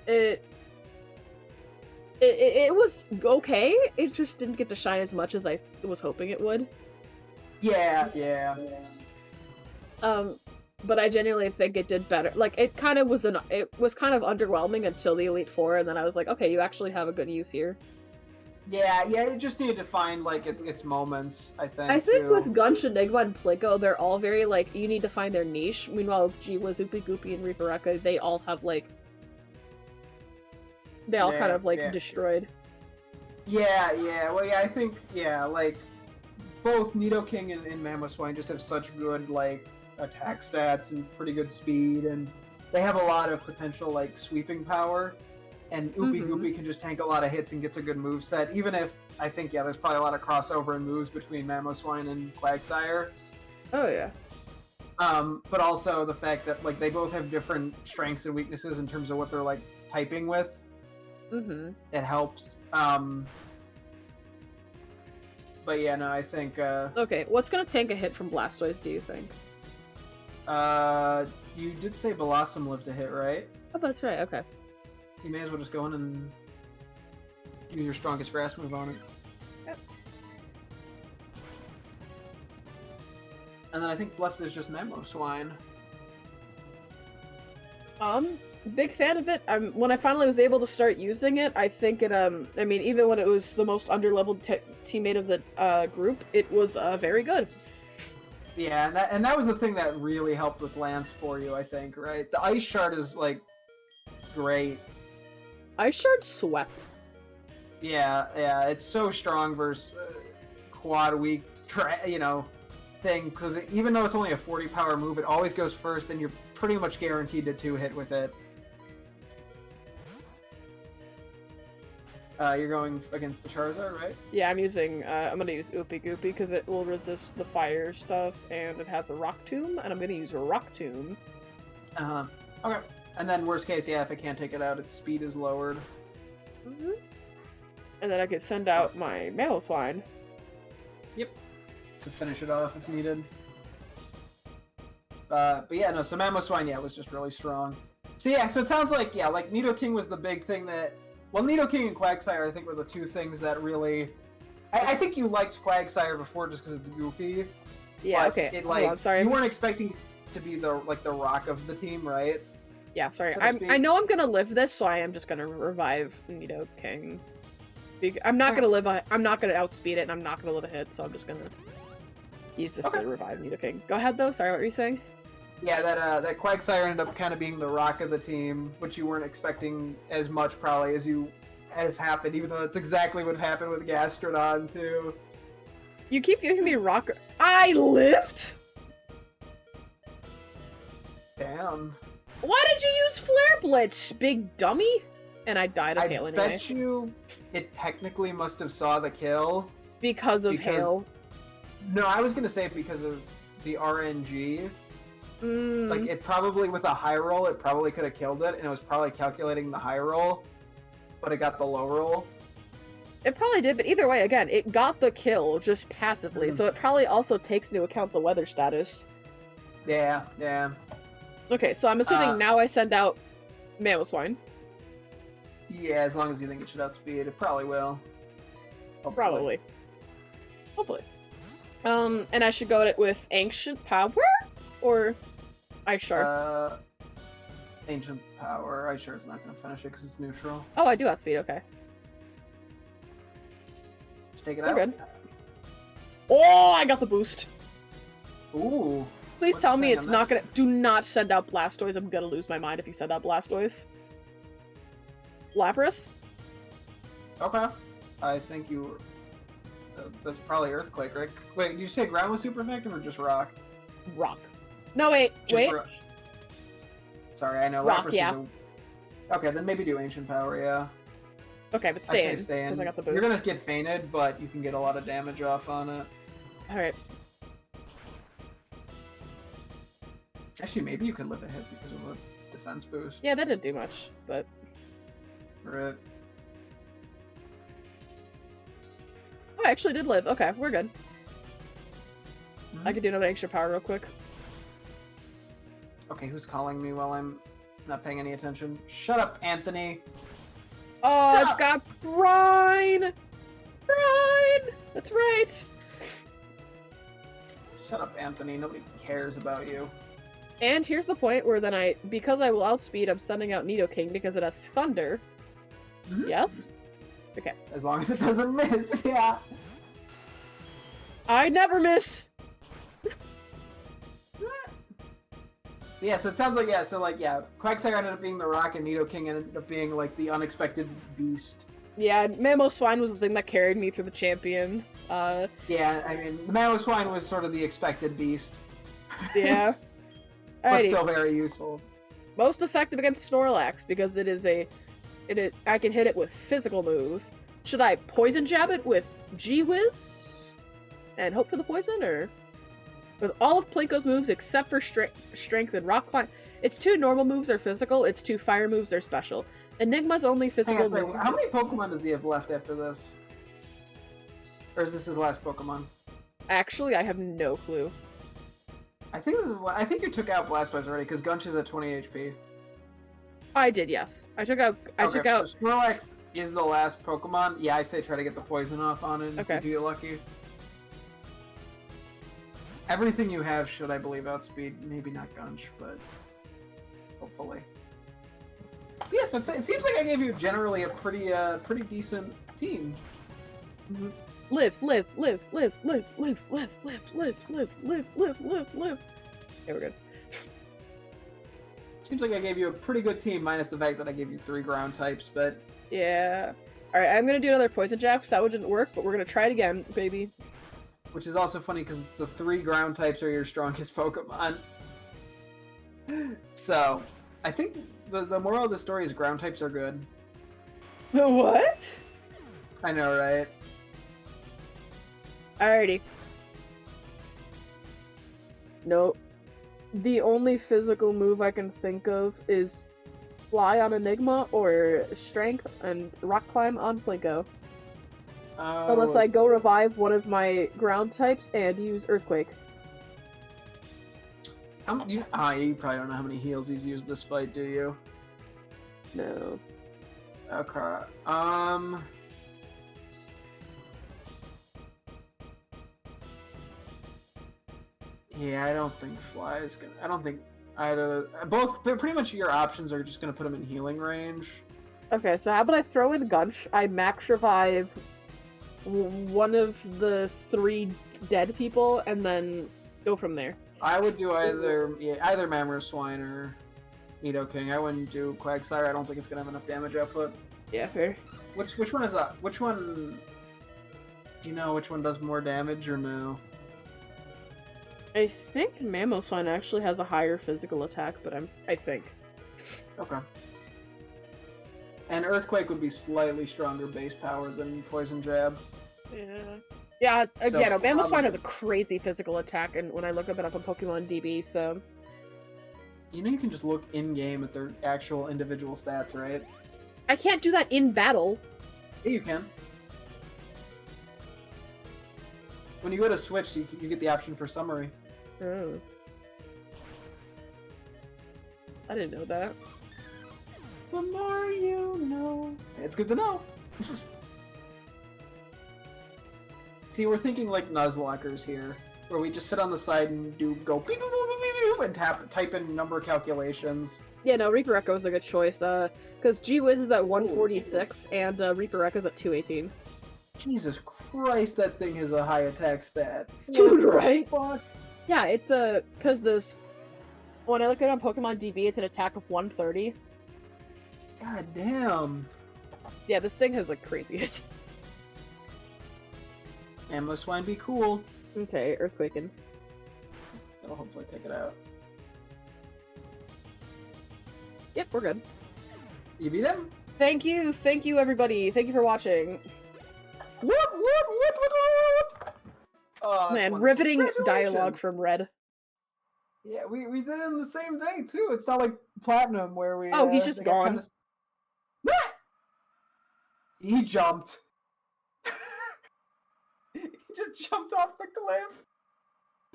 it was okay. It just didn't get to shine as much as I was hoping it would. Yeah. But I genuinely think it did better. Like, it kind of was it was kind of underwhelming until the Elite Four, and then I was like, okay, you actually have a good use here. Yeah, it just needed to find, like, its moments, I think, with Gunch, Enigma, and Plinko, they're all very, like, you need to find their niche. Meanwhile, with Jiwa, Zoopy, Goopy, and Reapereka, they all have, like... They all kind of, like, destroyed. Yeah, well, yeah, I think, like, both Nidoking and Mamoswine just have such good, like, attack stats and pretty good speed, and they have a lot of potential like sweeping power, and Oopie Goopy can just tank a lot of hits and gets a good move set, even if I think there's probably a lot of crossover in moves between Mamoswine and Quagsire. Oh yeah. But also the fact that like they both have different strengths and weaknesses in terms of what they're like typing with. It helps. But yeah, no, I think okay, what's gonna tank a hit from Blastoise, do you think? You did say Blossom lived a hit, right? Oh, that's right, okay. You may as well just go in and use your strongest grass move on it. And then I think left is just Mamoswine. Big fan of it. When I finally was able to start using it, I think it, I mean, even when it was the most underleveled teammate of the group, it was very good. Yeah, and that was the thing that really helped with Lance for you, I think, right? The Ice Shard is, like, great. Ice Shard swept. Yeah, it's so strong versus quad weak, thing, because even though it's only a 40 power move, it always goes first, and you're pretty much guaranteed to 2-hit with it. You're going against the Charizard, right? Yeah, I'm gonna use Oopie Goopie because it will resist the fire stuff, and it has a Rock Tomb, and I'm gonna use Rock Tomb. Okay. And then worst case, yeah, if it can't take it out, its speed is lowered. Mm-hmm. And then I could send out my Mamoswine. Yep. To finish it off if needed. But yeah, no, so Mamoswine, yeah, was just really strong. So yeah, so it sounds like, yeah, like Nidoking was the big thing that... Well, Nidoking and Quagsire, I think, were the two things that really... I think you liked Quagsire before just because it's goofy. Yeah, okay. Hold on, sorry. You weren't expecting to be the rock of the team, right? Yeah, sorry. I know I'm gonna live this, so I am just gonna revive Nidoking. I'm not gonna outspeed it, and I'm not gonna live a hit, so I'm just gonna use this to revive Nidoking. Go ahead, though. Sorry, what were you saying? Yeah, that Quagsire ended up kind of being the rock of the team, which you weren't expecting as much probably as happened, even though that's exactly what happened with Gastrodon too. You keep giving me rocker. I lived? Damn. Why did you use Flare Blitz, big dummy? And I died of hail anyway. I bet you it technically must have saw the kill. Because of hail. No, I was gonna say because of the RNG. Like, it probably, with a high roll, it probably could have killed it, and it was probably calculating the high roll, but it got the low roll. It probably did, but either way, again, it got the kill, just passively, so it probably also takes into account the weather status. Yeah. Okay, so I'm assuming now I send out Mamoswine. Yeah, as long as you think it should outspeed, it probably will. Hopefully. And I should go at it with Ancient Power? Or Ice Shard? Ancient Power. Ice Shard's not going to finish it because it's neutral. Oh, I do outspeed, okay. Just take it We're out. Good. Oh, I got the boost. Ooh. Please tell me it's not gonna... Do not send out Blastoise. I'm gonna lose my mind if you send out Blastoise. Lapras? Okay. I think you... that's probably Earthquake, right? Wait, did you say Ground was super effective or just Rock? Rock. No, wait. Sorry, I know Rock, Lapras yeah. Okay, then maybe do Ancient Power, yeah. Okay, but stay in, stay in. because I got the boost. You're gonna get fainted, but you can get a lot of damage off on it. Alright. Actually, maybe you could live a hit because of a defense boost. Yeah, that didn't do much, but... Right. Oh, I actually did live. Okay, we're good. Mm-hmm. I could do another extra power real quick. Okay, who's calling me while I'm not paying any attention? Shut up, Anthony! Oh, Stop! it's got Brine! Brine! That's right! Shut up, Anthony. Nobody cares about you. And here's the point where then because I will outspeed, I'm sending out Nidoking because it has Thunder. Mm-hmm. Yes? Okay. As long as it doesn't miss, yeah. I never miss! Yeah, so it sounds like, Quagsire ended up being the rock, and Nidoking ended up being, like, the unexpected beast. Yeah, Mamoswine was the thing that carried me through the champion. Yeah, I mean, the Mamoswine was sort of the expected beast. Yeah. But still very useful. Most effective against Snorlax, because I can hit it with physical moves. Should I poison jab it with G-Wiz? And hope for the poison, or...? With all of Plinko's moves except for Strength and Rock Climb. Its 2 normal moves are physical, its 2 fire moves are special. Enigma's only physical move... How many Pokemon does he have left after this? Or is this his last Pokemon? Actually, I have no clue. I think you took out Blastoise already, because Gunch is at 20 HP. I did, yes. I took out... So Snorlax is the last Pokemon. Yeah, I say try to get the poison off on it and see if you get lucky. Everything you have should, I believe, outspeed. Maybe not Gunch, but hopefully. But yeah, so it seems like I gave you generally a pretty decent team. Mm-hmm. Live. Okay, we're good. Seems like I gave you a pretty good team, minus the fact that I gave you 3 ground types, but... Yeah. Alright, I'm gonna do another poison jab, because that one didn't work, but we're gonna try it again, baby. Which is also funny, because the 3 ground types are your strongest Pokemon. So, I think the moral of the story is ground types are good. What? I know, right? Alrighty. Nope. The only physical move I can think of is Fly on Enigma or Strength and Rock Climb on Plinko. Unless I go revive one of my ground types and use Earthquake. You probably don't know how many heals he's used this fight, do you? No. Okay. Yeah, I don't think Fly is gonna. I don't think either. Both, pretty much your options are just gonna put him in healing range. Okay, so how about I throw in Gunch? I max revive one of the 3 dead people, and then go from there. I would do either Mamoswine or Nidoking. I wouldn't do Quagsire. I don't think it's gonna have enough damage output. Yeah, fair. Which one is that? Which one? Do you know which one does more damage or no? I think Mamoswine actually has a higher physical attack, but I think. Okay. And Earthquake would be slightly stronger base power than Poison Jab. Yeah. Yeah, again, So, Mamoswine has a crazy physical attack, and when I look it up on Pokemon DB, so... You know you can just look in-game at their actual individual stats, right? I can't do that in battle! Yeah, you can. When you go to Switch, you get the option for summary. Oh. I didn't know that. The more you know. It's good to know. See, we're thinking like Nuzlockers here, where we just sit on the side and go beep, beep, beep, beep, beep, and type in number calculations. Yeah, no, Reaper Echo is a good choice, because G-Wiz is at 146, and Reaper Echo is at 218. Jesus Christ, that thing has a high attack stat. Dude, right? Fuck? Yeah, it's because this... When I look at it on Pokemon DB, it's an attack of 130. God damn. Yeah, this thing has, like, crazy hit. Mamoswine be cool. Okay, Earthquaking. That'll hopefully take it out. Yep, we're good. You beat him? Thank you everybody! Thank you for watching! Whoop! Oh, Man, wonderful. riveting dialogue from Red. Yeah, we did it in the same day, too. It's not like Platinum, where we... Oh, he's just gone. He jumped. He just jumped off the cliff.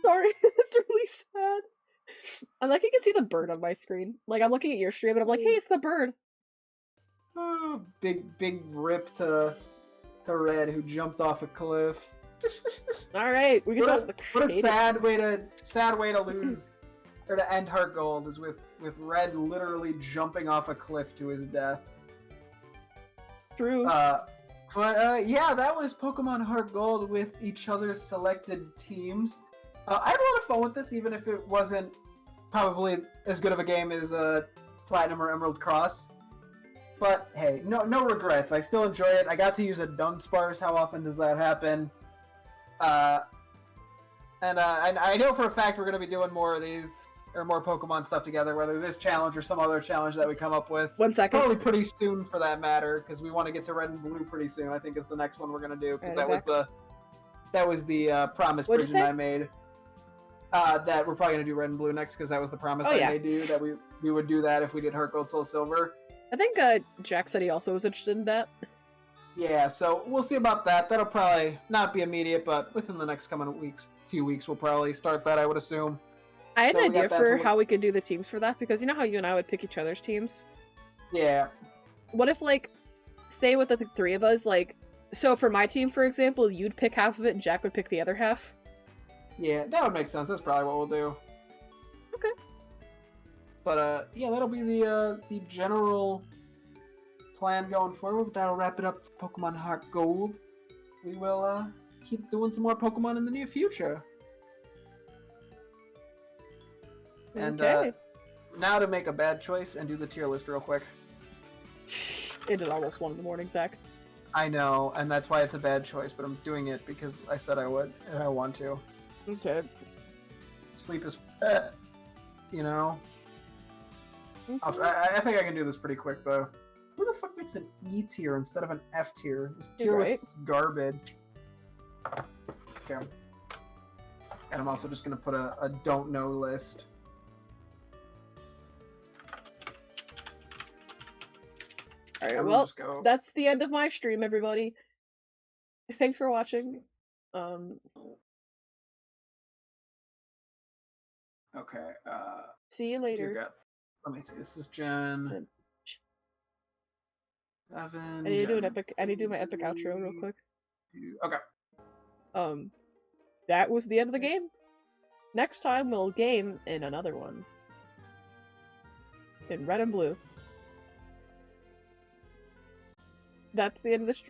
Sorry, it's really sad. I'm like, you can see the bird on my screen. Like, I'm looking at your stream and I'm like, hey, it's the bird. Oh, big rip to Red, who jumped off a cliff. Alright, we can watch the What a sad way to lose, or to end HeartGold, is with Red literally jumping off a cliff to his death. True. Yeah, that was Pokemon HeartGold with each other's selected teams. I had a lot of fun with this, even if it wasn't probably as good of a game as Platinum or Emerald Cross. But hey, no regrets. I still enjoy it. I got to use a Dunsparce. How often does that happen? And I know for a fact we're going to be doing more of these, or more Pokemon stuff together, whether this challenge or some other challenge that we come up with. 1 second. Probably pretty soon for that matter, because we want to get to Red and Blue pretty soon. I think is the next one we're going to do, because that was the promise Bridget and I made. That we're probably going to do Red and Blue next, because that was the promise I made to you, that we would do that if we did HeartGold Soul Silver. I think Jack said he also was interested in that. Yeah, so we'll see about that. That'll probably not be immediate, but within the next few weeks, we'll probably start that, I would assume. I had an idea for how we could do the teams for that, because you know how you and I would pick each other's teams? Yeah. What if, like, say with the 3 of us, like, so for my team, for example, you'd pick half of it and Jack would pick the other half? Yeah, that would make sense. That's probably what we'll do. Okay. But yeah, that'll be the general plan going forward. But that'll wrap it up for Pokemon Heart Gold. We will keep doing some more Pokemon in the near future. And Okay. now to make a bad choice and do the tier list real quick. It is almost 1 in the morning, Zach. I know, and that's why it's a bad choice, but I'm doing it because I said I would, and I want to. Okay. Sleep is, you know. Okay. I think I can do this pretty quick though. Who the fuck makes an E tier instead of an F tier? This tier list is garbage. Okay. And I'm also just gonna put a don't know list. Alright, well, that's the end of my stream, everybody. Thanks for watching. Okay, see you later. Let me see, this is Jen. Evan. I need to do my epic outro real quick. Okay. That was the end of the game. Next time we'll game in another one. In red and blue. That's the end of the stream.